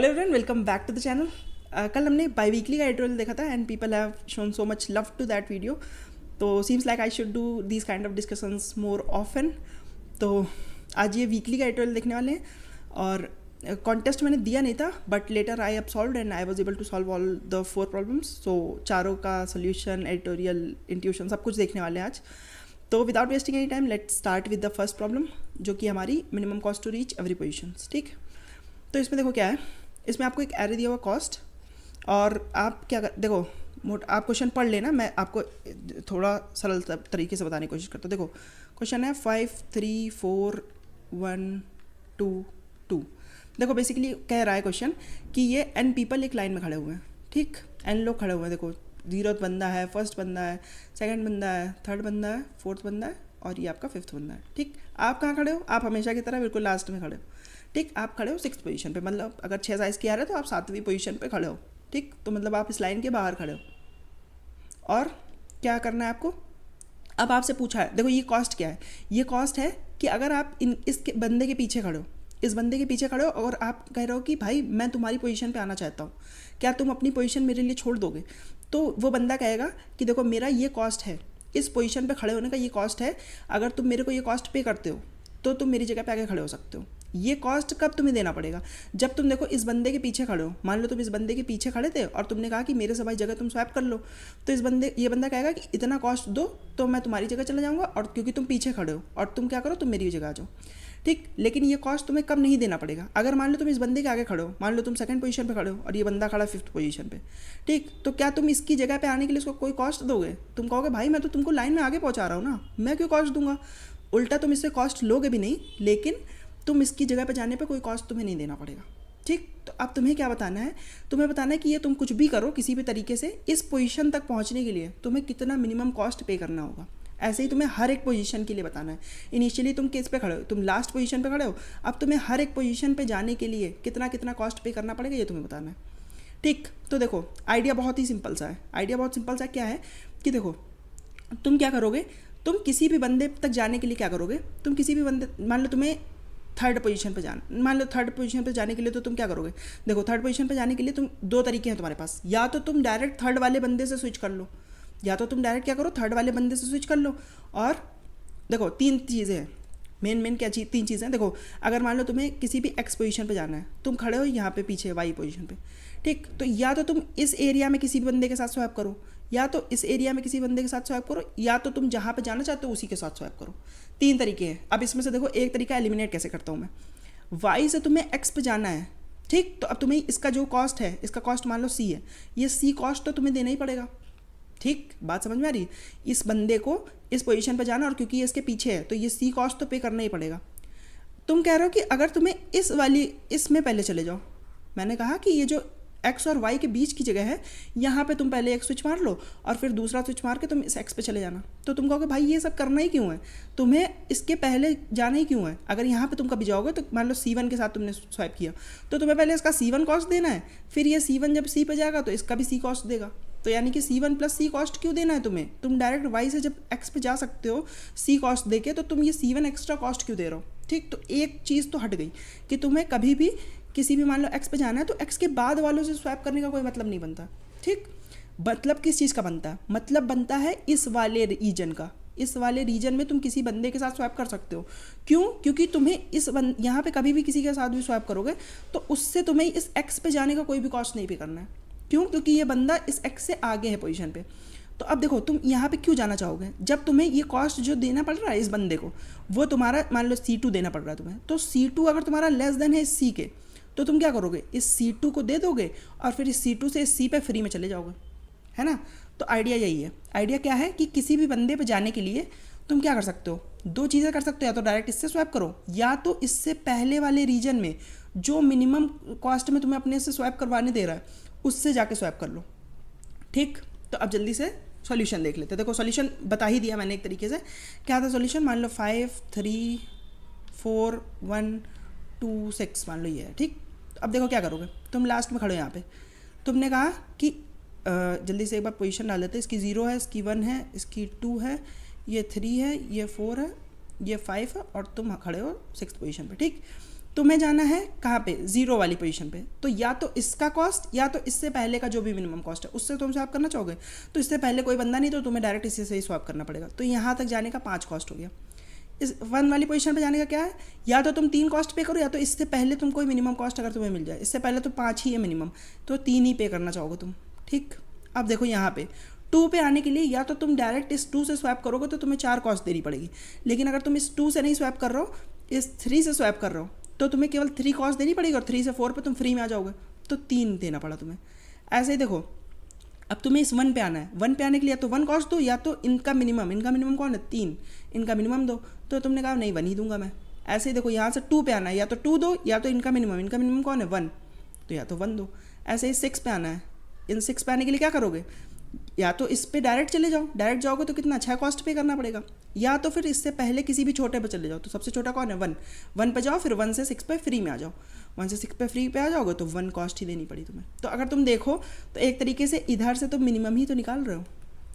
Hello everyone, welcome back to the channel. कल हमने biweekly का एडिटोरियल देखा था and people have shown so much love to that video. तो seems like I should do these kind of discussions more often. तो आज ये weekly का एडिटोरियल देखने वाले हैं और कॉन्टेस्ट मैंने दिया नहीं था, but later I solve and I was able to solve all the 4 problems. So चारों का सोल्यूशन, एडिटोरियल, इंट्यूशन सब कुछ देखने वाले हैं आज। तो without wasting any time let's start with the first problem, जो कि हमारी minimum cost to reach every position. ठीक, तो इसमें देखो क्या है। इसमें आपको एक एरे दिया हुआ कॉस्ट और आप क्या देखो आप क्वेश्चन पढ़ लेना, मैं आपको थोड़ा सरल तरीके से बताने की कोशिश करता हूँ। देखो क्वेश्चन है 5 3 4 1 2 2। देखो बेसिकली कह रहा है क्वेश्चन कि ये n पीपल एक लाइन में खड़े हुए हैं। ठीक, n लोग खड़े हुए हैं। देखो 0th बंदा है, फर्स्ट बंदा है, सेकंड बंदा है, थर्ड बंदा है, फोर्थ बंदा है और ये आपका 5th बंदा है। ठीक, आप कहाँ खड़े हो? आप हमेशा की तरह बिल्कुल लास्ट में खड़े हो। ठीक, आप खड़े हो 6th पोजीशन पे, मतलब अगर 6 साइज़ की आ रहा है तो आप 7वीं पोजीशन पे खड़े हो। ठीक, तो मतलब आप इस लाइन के बाहर खड़े हो। और क्या करना है आपको? अब आपसे पूछा है, देखो ये कॉस्ट क्या है। ये कॉस्ट है कि अगर आप इसके बंदे के पीछे खड़े हो, इस बंदे के पीछे खड़े हो और आप कह रहे हो कि भाई मैं तुम्हारी पोजीशन पे आना चाहता हूँ, क्या तुम अपनी पोजीशन मेरे लिए छोड़ दोगे? तो वो बंदा कहेगा कि देखो मेरा ये कॉस्ट है, इस पोजीशन पे खड़े होने का ये कॉस्ट है, अगर तुम मेरे को ये कॉस्ट पे करते हो तो तुम मेरी जगह पे आके खड़े हो सकते हो। ये कॉस्ट कब तुम्हें देना पड़ेगा? जब तुम देखो इस बंदे के पीछे खड़े हो। मान लो तुम इस बंदे के पीछे खड़े थे और तुमने कहा कि मेरे से भाई जगह तुम स्वैप कर लो, तो ये बंदा कहेगा कि इतना कॉस्ट दो तो मैं तुम्हारी जगह चला जाऊँगा, और क्योंकि तुम पीछे खड़े हो और तुम क्या करो, तुम मेरी जगह आ जाओ। ठीक, लेकिन ये कॉस्ट तुम्हें कब नहीं देना पड़ेगा? अगर मान लो तुम इस बंदे के आगे खड़े हो, मान लो तुम 2nd पोजीशन पे खड़े हो और ये बंदा खड़ा 5th पोजीशन पे। ठीक, तो क्या तुम इसकी जगह पे आने के लिए इसको कोई कॉस्ट दोगे? तुम कहोगे भाई मैं तो तुमको लाइन में आगे पहुंचा रहा हूँ ना, मैं क्यों कॉस्ट दूंगा? उल्टा तुम इससे कॉस्ट लोगे भी नहीं, लेकिन तुम इसकी जगह पे जाने पे कोई कॉस्ट तुम्हें नहीं देना पड़ेगा। ठीक, तो अब तुम्हें क्या बताना है? तुम्हें बताना है कि ये तुम कुछ भी करो किसी भी तरीके से, इस पोजीशन तक पहुंचने के लिए तुम्हें कितना मिनिमम कॉस्ट पे करना होगा। ऐसे ही तुम्हें हर एक पोजीशन के लिए बताना है। इनिशियली तुम किस पे खड़े हो? तुम लास्ट पोजीशन पे खड़े हो। अब तुम्हें हर एक पोजीशन पे जाने के लिए कितना कितना कॉस्ट पे करना पड़ेगा, ये तुम्हें बताना है। ठीक, तो देखो आइडिया बहुत ही सिंपल सा है। आइडिया बहुत सिंपल सा क्या है कि देखो तुम क्या करोगे, तुम किसी भी बंदे तक जाने के लिए क्या करोगे, तुम किसी भी बंदे, मान लो तुम्हें 3rd पोजीशन पे जाना, मान लो 3rd पोजीशन पे जाने के लिए तो तुम क्या करोगे? देखो 3rd पोजीशन पे जाने के लिए तुम 2 तरीके हैं तुम्हारे पास। या तो तुम डायरेक्ट 3rd वाले बंदे से स्विच कर लो, या तो तुम डायरेक्ट क्या करो, 3rd वाले बंदे से स्विच कर लो। और देखो 3 चीज़ें हैं, मेन क्या 3 चीज़ें हैं। देखो अगर मान लो तुम्हें किसी भी x पोजीशन पे जाना है, तुम खड़े हो यहाँ पे पीछे y पोजीशन पे। ठीक, तो या तो तुम इस एरिया में किसी भी बंदे के साथ स्वैप करो, या तो इस एरिया में किसी बंदे के साथ स्वैप करो, या तो तुम जहाँ पे जाना चाहते हो उसी के साथ स्वैप करो। 3 तरीके हैं। अब इसमें से देखो एक तरीका एलिमिनेट कैसे करता हूँ मैं। y से तुम्हें x पे जाना है। ठीक, तो अब तुम्हें इसका जो कॉस्ट है, इसका कॉस्ट मान लो c है, ये c कॉस्ट तो तुम्हें देना ही पड़ेगा। ठीक, बात समझ में आ रही है? इस बंदे को इस पोजीशन पे जाना और क्योंकि ये इसके पीछे है तो ये सी कॉस्ट तो पे करना ही पड़ेगा। तुम कह रहे हो कि अगर तुम्हें इस वाली इसमें पहले चले जाओ, मैंने कहा कि ये जो x और y के बीच की जगह है, यहाँ पे तुम पहले एक स्विच मार लो और फिर दूसरा स्विच मार के तुम इस x पे चले जाना। तो तुम कहोगे भाई ये सब करना ही क्यों है, तुम्हें इसके पहले जाना ही क्यों है? अगर यहाँ पे तुम कभी जाओगे तो मान लो C1 के साथ तुमने स्वाइप किया तो तुम्हें पहले इसका C1 कॉस्ट देना है, फिर ये C1 जब C पे जाएगा तो इसका भी C कॉस्ट देगा। तो यानी कि C1 + C कॉस्ट क्यों देना है तुम्हें? तुम डायरेक्ट y से जब x पे जा सकते हो C कॉस्ट देके, तो तुम ये C1 एक्स्ट्रा कॉस्ट क्यों दे रहे हो? ठीक, तो एक चीज़ तो हट गई कि तुम्हें कभी भी किसी भी मान लो x पे जाना है तो x के बाद वालों से स्वैप करने का कोई मतलब नहीं बनता। ठीक, मतलब किस चीज़ का बनता है? मतलब बनता है इस वाले रीजन का। इस वाले रीजन में तुम किसी बंदे के साथ स्वैप कर सकते हो। क्यों? क्योंकि तुम्हें यहाँ पे कभी भी किसी के साथ भी स्वैप करोगे तो उससे तुम्हें इस x पे जाने का कोई भी कॉस्ट नहीं पे करना है। क्यों? क्योंकि ये बंदा इस x से आगे है पोजीशन पे। तो अब देखो तुम यहाँ पे क्यों जाना चाहोगे? जब तुम्हें ये कॉस्ट जो देना पड़ रहा है इस बंदे को, वो तुम्हारा मान लो C2 देना पड़ रहा है तुम्हें, तो C2 अगर तुम्हारा लेस देन है इस C के, तो तुम क्या करोगे? इस C2 को दे दोगे और फिर इस C2 से इस C पे फ्री में चले जाओगे, है ना? तो आइडिया यही है। आइडिया क्या है कि किसी भी बंदे पे जाने के लिए तुम क्या कर सकते हो? 2 चीज़ें कर सकते हो, या तो डायरेक्ट इससे स्वैप करो, या तो इससे पहले वाले रीजन में जो मिनिमम कॉस्ट में तुम्हें अपने से स्वैप करवाने दे रहा है उससे जाके स्वैप कर लो। ठीक, तो अब जल्दी से सॉल्यूशन देख लेते हैं। देखो सॉल्यूशन बता ही दिया मैंने एक तरीके से। क्या था सॉल्यूशन? मान लो 5 3 4 1 2 6 मान लो ये है। ठीक, तो अब देखो क्या करोगे, तुम लास्ट में खड़े हो यहाँ पे। तुमने कहा कि जल्दी से एक बार पोजीशन डाल देते हैं। इसकी 0 है, इसकी 1 है, इसकी 2 है, ये 3 है, ये 4 है, ये 5 है और तुम खड़े हो 6th पोजीशन पे। ठीक, तुम्हें जाना है कहाँ पे, जीरो वाली पोजीशन पे। तो या तो इसका कॉस्ट या तो इससे पहले का जो भी मिनिमम कॉस्ट है उससे तुम स्वैप करना चाहोगे, तो इससे पहले कोई बंदा नहीं तो तुम्हें डायरेक्ट इसी से ही स्वैप करना पड़ेगा। तो यहाँ तक जाने का 5 कॉस्ट हो गया। इस 1 वाली पोजीशन पे जाने का क्या है, या तो तुम 3 कॉस्ट पे करो या तो इससे पहले तुम कोई मिनिमम कॉस्ट अगर तुम्हें मिल जाए, इससे पहले तो 5 ही है मिनिमम, तो 3 ही पे करना चाहोगे तुम। ठीक, अब देखो यहाँ पे 2 पे आने के लिए या तो तुम डायरेक्ट इस 2 से स्वैप करोगे तो तुम्हें 4 कॉस्ट देनी पड़ेगी, लेकिन अगर तुम इस 2 से नहीं स्वैप कर रहे हो, इस 3 से स्वैप कर रहे हो, तो तुम्हें केवल 3 कॉस्ट देनी पड़ेगी और 3 से 4 पे तुम फ्री में आ जाओगे, तो 3 देना पड़ा तुम्हें। ऐसे ही देखो अब तुम्हें इस 1 पे आना है, 1 पे आने के लिए या तो 1 कॉस्ट दो या तो इनका मिनिमम कौन है 3, इनका मिनिमम दो, तो तुमने कहा नहीं 1 ही दूंगा मैं। ऐसे ही देखो यहाँ से 2 पे आना है, या तो 2 दो या तो इनका मिनिमम कौन है 1, तो या तो 1 दो। ऐसे ही 6 पे आना है, इन 6 पे आने के लिए क्या करोगे, या तो इस पे डायरेक्ट चले जाओ, डायरेक्ट जाओगे तो कितना 6 कॉस्ट पे करना पड़ेगा, या तो फिर इससे पहले किसी भी छोटे पे चले जाओ, तो सबसे छोटा कौन है 1 पे जाओ, फिर 1 से 6 पे फ्री में आ जाओ, 1 से 6 पे फ्री पे आ जाओगे तो 1 कॉस्ट ही देनी पड़ी तुम्हें। तो अगर तुम देखो तो एक तरीके से इधर से तुम मिनिमम ही तो निकाल रहे हो,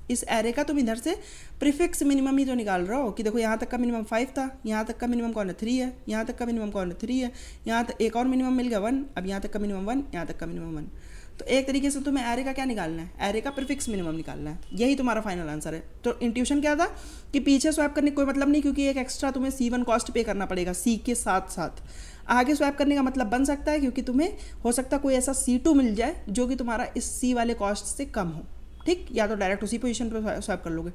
इस एरे का तुम इधर से प्रीफिक्स मिनिमम ही तो निकाल रहे हो कि देखो यहाँ तक का मिनिमम 5 था, यहाँ तक का मिनिमम कौन है 3 है, यहाँ तक का मिनिमम कौन है 3 है, यहाँ तक एक और मिनिमम मिल गया 1, अब यहाँ तक का मिनिमम 1, यहाँ तक का मिनिमम 1। तो एक तरीके से तुम्हें एरे का क्या निकालना है, एरे का प्रीफिक्स मिनिमम निकालना है, यही तुम्हारा फाइनल आंसर है। तो इंट्यूशन क्या था कि पीछे स्वैप करने का कोई मतलब नहीं, क्योंकि एक एक्स्ट्रा तुम्हें C1 कॉस्ट पे करना पड़ेगा C के साथ साथ। आगे स्वैप करने का मतलब बन सकता है क्योंकि तुम्हें हो सकता है कोई ऐसा C2 मिल जाए जो कि तुम्हारा इस C वाले कॉस्ट से कम हो, ठीक, या तो डायरेक्ट उसी पोजीशन पे स्वैप कर लोगे।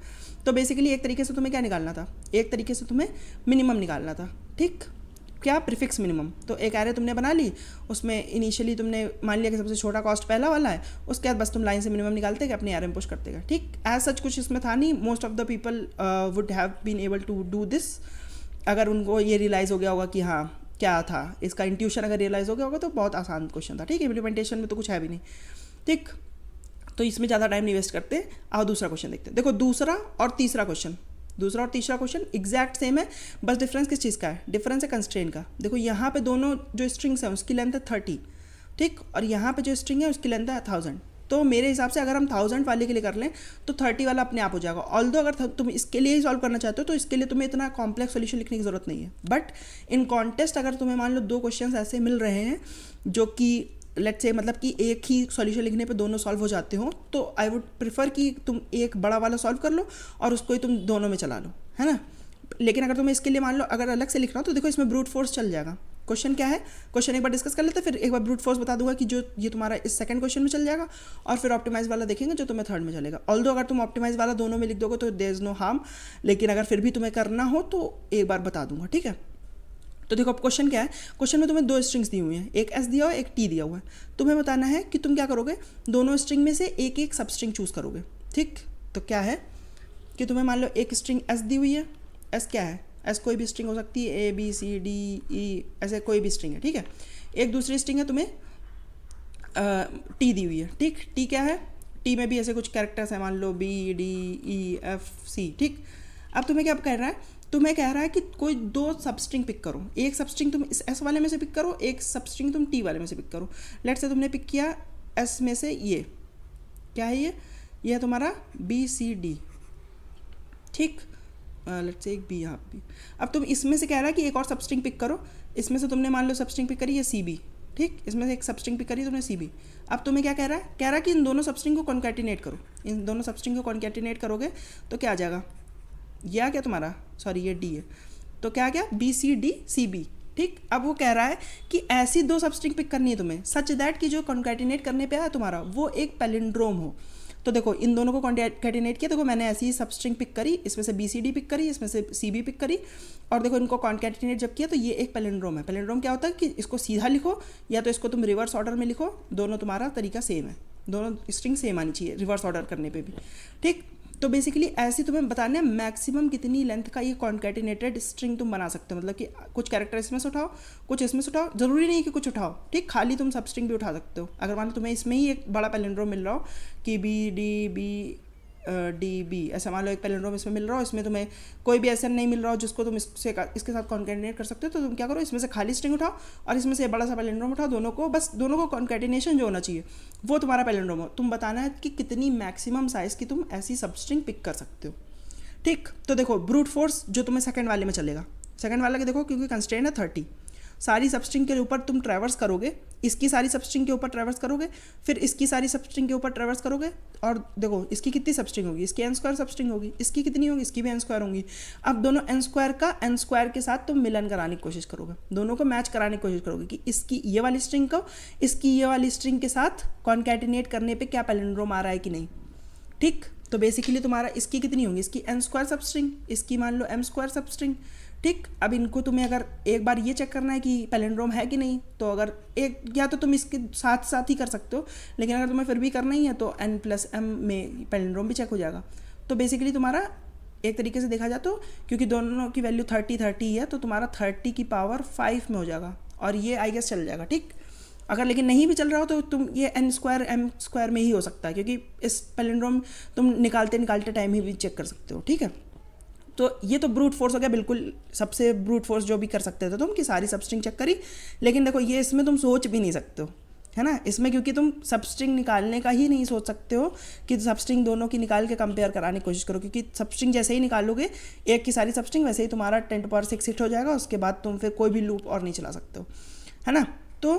तो बेसिकली एक तरीके से तुम्हें क्या निकालना था, एक तरीके से तुम्हें मिनिमम निकालना था, ठीक, क्या प्रीफिक्स मिनिमम। तो एक एरे तुमने बना ली, उसमें इनिशियली तुमने मान लिया कि सबसे छोटा कॉस्ट पहला वाला है, उसके बाद बस तुम लाइन से मिनिमम निकालते गए, अपने एरे में पुश करते गए, ठीक। एज सच कुछ इसमें था नहीं, most of the people would have been able to do this अगर उनको ये रियलाइज़ हो गया होगा कि हाँ क्या था, इसका इंट्यूशन अगर रियलाइज़ हो गया होगा तो बहुत आसान क्वेश्चन था, ठीक। इम्प्लीमेंटेशन में तो कुछ है भी नहीं, ठीक। तो इसमें ज़्यादा टाइम नहीं वेस्ट करते, आओ दूसरा क्वेश्चन देखते हैं। देखो दूसरा और तीसरा क्वेश्चन एग्जैक्ट सेम है, बस डिफरेंस किस चीज़ का है, डिफरेंस है कंस्ट्रेन का। देखो यहाँ पे दोनों जो स्ट्रिंग्स हैं उसकी लेंथ है 30, ठीक, और यहाँ पे जो स्ट्रिंग है उसकी लेंथ है 1000। तो मेरे हिसाब से अगर हम 1000 वाले के लिए कर लें तो 30 वाला अपने आप हो जाएगा। ऑल्दो अगर तुम इसके लिए ही सॉल्व करना चाहते हो तो इसके लिए तुम्हें इतना कॉम्प्लेक्स सॉल्यूशन लिखने की ज़रूरत नहीं है, बट इन कॉन्टेस्ट अगर तुम्हें मान लो 2 क्वेश्चन ऐसे मिल रहे हैं जो कि लेट्स से मतलब कि एक ही सॉल्यूशन लिखने पे दोनों सॉल्व हो जाते हो, तो आई वुड प्रेफर कि तुम एक बड़ा वाला सॉल्व कर लो और उसको ही तुम दोनों में चला लो, है ना। लेकिन अगर तुम्हें इसके लिए मान लो अगर अलग से लिखना हो तो देखो इसमें ब्रूट फोर्स चल जाएगा। क्वेश्चन क्या है, क्वेश्चन एक बार डिस्कस कर लेते हैं, फिर एक बार ब्रूट फोर्स बता दूंगा कि जो ये तुम्हारा इस सेकंड क्वेश्चन में चल जाएगा, और फिर ऑप्टिमाइज वाला देखेंगे जो तुम्हें थर्ड में चलेगा। ऑल्दो अगर तुम ऑप्टिमाइज वाला दोनों में लिख दोगे तो देयर इज नो हार्म, लेकिन अगर फिर भी तुम्हें करना हो तो एक बार बता दूंगा, ठीक है। तो देखो अब क्वेश्चन क्या है, क्वेश्चन में तुम्हें 2 स्ट्रिंग्स दी हुई हैं, एक S दिया हुआ है, एक T दिया हुआ है। तुम्हें बताना है कि तुम क्या करोगे, दोनों स्ट्रिंग में से एक एक सब स्ट्रिंग चूज़ करोगे, ठीक। तो क्या है कि तुम्हें मान लो एक स्ट्रिंग S दी हुई है, S क्या है, S कोई भी स्ट्रिंग हो सकती है, A B C D E ऐसे कोई भी स्ट्रिंग है, ठीक है। एक दूसरी स्ट्रिंग है तुम्हें T दी हुई है, ठीक। T क्या है, T में भी ऐसे कुछ कैरेक्टर्स हैं, मान लो B D E F C, ठीक। अब तुम्हें क्या कह रहा है, तुम्हें कह रहा है कि कोई 2 सबस्ट्रिंग पिक करो, एक सबस्ट्रिंग तुम इस S वाले में से पिक करो, एक सबस्ट्रिंग तुम T वाले में से पिक करो। लेट्स से तुमने पिक किया S में से ये क्या है, ये है तुम्हारा B C D, ठीक। लेट्स से एक B यहाँ भी। अब तुम इसमें से कह रहा है कि एक और सबस्ट्रिंग पिक करो, इसमें से तुमने मान लो सबस्ट्रिंग पिक करी है CB, ठीक, इसमें से एक सबस्ट्रिंग पिक करी तुमने CB। अब तुम्हें क्या कह रहा है कि इन दोनों सबस्ट्रिंग को कॉन्कैटिनेट करो, इन दोनों सबस्ट्रिंग को कॉन्कैटिनेट करोगे तो क्या आ जाएगा, यह क्या तुम्हारा सॉरी ये D है, तो क्या क्या B C D C B, ठीक। अब वो कह रहा है कि ऐसी 2 सबस्ट्रिंग पिक करनी है तुम्हें सच दैट कि जो कॉन्कैटिनेट करने पे आया तुम्हारा वो एक पैलिंड्रोम हो। तो देखो इन दोनों को कॉन्कैटिनेट किया, देखो मैंने ऐसी ही सबस्ट्रिंग पिक करी, इसमें से B C D पिक करी, इसमें से C B पिक करी, और देखो इनको कॉन्कैटिनेट जब किया तो ये एक पैलिंड्रोम है। पैलिंड्रोम क्या होता है कि इसको सीधा लिखो या तो इसको तुम रिवर्स ऑर्डर में लिखो, दोनों तुम्हारा तरीका सेम है, दोनों स्ट्रिंग सेम आनी चाहिए रिवर्स ऑर्डर करने पे भी, ठीक। तो बेसिकली ऐसे तुम्हें बताना है मैक्सिमम कितनी लेंथ का ये कॉन्कैटिनेटेड स्ट्रिंग तुम बना सकते हो, मतलब कि कुछ कैरेक्टर इसमें से उठाओ, कुछ इसमें से उठाओ, जरूरी नहीं कि कुछ उठाओ, ठीक। खाली तुम सब स्ट्रिंग भी उठा सकते हो। अगर मान लो तुम्हें इसमें ही एक बड़ा पैलिंड्रोम मिल रहा हो कि B ऐसा मान लो एक पैलिंड्रोम इसमें मिल रहा हो, इसमें तुम्हें कोई भी ऐसा नहीं मिल रहा हो जिसको तुम इसके साथ कॉन्कैटिनेट कर सकते हो, तो तुम क्या करो, इसमें से खाली स्ट्रिंग उठाओ और इसमें से बड़ा सा पैलिंड्रोम उठाओ, दोनों को कॉन्कैटिनेशन जो होना चाहिए वो तुम्हारा पैलिंड्रोम हो। तुम बताना है कि कितनी मैक्सिमम साइज़ की तुम ऐसी सब स्ट्रिंग पिक कर सकते हो, ठीक। तो देखो ब्रूट फोर्स जो तुम्हें सेकंड वाले में चलेगा, सेकंड वाले के देखो क्योंकि कंस्ट्रेंट है 30, सारी सबस्ट्रिंग के ऊपर तुम ट्रैवर्स करोगे, इसकी सारी सबस्ट्रिंग के ऊपर ट्रैवर्स करोगे, फिर इसकी सारी सबस्ट्रिंग के ऊपर ट्रैवर्स करोगे, और देखो इसकी कितनी सबस्ट्रिंग होगी, इसकी एन स्क्वायर सबस्ट्रिंग होगी, इसकी कितनी होगी, इसकी भी एन स्क्वायर होगी। अब दोनों एन स्क्वायर का एन स्क्वायर के साथ तुम मिलन कराने की कोशिश करोगे, दोनों को मैच कराने की कोशिश करोगे कि इसकी ये वाली स्ट्रिंग को इसकी ये वाली स्ट्रिंग के साथ कॉन्कैटिनेट करने पे क्या पैलिंड्रोम आ रहा है कि नहीं। ठीक, तो बेसिकली तुम्हारा इसकी कितनी होगी, इसकी एन स्क्वायर सबस्ट्रिंग, इसकी मान लो एम स्क्वायर सबस्ट्रिंग। ठीक, अब इनको तुम्हें अगर एक बार ये चेक करना है कि पैलिंड्रोम है कि नहीं, तो अगर एक या तो तुम इसके साथ साथ ही कर सकते हो, लेकिन अगर तुम्हें फिर भी करना ही है तो n प्लस एम में पैलिंड्रोम भी चेक हो जाएगा। तो बेसिकली तुम्हारा एक तरीके से देखा जाए तो क्योंकि दोनों की वैल्यू 30 है तो तुम्हारा 30 की पावर 5 में हो जाएगा, और ये आई गेस चल जाएगा। ठीक, अगर लेकिन नहीं भी चल रहा हो तो तुम ये एन स्क्वायर एम स्क्वायर में ही हो सकता है, क्योंकि इस पैलिंड्रोम तुम निकालते टाइम ही भी चेक कर सकते हो। ठीक है, तो ये तो ब्रूट फोर्स हो गया, बिल्कुल सबसे ब्रूट फोर्स जो भी कर सकते थे तुम कि सारी सबस्ट्रिंग चेक करी। लेकिन देखो ये इसमें तुम सोच भी नहीं सकते हो, है ना, इसमें क्योंकि तुम सबस्ट्रिंग निकालने का ही नहीं सोच सकते हो कि सबस्ट्रिंग दोनों की निकाल के कंपेयर कराने की कोशिश करो, क्योंकि सबस्ट्रिंग जैसे ही निकालोगे एक की सारी सबस्ट्रिंग वैसे ही तुम्हारा 10⁶ हिट हो जाएगा, उसके बाद तुम फिर कोई भी लूप और नहीं चला सकते हो, है ना। तो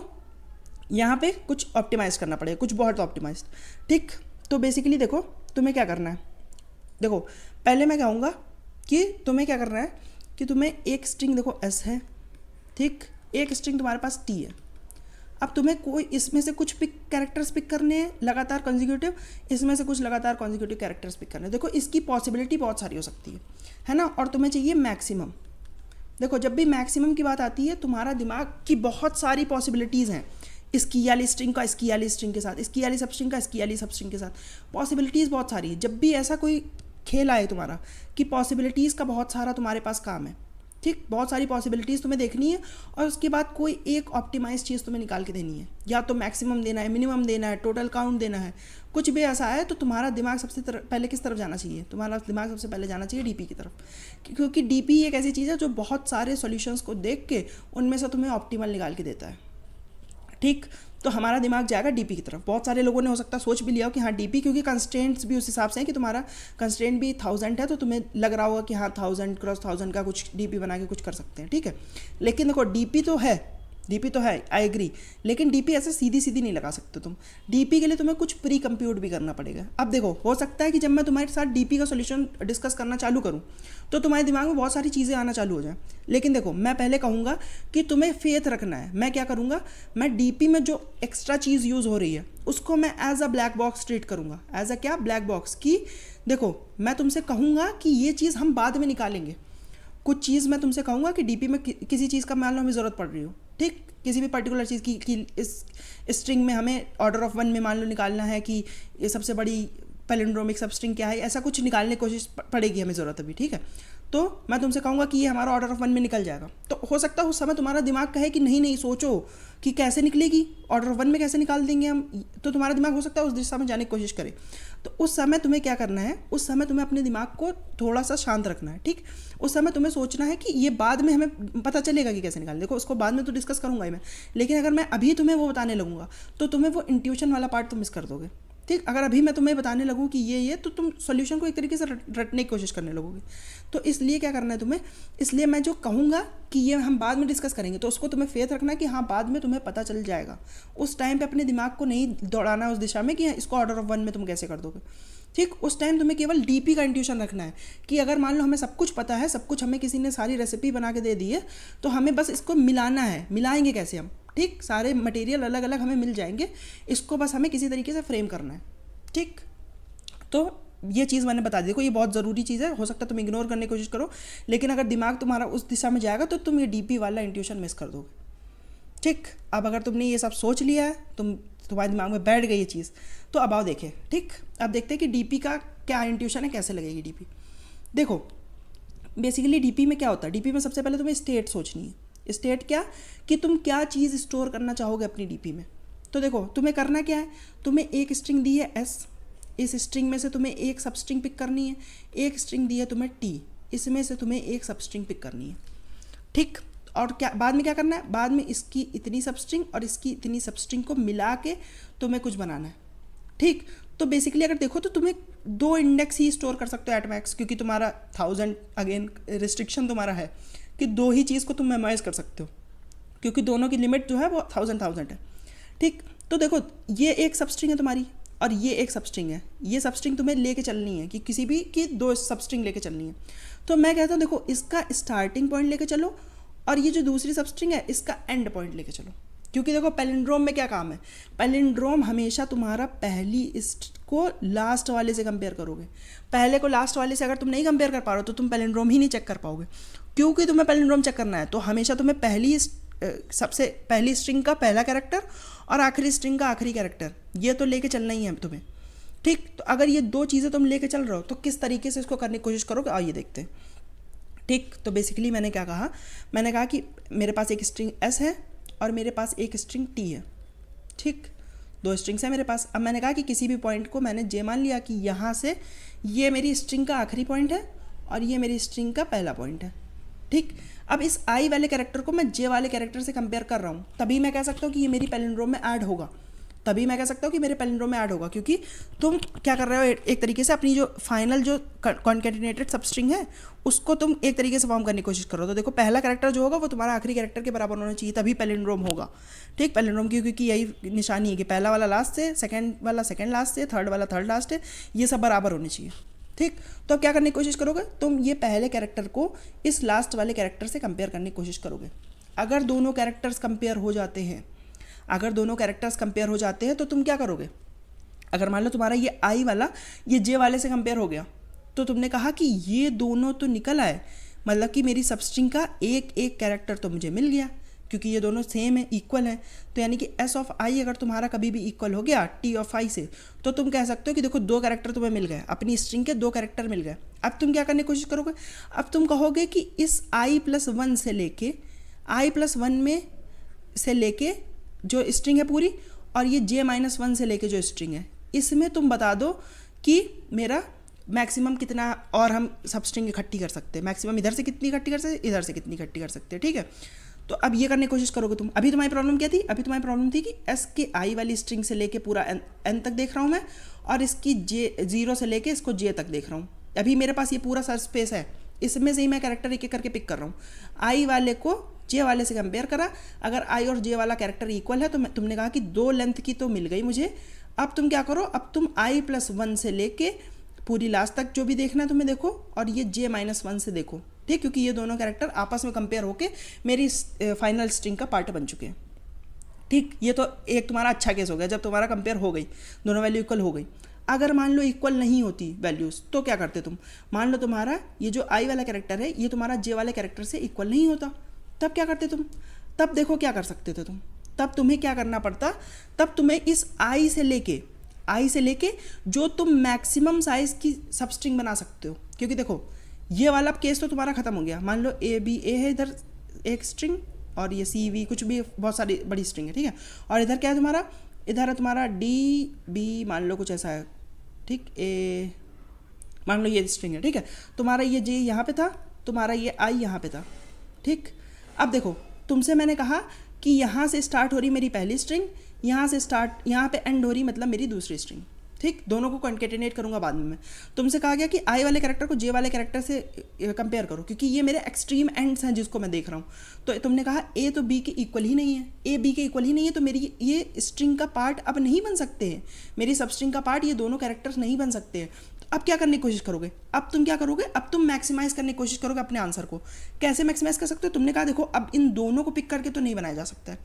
यहाँ पे कुछ ऑप्टिमाइज करना पड़ेगा, कुछ बहुत ऑप्टिमाइज। ठीक, तो बेसिकली देखो तुम्हें क्या करना है, देखो पहले मैं कहूँगा कि तुम्हें क्या करना है कि तुम्हें एक स्ट्रिंग देखो एस है, ठीक, एक स्ट्रिंग तुम्हारे पास टी है। अब तुम्हें कोई इसमें से कुछ पिक कैरेक्टर्स पिक करने हैं लगातार कॉन्जिक्यूटिव, इसमें से कुछ लगातार कॉन्जिक्यूटिव कैरेक्टर्स पिक करने हैं। देखो इसकी पॉसिबिलिटी बहुत सारी हो सकती है ना, और तुम्हें चाहिए मैक्सिमम। देखो जब भी मैक्सिमम की बात आती है तुम्हारा दिमाग की बहुत सारी पॉसिबिलिटीज़ हैं, इसकी वाली स्ट्रिंग का इसकी वाली स्ट्रिंग के साथ, इसकी वाली सबस्ट्रिंग का इसकी वाली सबस्ट्रिंग के साथ, पॉसिबिलिटीज़ बहुत सारी है। जब भी ऐसा कोई खेल आए तुम्हारा कि पॉसिबिलिटीज़ का बहुत सारा तुम्हारे पास काम है, ठीक, बहुत सारी पॉसिबिलिटीज़ तुम्हें देखनी है, और उसके बाद कोई एक ऑप्टिमाइज चीज़ तुम्हें निकाल के देनी है, या तो मैक्सिमम देना है, मिनिमम देना है, टोटल काउंट देना है, कुछ भी ऐसा है। तो तुम्हारा दिमाग सबसे पहले किस तरफ जाना चाहिए, तुम्हारा दिमाग सबसे पहले जाना चाहिए डीपी की तरफ, क्योंकि डीपी एक ऐसी चीज़ है जो बहुत सारे सॉल्यूशंस को देख के उनमें से तुम्हें ऑप्टिमल निकाल के देता है। ठीक, तो हमारा दिमाग जाएगा डीपी की तरफ। बहुत सारे लोगों ने हो सकता है सोच भी लिया हो कि हाँ डीपी, क्योंकि कंस्ट्रेंट्स भी उस हिसाब से हैं कि तुम्हारा कंस्ट्रेंट भी 1000 है, तो तुम्हें लग रहा होगा कि हाँ 1000 क्रॉस 1000 का कुछ डीपी बना के कुछ कर सकते हैं। ठीक है, लेकिन देखो डीपी तो है, आई एग्री, लेकिन डीपी ऐसे सीधी सीधी नहीं लगा सकते तुम। डीपी के लिए तुम्हें कुछ प्री कंप्यूट भी करना पड़ेगा। अब देखो हो सकता है कि जब मैं तुम्हारे साथ डीपी का सोल्यूशन डिस्कस करना चालू करूँ तो तुम्हारे दिमाग में बहुत सारी चीज़ें आना चालू हो जाए, लेकिन देखो मैं पहले कहूँगा कि तुम्हें फेथ रखना है। मैं क्या करूँगा, मैं डीपी में जो एक्स्ट्रा चीज़ यूज़ हो रही है उसको मैं as a black box treat करूँगा, एज अ क्या, ब्लैक बॉक्स। की देखो मैं तुमसे कहूँगा कि ये चीज़ हम बाद में निकालेंगे। कुछ चीज़ मैं तुमसे कहूँगा कि डीपी में किसी चीज़ का मान लो हमें ज़रूरत पड़ रही हो, ठीक, किसी भी पर्टिकुलर चीज़ की कि इस स्ट्रिंग में हमें ऑर्डर ऑफ 1 में मान लो निकालना है कि ये सबसे बड़ी पैलिंड्रोमिक सबस्ट्रिंग क्या है, ऐसा कुछ निकालने की कोशिश पड़ेगी हमें ज़रूरत अभी। ठीक है, तो मैं तुमसे कहूँगा कि ये हमारा ऑर्डर ऑफ 1 में निकल जाएगा, तो हो सकता है उस समय तुम्हारा दिमाग कहे कि नहीं सोचो कि कैसे निकलेगी, ऑर्डर ऑफ 1 में कैसे निकाल देंगे हम, तो तुम्हारा दिमाग हो सकता है उस दिशा में जाने की कोशिश करे। तो उस समय तुम्हें क्या करना है, उस समय तुम्हें अपने दिमाग को थोड़ा सा शांत रखना है। ठीक, उस समय तुम्हें सोचना है कि ये बाद में हमें पता चलेगा कि कैसे निकालें। देखो उसको बाद में तो डिस्कस करूँगा ही मैं, लेकिन अगर मैं अभी तुम्हें वो बताने लगूँगा तो तुम्हें वो इंट्यूशन वाला पार्ट तुम मिस कर दोगे। ठीक, अगर अभी मैं तुम्हें बताने लगूँ कि ये तो तुम सॉल्यूशन को एक तरीके से रटने की कोशिश करने लगोगे। तो इसलिए क्या करना है तुम्हें, इसलिए मैं जो कहूँगा कि ये हम बाद में डिस्कस करेंगे तो उसको तुम्हें फेथ रखना है कि हाँ बाद में तुम्हें पता चल जाएगा। उस टाइम पे अपने दिमाग को नहीं दौड़ाना उस दिशा में कि इसको ऑर्डर ऑफ 1 में तुम कैसे कर दोगे। ठीक, उस टाइम तुम्हें केवल डीपी का इंट्यूशन रखना है कि अगर मान लो हमें सब कुछ पता है, सब कुछ हमें किसी ने सारी रेसिपी बना के दे दी है, तो हमें बस इसको मिलाना है। मिलाएंगे कैसे हम, ठीक, सारे मटेरियल अलग अलग हमें मिल जाएंगे, इसको बस हमें किसी तरीके से फ्रेम करना है। ठीक, तो ये चीज़ मैंने बता दी। देखो ये बहुत ज़रूरी चीज़ है, हो सकता है तुम इग्नोर करने की कोशिश करो, लेकिन अगर दिमाग तुम्हारा उस दिशा में जाएगा तो तुम ये डीपी वाला इंट्यूशन मिस कर दोगे। ठीक, अब अगर तुमने ये सब सोच लिया है, तुम्हारे दिमाग में बैठ गई ये चीज़, तो अब आओ देखें। ठीक, अब देखते हैं कि डीपी का क्या इंट्यूशन है, कैसे लगेगी डीपी। देखो बेसिकली डीपी में क्या होता है, डीपी में सबसे पहले तुम्हें स्टेट सोचनी है। स्टेट क्या, कि तुम क्या चीज़ स्टोर करना चाहोगे अपनी डीपी में। तो देखो तुम्हें करना क्या है, तुम्हें एक स्ट्रिंग दी है एस, इस स्ट्रिंग में से तुम्हें एक सब स्ट्रिंग पिक करनी है। एक स्ट्रिंग दी है तुम्हें टी, इसमें से तुम्हें एक सब स्ट्रिंग पिक करनी है। ठीक, और क्या बाद में क्या करना है, बाद में इसकी इतनी सब स्ट्रिंग और इसकी इतनी सब स्ट्रिंग को मिला के तुम्हें कुछ बनाना है। ठीक, तो बेसिकली अगर देखो तो तुम्हें 2 इंडेक्स ही स्टोर कर सकते हो एट मैक्स, क्योंकि तुम्हारा 1000 अगेन रिस्ट्रिक्शन तुम्हारा है कि 2 ही चीज़ को तुम मेमोराइज कर सकते हो। क्योंकि दोनों की लिमिट जो है वो 1000 है। ठीक, तो देखो ये एक सबस्ट्रिंग है तुम्हारी और ये एक सबस्ट्रिंग है। ये सबस्ट्रिंग तुम्हें लेके चलनी है कि किसी भी की दो सबस्ट्रिंग लेके चलनी है। तो मैं कहता हूँ देखो इसका स्टार्टिंग पॉइंट लेके चलो और ये जो दूसरी सबस्ट्रिंग है इसका एंड पॉइंट लेके चलो। क्योंकि देखो पैलिंड्रोम में क्या काम है, पैलिंड्रोम हमेशा तुम्हारा पहली को लास्ट वाले से कंपेयर करोगे। पहले को लास्ट वाले से अगर तुम नहीं कंपेयर कर पा रहे हो तो तुम पैलिंड्रोम ही नहीं चेक कर पाओगे। क्योंकि तुम्हें पैलिंड्रोम चेक करना है तो हमेशा तुम्हें सबसे पहली स्ट्रिंग का पहला कैरेक्टर और आखिरी स्ट्रिंग का आखिरी कैरेक्टर ये तो लेके चलना ही है तुम्हें। ठीक, तो अगर ये दो चीज़ें तुम लेके चल रहे हो तो किस तरीके से इसको करने की कोशिश करोगे, आइए देखते हैं। ठीक, तो बेसिकली मैंने क्या कहा, मैंने कहा कि मेरे पास एक स्ट्रिंग एस है और मेरे पास एक स्ट्रिंग टी है। ठीक, दो स्ट्रिंग्स है मेरे पास। अब मैंने कहा कि किसी भी पॉइंट को मैंने जे मान लिया कि यहाँ से ये मेरी स्ट्रिंग का आखिरी पॉइंट है और ये मेरी स्ट्रिंग का पहला पॉइंट है। ठीक, अब इस आई वाले कैरेक्टर को मैं जे वाले कैरेक्टर से कंपेयर कर रहा हूँ, तभी मैं कह सकता हूँ कि ये मेरी पैलिंड्रोम में ऐड होगा। तभी मैं कह सकता हूँ कि मेरे पैलिंड्रोम में ऐड होगा, क्योंकि तुम क्या कर रहे हो, एक तरीके से अपनी जो फाइनल जो कॉन्केटिनेटेड सबस्ट्रिंग है उसको तुम एक तरीके से फॉर्म करने की कोशिश करो। तो देखो पहला कैरेक्टर जो होगा वो तुम्हारा आखिरी कैरेक्टर के बराबर होना चाहिए, तभी पैलिंड्रोम होगा। ठीक, पैलिंड्रोम की क्योंकि यही निशानी है कि पहला वाला लास्ट से, सेकंड वाला सेकंड लास्ट से, थर्ड वाला थर्ड लास्ट है, ये सब बराबर होने चाहिए। ठीक, तो अब क्या करने की कोशिश करोगे, तुम ये पहले कैरेक्टर को इस लास्ट वाले कैरेक्टर से कंपेयर करने की कोशिश करोगे। अगर दोनों कैरेक्टर्स कंपेयर हो जाते हैं, अगर दोनों कैरेक्टर्स कंपेयर हो जाते हैं तो तुम क्या करोगे, अगर मान लो तुम्हारा ये आई वाला ये जे वाले से कंपेयर हो गया तो तुमने कहा कि ये दोनों तो निकल आए, मतलब कि मेरी सबस्ट्रिंग का एक एक कैरेक्टर तो मुझे मिल गया क्योंकि ये दोनों सेम है, इक्वल है। तो यानी कि एस ऑफ आई अगर तुम्हारा कभी भी इक्वल हो गया टी ऑफ आई से तो तुम कह सकते हो कि देखो दो कैरेक्टर तुम्हें मिल गए, अपनी स्ट्रिंग के दो कैरेक्टर मिल गए। अब तुम क्या करने की कोशिश करोगे, अब तुम कहोगे कि इस i+1 से लेके i+1 में से लेके जो स्ट्रिंग है पूरी और ये j-1 से लेके जो स्ट्रिंग है इसमें तुम बता दो कि मेरा मैक्सिमम कितना और हम सब स्ट्रिंग इकट्ठी कर सकते हैं, मैक्सिमम इधर से कितनी इकट्ठी कर सकते हैं, इधर से कितनी इकट्ठी कर सकते हैं। ठीक है, तो अब ये करने की कोशिश करोगे तुम। अभी तुम्हारी प्रॉब्लम क्या थी, अभी तुम्हारी प्रॉब्लम थी कि एस के आई वाली स्ट्रिंग से लेके पूरा एन तक देख रहा हूँ मैं और इसकी जे 0 से लेके इसको जे तक देख रहा हूँ। अभी मेरे पास ये पूरा सर्च स्पेस है, इसमें से ही मैं कैरेक्टर एक एक करके पिक कर रहा हूँ। आई वाले को जे वाले से कंपेयर करा, अगर आई और जे वाला कैरेक्टर इक्वल है तो तुमने कहा कि दो लेंथ की तो मिल गई मुझे। अब तुम क्या करो, अब तुम i+1 से लेके पूरी लास्ट तक जो भी देखना है तुम्हें देखो और ये j-1 से देखो। ठीक, क्योंकि ये दोनों कैरेक्टर आपस में कंपेयर होके मेरी फाइनल स्ट्रिंग का पार्ट बन चुके हैं। ठीक, ये तो एक तुम्हारा अच्छा केस हो गया जब तुम्हारा कंपेयर हो गई, दोनों वैल्यू इक्वल हो गई। अगर मान लो इक्वल नहीं होती वैल्यूज़ तो क्या करते तुम, मान लो तुम्हारा ये जो आई वाला कैरेक्टर है ये तुम्हारा जे वाले कैरेक्टर से इक्वल नहीं होता, तब क्या करते तुम, तब देखो क्या कर सकते थे तुम, तब तुम्हें क्या करना पड़ता, तब तुम्हें इस आई से लेके जो तुम मैक्सिमम साइज़ की सबस्ट्रिंग बना सकते हो। क्योंकि देखो ये वाला केस तो तुम्हारा ख़त्म हो गया, मान लो ए है इधर एक स्ट्रिंग और ये CV कुछ भी बहुत सारी बड़ी स्ट्रिंग है। ठीक है, और इधर क्या है तुम्हारा, इधर है तुम्हारा DB मान लो कुछ ऐसा है। ठीक, ए मान लो ये स्ट्रिंग है। ठीक है, तुम्हारा ये J यहाँ पे था, तुम्हारा ये I यहाँ पे था। ठीक, अब देखो तुमसे मैंने कहा कि यहाँ से स्टार्ट हो रही मेरी पहली स्ट्रिंग, यहाँ से स्टार्ट यहाँ पे एंड हो रही मतलब मेरी दूसरी स्ट्रिंग। ठीक, दोनों को कॉन्केटिनेट करूँगा बाद में मैं। तुमसे कहा गया कि आई वाले कैरेक्टर को जे वाले कैरेक्टर से कंपेयर करो क्योंकि ये मेरे एक्सट्रीम एंड्स हैं जिसको मैं देख रहा हूँ। तो तुमने कहा ए तो बी के इक्वल ही नहीं है, ए बी के इक्वल ही नहीं है, तो मेरी ये स्ट्रिंग का पार्ट अब नहीं बन सकते हैं, मेरी सब स्ट्रिंग का पार्ट ये दोनों कैरेक्टर्स नहीं बन सकते हैं। तो अब क्या करने की कोशिश करोगे, अब तुम क्या करोगे, अब तुम मैक्सिमाइज़ करने की कोशिश करोगे अपने आंसर को। कैसे मैक्सिमाइज़ कर सकते हो, तुमने कहा देखो अब इन दोनों को पिक करके तो नहीं बनाया जा सकता है,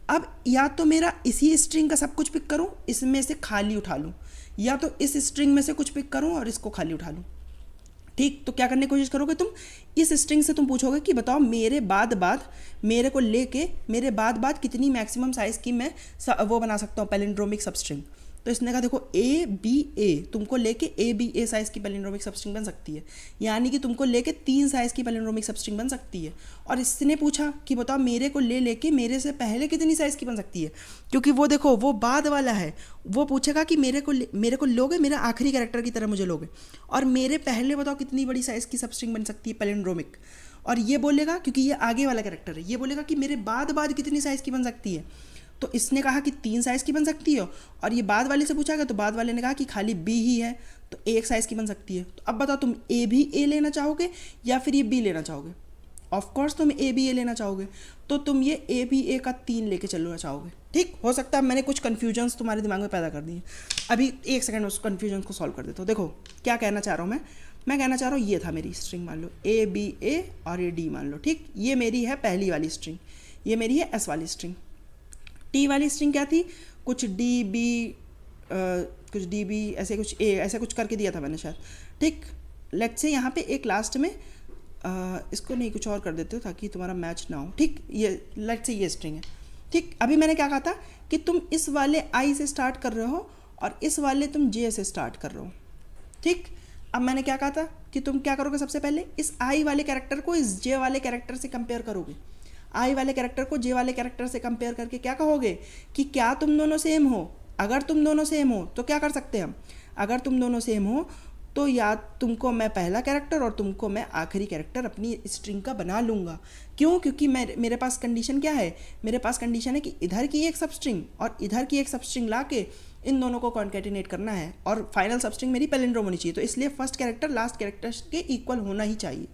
अब या तो मेरा इसी स्ट्रिंग का सब कुछ पिक करूँ, इसमें से खाली उठा लूँ, या तो इस स्ट्रिंग में से कुछ पिक करूँ और इसको खाली उठा लूँ। ठीक, तो क्या करने की कोशिश करोगे तुम, इस स्ट्रिंग से तुम पूछोगे कि बताओ मेरे बाद मेरे को लेके मेरे बाद कितनी मैक्सिमम साइज़ की मैं वो बना सकता हूँ पैलिंड्रोमिक सबस्ट्रिंग। तो इसने कहा देखो A तुमको लेके A साइज़ की पैलिंड्रोमिक सबस्ट्रिंग बन सकती है, यानी कि तुमको लेके 3 साइज़ की पैलिंड्रोमिक सबस्ट्रिंग बन सकती है। और इसने पूछा कि बताओ मेरे को लेके मेरे से पहले कितनी साइज़ की बन सकती है, क्योंकि वो देखो वो बाद वाला है, वो पूछेगा कि मेरे को लोगे, मेरे आखिरी कैरेक्टर की तरह मुझे लोगे, और मेरे पहले बताओ कितनी बड़ी साइज़ की सबस्ट्रिंग बन सकती है पैलिंड्रोमिक। और ये बोलेगा क्योंकि ये आगे वाला कैरेक्टर है, ये बोलेगा कि मेरे बाद कितनी साइज़ की बन सकती है। तो इसने कहा कि 3 साइज़ की बन सकती है, और ये बाद वाले से पूछा गया तो बाद वाले ने कहा कि खाली B ही है तो 1 साइज़ की बन सकती है। तो अब बताओ तुम A लेना चाहोगे या फिर ये B लेना चाहोगे। ऑफ कोर्स तुम ए बी ए लेना चाहोगे, तो तुम ये ए बी ए का 3 लेके चलना चाहोगे। ठीक, हो सकता है मैंने कुछ कन्फ्यूजन्स तुम्हारे दिमाग में पैदा कर दिए। अभी एक सेकंड उस कन्फ्यूजन को सॉल्व कर देता हूँ। देखो क्या कहना चाह रहा हूँ मैं कहना चाह रहा हूँ, ये था मेरी स्ट्रिंग, मान लो ए बी ए और ये डी मान लो। ठीक, ये मेरी है पहली वाली स्ट्रिंग, ये मेरी है एस वाली स्ट्रिंग। टी वाली स्ट्रिंग क्या थी, कुछ डी बी ऐसे कुछ ए ऐसे कुछ करके दिया था मैंने शायद। ठीक, लेट्स से यहाँ पे एक लास्ट में इसको नहीं कुछ और कर देते हो ताकि तुम्हारा मैच ना हो। ठीक, ये लेट्स से ये स्ट्रिंग है। ठीक, अभी मैंने क्या कहा था कि तुम इस वाले आई से स्टार्ट कर रहे हो और इस वाले तुम जे से स्टार्ट कर रहे हो। ठीक, अब मैंने क्या कहा था कि तुम क्या करोगे, सबसे पहले इस आई वाले कैरेक्टर को इस जे वाले कैरेक्टर से कंपेयर करोगे। आई वाले कैरेक्टर को जे वाले कैरेक्टर से कंपेयर करके क्या कहोगे कि क्या तुम दोनों सेम हो। अगर तुम दोनों सेम हो तो क्या कर सकते हैं हम, अगर तुम दोनों सेम हो तो या तुमको मैं पहला कैरेक्टर और तुमको मैं आखिरी कैरेक्टर अपनी स्ट्रिंग का बना लूँगा। क्यों, क्योंकि मेरे पास कंडीशन क्या है, मेरे पास कंडीशन है कि इधर की एक सब स्ट्रिंग और इधर की एक सब स्ट्रिंग ला के इन दोनों को कॉन्केटिनेट करना है और फाइनल सब स्ट्रिंग मेरी पैलिंड्रोम होनी चाहिए। तो इसलिए फर्स्ट कैरेक्टर लास्ट कैरेक्टर के इक्वल होना ही चाहिए।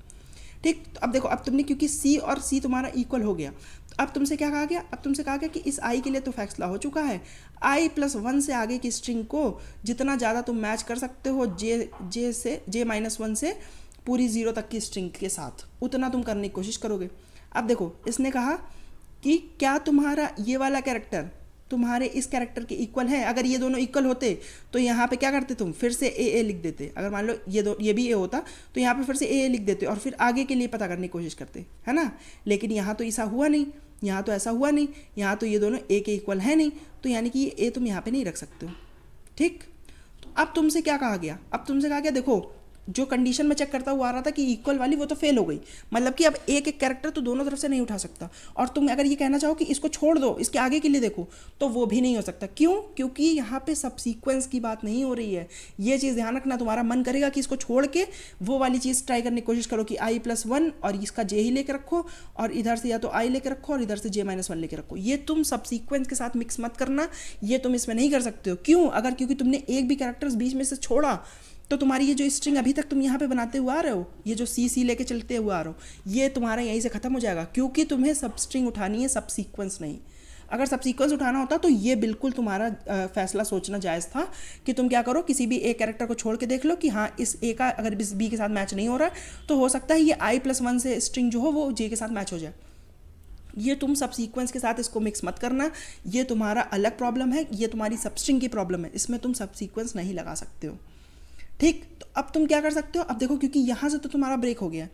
ठीक, तो अब देखो, अब तुमने क्योंकि सी और सी तुम्हारा इक्वल हो गया, तो अब तुमसे क्या कहा गया, अब तुमसे कहा गया कि इस आई के लिए तो फैसला हो चुका है, आई प्लस 1 से आगे की स्ट्रिंग को जितना ज़्यादा तुम मैच कर सकते हो जे माइनस 1 से पूरी 0 तक की स्ट्रिंग के साथ, उतना तुम करने की कोशिश करोगे। अब देखो, इसने कहा कि क्या तुम्हारा ये वाला कैरेक्टर तुम्हारे इस कैरेक्टर के इक्वल है। अगर ये दोनों इक्वल होते तो यहाँ पे क्या करते, तुम फिर से ए लिख देते। अगर मान लो ये भी ए होता तो यहाँ पे फिर से ए लिख देते और फिर आगे के लिए पता करने की कोशिश करते, है ना। लेकिन यहाँ तो ऐसा हुआ नहीं, यहाँ तो ऐसा हुआ नहीं, यहाँ तो ये दोनों ए के इक्वल है नहीं, तो यानी कि ये ए तुम यहाँ पे नहीं रख सकते हो। ठीक, तो अब तुमसे क्या कहा गया, अब तुमसे कहा गया देखो जो कंडीशन में चेक करता हुआ आ रहा था कि इक्वल वाली, वो तो फेल हो गई। मतलब कि अब एक एक कैरेक्टर तो दोनों तरफ से नहीं उठा सकता, और तुम अगर ये कहना चाहो कि इसको छोड़ दो, इसके आगे के लिए देखो, तो वो भी नहीं हो सकता। क्यों, क्योंकि यहाँ पे सब सीक्वेंस की बात नहीं हो रही है। ये चीज़ ध्यान रखना, तुम्हारा मन करेगा कि इसको छोड़ के वो वाली चीज़ ट्राई करने की कोशिश करो कि आई प्लस 1 और इसका जे ही लेकर रखो, और इधर से या तो आई लेकर रखो और इधर से जे माइनस 1 लेकर रखो। ये तुम सब सीक्वेंस के साथ मिक्स मत करना, ये तुम इसमें नहीं कर सकते हो। क्यों, अगर क्योंकि तुमने एक भी कैरेक्टर्स बीच में से छोड़ा तो तुम्हारी ये जो स्ट्रिंग अभी तक तुम यहाँ पे बनाते हुए आ रहे हो, ये जो सी लेके चलते हुए आ रहे हो, ये तुम्हारा यहीं से ख़त्म हो जाएगा, क्योंकि तुम्हें सब स्ट्रिंग उठानी है, सब सीक्वेंस नहीं। अगर सब सीक्वेंस उठाना होता तो ये बिल्कुल तुम्हारा फैसला सोचना जायज़ था कि तुम क्या करो, किसी भी एक कैरेक्टर को छोड़ के देख लो कि हाँ इस ए का अगर इस बी के साथ मैच नहीं हो रहा है तो हो सकता है ये आई प्लस 1 से स्ट्रिंग जो हो वो जे के साथ मैच हो जाए। ये तुम सब सीक्वेंस के साथ इसको मिक्स मत करना, ये तुम्हारा अलग प्रॉब्लम है, ये तुम्हारी सब स्ट्रिंग की प्रॉब्लम है, इसमें तुम सब सीक्वेंस नहीं लगा सकते हो। ठीक, तो अब तुम क्या कर सकते हो, अब देखो क्योंकि यहाँ से तो तुम्हारा ब्रेक हो गया,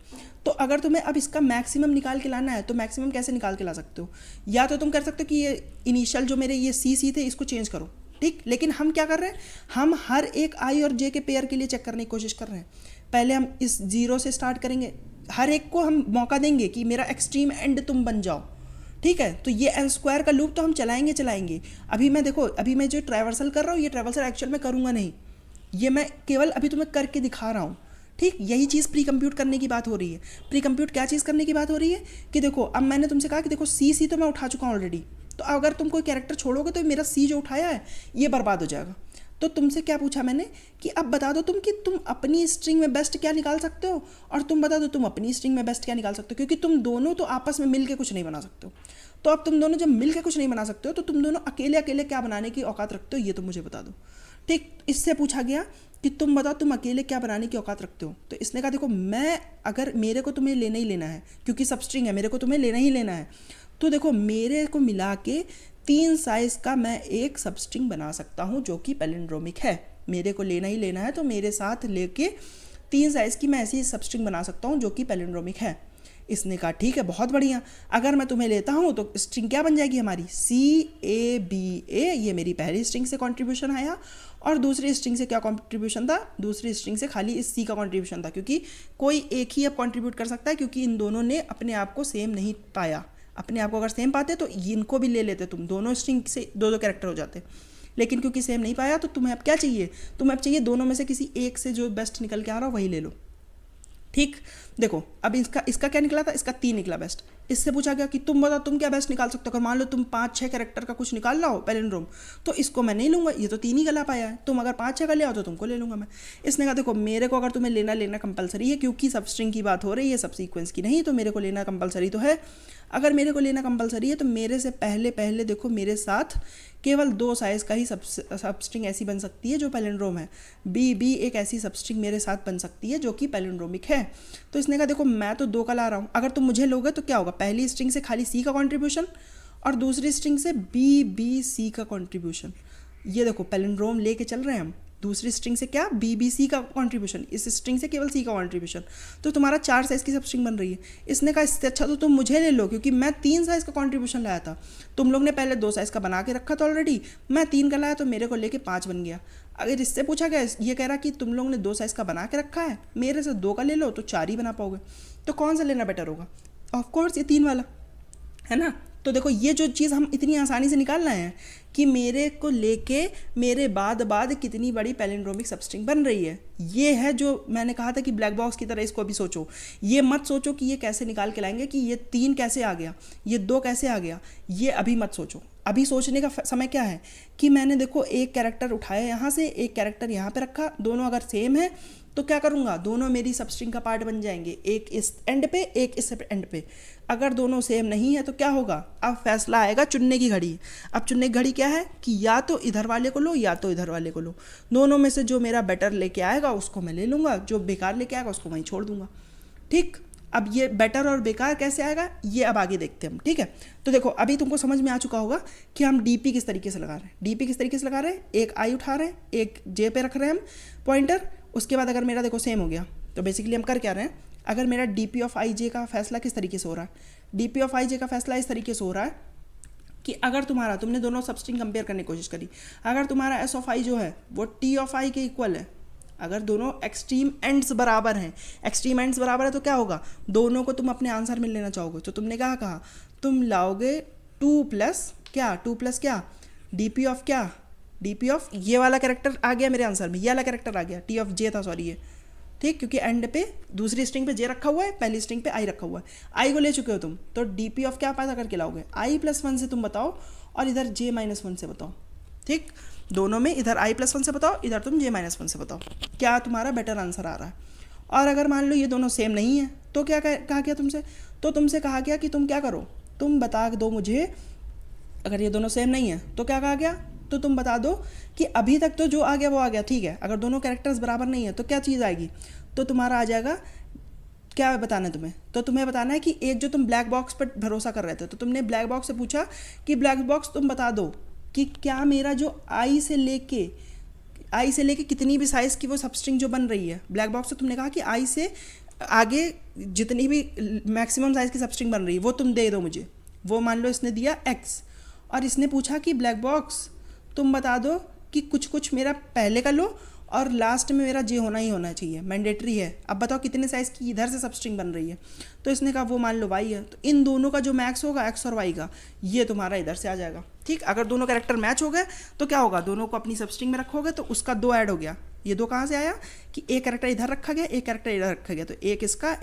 तो अगर तुम्हें अब इसका मैक्सिमम निकाल के लाना है तो मैक्सिमम कैसे निकाल के ला सकते हो, या तो तुम कर सकते हो कि ये इनिशियल जो मेरे ये सी थे इसको चेंज करो। ठीक, लेकिन हम क्या कर रहे हैं, हम हर एक आई और जे के पेयर के लिए चेक करने की कोशिश कर रहे हैं। पहले हम इस 0 से स्टार्ट करेंगे, हर एक को हम मौका देंगे कि मेरा एक्सट्रीम एंड तुम बन जाओ। ठीक है, तो ये n स्क्वायर का लूप तो हम चलाएंगे। अभी मैं देखो, अभी मैं जो ट्रैवर्सल कर रहा हूँ, ये ट्रैवर्सल एक्चुअल में करूँगा नहीं, ये मैं केवल अभी तुम्हें करके दिखा रहा हूँ। ठीक, यही चीज़ प्री कंप्यूट करने की बात हो रही है। प्री कंप्यूट क्या चीज़ करने की बात हो रही है कि देखो, अब मैंने तुमसे कहा कि देखो सी तो मैं उठा चुका हूँ ऑलरेडी, तो अगर तुम कोई कैरेक्टर छोड़ोगे तो मेरा सी जो उठाया है ये बर्बाद हो जाएगा। तो तुमसे क्या पूछा मैंने कि अब बता दो तुम कि तुम अपनी स्ट्रिंग में बेस्ट क्या निकाल सकते हो, और तुम बता दो तुम अपनी स्ट्रिंग में बेस्ट क्या निकाल सकते हो, क्योंकि तुम दोनों तो आपस में मिल के कुछ नहीं बना सकते हो। तो अब तुम दोनों जब मिल के कुछ नहीं बना सकते हो तो तुम दोनों अकेले अकेले क्या बनाने की औकात रखते हो, ये तो मुझे बता दो। ठीक, इससे पूछा गया कि तुम बताओ तुम अकेले क्या बनाने की औकात रखते हो। तो इसने कहा देखो, मैं अगर मेरे को तुम्हें लेना ही लेना है, क्योंकि सब स्ट्रिंग है, मेरे को तुम्हें लेना ही लेना है, तो देखो मेरे को मिला के 3 साइज़ का मैं एक सब स्ट्रिंग बना सकता हूँ जो कि पैलिंड्रोमिक है। मेरे को लेना ही लेना है, तो मेरे साथ लेके 3 साइज़ की मैं ऐसी सब स्ट्रिंग बना सकता हूँ जो कि पैलिंड्रोमिक है। इसने कहा ठीक है, बहुत बढ़िया, अगर मैं तुम्हें लेता हूँ तो स्ट्रिंग क्या बन जाएगी हमारी, CABA। ये मेरी पहली स्ट्रिंग से कंट्रीब्यूशन आया, और दूसरी स्ट्रिंग से क्या कंट्रीब्यूशन था, दूसरी स्ट्रिंग से खाली इस C का कंट्रीब्यूशन था, क्योंकि कोई एक ही अब कंट्रीब्यूट कर सकता है, क्योंकि इन दोनों ने अपने आप को सेम नहीं पाया। अपने आप को अगर सेम पाते तो इनको भी ले लेते, तुम दोनों स्ट्रिंग से 2-2 कैरेक्टर हो जाते, लेकिन क्योंकि सेम नहीं पाया तो तुम्हें अब क्या चाहिए, तुम्हें अब चाहिए दोनों में से किसी एक से जो बेस्ट निकल के आ रहा हो वही ले लो। ठीक, देखो अब इसका क्या निकला था, इसका 3 निकला बेस्ट, इससे पूछा गया कि तुम बताओ तुम क्या बेस्ट निकाल सकते हो। अगर मान लो तुम 5-6 कैरेक्टर का कुछ निकाल रहा हो पैलिंड्रोम, तो इसको मैं नहीं लूँगा, ये तो 3 ही गला पाया है। तुम अगर 5-6 का ले आओ तो तुमको ले लूँगा मैं। इसने कहा देखो मेरे को अगर तुम्हें लेना कंपलसरी है, क्योंकि सब स्ट्रिंग की बात हो रही है, सब सीक्वेंस की नहीं, तो मेरे को लेना कंपलसरी तो है। अगर मेरे को लेना कंपलसरी है तो मेरे से पहले देखो मेरे साथ केवल 2 साइज़ का ही सबस्ट्रिंग ऐसी बन सकती है जो पैलिंड्रोम है। बी एक ऐसी सबस्ट्रिंग मेरे साथ बन सकती है जो कि पैलिंड्रोमिक है। तो इसने कहा देखो मैं तो 2 का ला रहा हूँ, अगर तुम मुझे लोगे तो क्या होगा, पहली स्ट्रिंग से खाली सी का कॉन्ट्रीब्यूशन और दूसरी स्ट्रिंग से बी सी का कॉन्ट्रीब्यूशन। ये देखो पैलिंड्रोम लेके चल रहे हैं हम, दूसरी स्ट्रिंग से क्या BBC का कॉन्ट्रीब्यूशन, इस स्ट्रिंग से केवल सी का कॉन्ट्रीब्यूशन। तो तुम्हारा 4 साइज़ की सब स्ट्रिंग बन रही है। इसने कहा इससे अच्छा तो तुम मुझे ले लो, क्योंकि मैं 3 साइज़ का कॉन्ट्रीब्यूशन लाया था, तुम लोग ने पहले 2 साइज़ का बना के रखा था ऑलरेडी, मैं 3 का लाया तो मेरे को लेके 5 बन गया। अगर इससे पूछा गया, ये कह रहा कि तुम लोग ने 2 साइज़ का बना के रखा है, मेरे से 2 का ले लो तो 4 ही बना पाओगे। तो कौन सा लेना बेटर होगा? ऑफकोर्स ये 3 वाला है ना। तो देखो ये जो चीज़ हम इतनी आसानी से निकाल रहे हैं कि मेरे को लेके मेरे बाद कितनी बड़ी पैलिंड्रोमिक सबस्ट्रिंग बन रही है, ये है जो मैंने कहा था कि ब्लैक बॉक्स की तरह इसको अभी सोचो। ये मत सोचो कि ये कैसे निकाल के लाएंगे, कि ये 3 कैसे आ गया, ये 2 कैसे आ गया, ये अभी मत सोचो। अभी सोचने का समय क्या है कि मैंने देखो एक कैरेक्टर उठाया यहाँ से, एक कैरेक्टर यहाँ पे रखा, दोनों अगर सेम है तो क्या करूँगा, दोनों मेरी सबस्ट्रिंग का पार्ट बन जाएंगे, एक इस एंड पे एक इस एंड पे। अगर दोनों सेम नहीं है तो क्या होगा, अब फैसला आएगा चुनने की घड़ी। अब चुनने की घड़ी क्या है कि या तो इधर वाले को लो या तो इधर वाले को लो, दोनों में से जो मेरा बेटर लेके आएगा उसको मैं ले लूँगा, जो बेकार लेके आएगा उसको वहीं छोड़ दूँगा। ठीक, अब ये बेटर और बेकार कैसे आएगा ये अब आगे देखते हैं हम। ठीक है, तो देखो अभी तुमको समझ में आ चुका होगा कि हम DP किस तरीके से लगा रहे हैं। DP किस तरीके से लगा रहे हैं, एक I उठा रहे हैं, एक J पे रख रहे हैं हम पॉइंटर। उसके बाद अगर मेरा देखो सेम हो गया तो बेसिकली हम कर क्या रहे हैं, अगर मेरा DP ऑफ IJ का फैसला किस तरीके से हो रहा है, DP ऑफ IJ का फैसला इस तरीके से हो रहा है कि अगर तुमने दोनों सबस्ट्रिंग कंपेयर करने की कोशिश करी, अगर तुम्हारा S ऑफ I जो है वो T ऑफ I के इक्वल है, अगर दोनों एक्सट्रीम एंड्स बराबर हैं, एक्सट्रीम एंड्स बराबर है तो क्या होगा, दोनों को तुम अपने आंसर में लेना चाहोगे। तो तुमने कहा तुम लाओगे 2 प्लस क्या DP ऑफ क्या, DP ऑफ ये वाला कैरेक्टर आ गया मेरे आंसर में, ये वाला कैरेक्टर आ गया, T ऑफ J था सॉरी ये, ठीक, क्योंकि एंड पे दूसरी स्ट्रिंग पे J रखा हुआ है, पहली स्ट्रिंग पे I रखा हुआ है। I को ले चुके हो तुम, तो DP ऑफ क्या पता करके लाओगे, I+1 से तुम बताओ और इधर J-1 से बताओ। ठीक, दोनों में इधर I+1 से बताओ, इधर तुम J-1 से बताओ, क्या तुम्हारा बेटर आंसर आ रहा है। और अगर मान लो ये दोनों सेम नहीं है तो क्या कहा गया तुमसे, तो तुमसे कहा गया कि तुम क्या करो, तुम बता दो मुझे, अगर ये दोनों सेम नहीं है तो क्या कहा गया, तो तुम बता दो कि अभी तक तो जो आ गया वो आ गया, ठीक है। अगर दोनों कैरेक्टर्स बराबर नहीं है तो क्या चीज़ आएगी, तो तुम्हारा आ जाएगा, क्या बताना है तुम्हें, तो तुम्हें बताना है कि एक जो तुम ब्लैक बॉक्स पर भरोसा कर रहे थे, तो तुमने ब्लैक बॉक्स से पूछा कि ब्लैक बॉक्स तुम बता दो कि क्या मेरा जो आई से लेके कितनी भी साइज़ की वो सबस्ट्रिंग जो बन रही है, ब्लैक बॉक्स से तुमने कहा कि आई से आगे जितनी भी मैक्सिमम साइज़ की सबस्ट्रिंग बन रही है वो तुम दे दो मुझे। वो मान लो इसने दिया x और इसने पूछा कि ब्लैक बॉक्स तुम बता दो कि कुछ मेरा पहले का लो और लास्ट में मेरा J होना ही होना चाहिए, मैंडेटरी है। अब बताओ कितने साइज़ की इधर से सबस्ट्रिंग बन रही है, तो इसने कहा वो मान लो y है, तो इन दोनों का जो मैक्स होगा x और y का, ये तुम्हारा इधर से आ जाएगा। ठीक, अगर दोनों कैरेक्टर मैच हो गए तो क्या होगा, दोनों को अपनी सबस्ट्रिंग में रखोगे तो उसका 2 ऐड हो गया। ये 2 कहाँ से आया कि एक कैरेक्टर इधर रखा गया, एक कैरेक्टर इधर रखा गया, तो एक इसका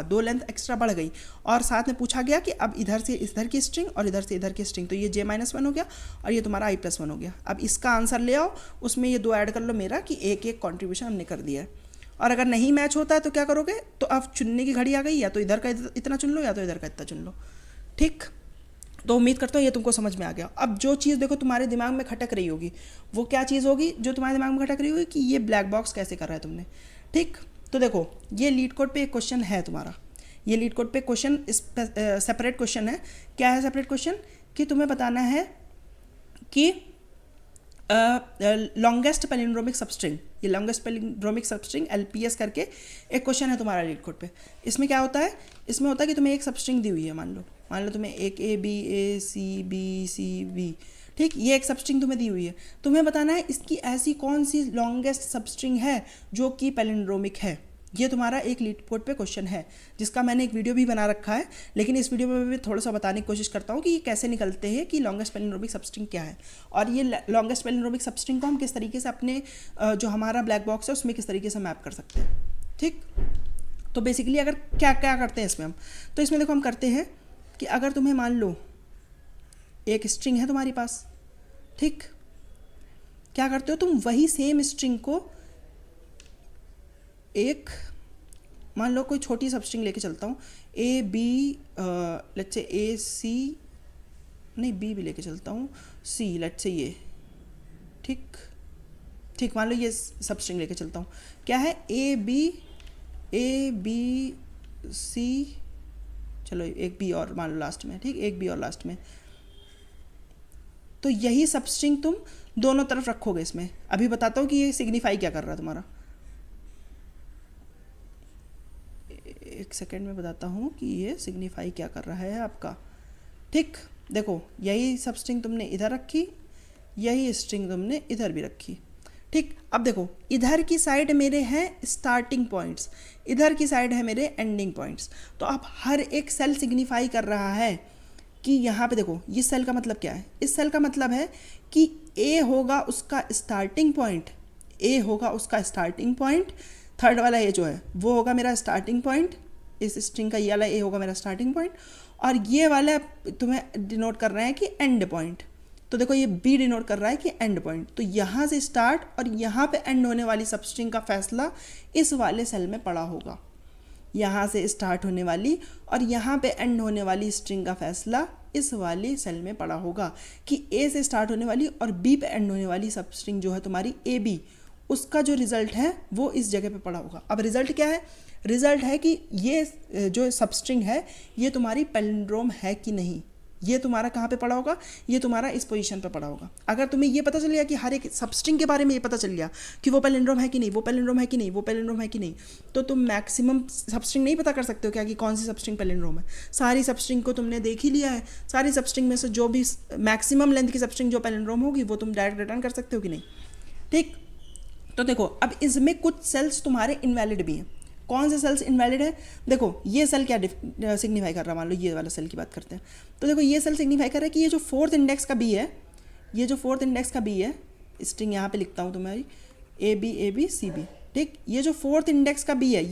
2 लेंथ एक्स्ट्रा बढ़ गई। और साथ में पूछा गया कि अब इधर से इधर की स्ट्रिंग और इधर से इधर की स्ट्रिंग, तो ये J-1 हो गया और ये तुम्हारा I+1 हो गया। अब इसका आंसर ले आओ, उसमें ये 2 ऐड कर लो मेरा कि एक कॉन्ट्रीब्यूशन हमने कर दिया है। और अगर नहीं मैच होता है तो क्या करोगे, तो अब चुनने की घड़ी आ गई, या तो इधर का इतना चुन लो या तो इधर का इतना चुन लो। ठीक, तो उम्मीद करता हूँ ये तुमको समझ में आ गया। अब जो चीज़ देखो तुम्हारे दिमाग में खटक रही होगी वो क्या चीज़ होगी, जो तुम्हारे दिमाग में खटक रही होगी कि ये ब्लैक बॉक्स कैसे कर रहा है तुमने। ठीक, तो देखो ये लीड कोड पे एक क्वेश्चन है तुम्हारा, ये लीड कोड पे क्वेश्चन सेपरेट क्वेश्चन है। क्या है सेपरेट क्वेश्चन, कि तुम्हें बताना है कि लॉन्गेस्ट पैलिंड्रोमिक सबस्ट्रिंग, ये लॉन्गेस्ट पैलिंड्रोमिक सबस्ट्रिंग LPS करके एक क्वेश्चन है तुम्हारा लीड कोड पे। इसमें क्या होता है, इसमें होता है कि तुम्हें एक सबस्ट्रिंग दी हुई है, मान लो तुम्हें एक ABACBCB, ठीक, ये एक सबस्ट्रिंग तुम्हें दी हुई है। तुम्हें बताना है इसकी ऐसी कौन सी लॉन्गेस्ट सबस्ट्रिंग है जो कि पैलिंड्रोमिक है। ये तुम्हारा एक लीड कोड पे क्वेश्चन है, जिसका मैंने एक वीडियो भी बना रखा है, लेकिन इस वीडियो में मैं भी थोड़ा सा बताने की कोशिश करता हूँ कि ये कैसे निकलते हैं कि लॉन्गेस्ट पैलिंड्रोमिक सबस्ट्रिंग क्या है, और ये लॉन्गेस्ट पैलिंड्रोमिक सबस्ट्रिंग को हम किस तरीके से अपने जो हमारा ब्लैक बॉक्स है उसमें किस तरीके से मैप कर सकते हैं। ठीक, तो बेसिकली अगर क्या क्या करते हैं इसमें हम, तो इसमें देखो हम करते हैं कि अगर तुम्हें मान लो एक स्ट्रिंग है तुम्हारे पास, ठीक, क्या करते हो तुम वही सेम स्ट्रिंग को एक, मान लो कोई छोटी सब स्ट्रिंग लेके चलता हूँ, ए बी, लेट्स से ए सी, नहीं बी भी लेके चलता हूँ, सी, लेट्स से ये, ठीक ठीक, मान लो ये सब स्ट्रिंग लेके चलता हूँ, क्या है ए बी सी, चलो एक बी और मान लो लास्ट में, ठीक, एक बी और लास्ट में। तो यही सब स्ट्रिंग तुम दोनों तरफ रखोगे इसमें। अभी बताता हूँ कि ये सिग्निफाई क्या कर रहा है तुम्हारा, एक सेकेंड में बताता हूँ कि ये सिग्निफाई क्या कर रहा है आपका, ठीक। देखो यही सब स्ट्रिंग तुमने इधर रखी, यही स्ट्रिंग तुमने इधर भी रखी, ठीक। अब देखो इधर की साइड मेरे हैं स्टार्टिंग पॉइंट्स, इधर की साइड है मेरे एंडिंग पॉइंट्स। तो अब हर एक सेल सिग्निफाई कर रहा है कि यहाँ पे देखो ये सेल का मतलब क्या है, इस सेल का मतलब है कि ए होगा उसका स्टार्टिंग पॉइंट, ए होगा उसका स्टार्टिंग पॉइंट, थर्ड वाला ए जो है वो होगा मेरा स्टार्टिंग पॉइंट, इस स्ट्रिंग का ये वाला ए होगा मेरा स्टार्टिंग पॉइंट, और ये वाला तुम्हें डिनोट कर रहा है कि एंड पॉइंट। तो देखो ये बी डिनोट कर रहा है कि एंड पॉइंट। तो यहाँ से स्टार्ट और यहाँ पे एंड होने वाली सब स्ट्रिंग का फैसला इस वाले सेल में पड़ा होगा। यहाँ से स्टार्ट होने वाली और यहाँ पे एंड होने वाली स्ट्रिंग का फैसला इस वाली सेल में पड़ा होगा कि ए से स्टार्ट होने वाली और बी पे एंड होने वाली सब स्ट्रिंग जो है तुम्हारी ए बी, उसका जो रिजल्ट है वो इस जगह पे पड़ा होगा। अब रिजल्ट क्या है, रिजल्ट है कि ये जो सब स्ट्रिंग है ये तुम्हारी पैलिंड्रोम है कि नहीं, ये तुम्हारा कहाँ पे पड़ा होगा, ये तुम्हारा इस पोजीशन पे पड़ा होगा। अगर तुम्हें ये पता चल गया कि हर एक सब स्ट्रिंग के बारे में ये पता चल गया कि वो पैलिंड्रोम है कि नहीं, वो पैलिंड्रोम है कि नहीं, वो पैलिंड्रोम है कि नहीं, तो तुम मैक्सिमम सब स्ट्रिंग नहीं पता कर सकते हो क्या कि कौन सी सब स्ट्रिंग पैलिंड्रोम है। सारी सब स्ट्रिंग को तुमने देख ही लिया है, सारी सब स्ट्रिंग में से जो भी मैक्सिमम लेंथ की सब स्ट्रिंग जो पैलिंड्रोम होगी वो तुम डायरेक्ट रिटर्न कर सकते हो कि नहीं, ठीक। तो देखो अब इसमें कुछ सेल्स तुम्हारे इनवैलिड भी हैं। कौन से सेल्स इनवैलिड है, देखो ये सेल क्या सिग्निफाई कर रहा है, मान लो ये वाला सेल की बात करते हैं। तो देखो ये सेल सिग्निफाई कर रहा है कि ये जो फोर्थ इंडेक्स का बी है, ये जो फोर्थ इंडेक्स का बी है, स्ट्रिंग यहाँ पे लिखता हूँ तुम्हारी ए बी सी बी, ठीक। ये जो फोर्थ इंडेक्स का बी है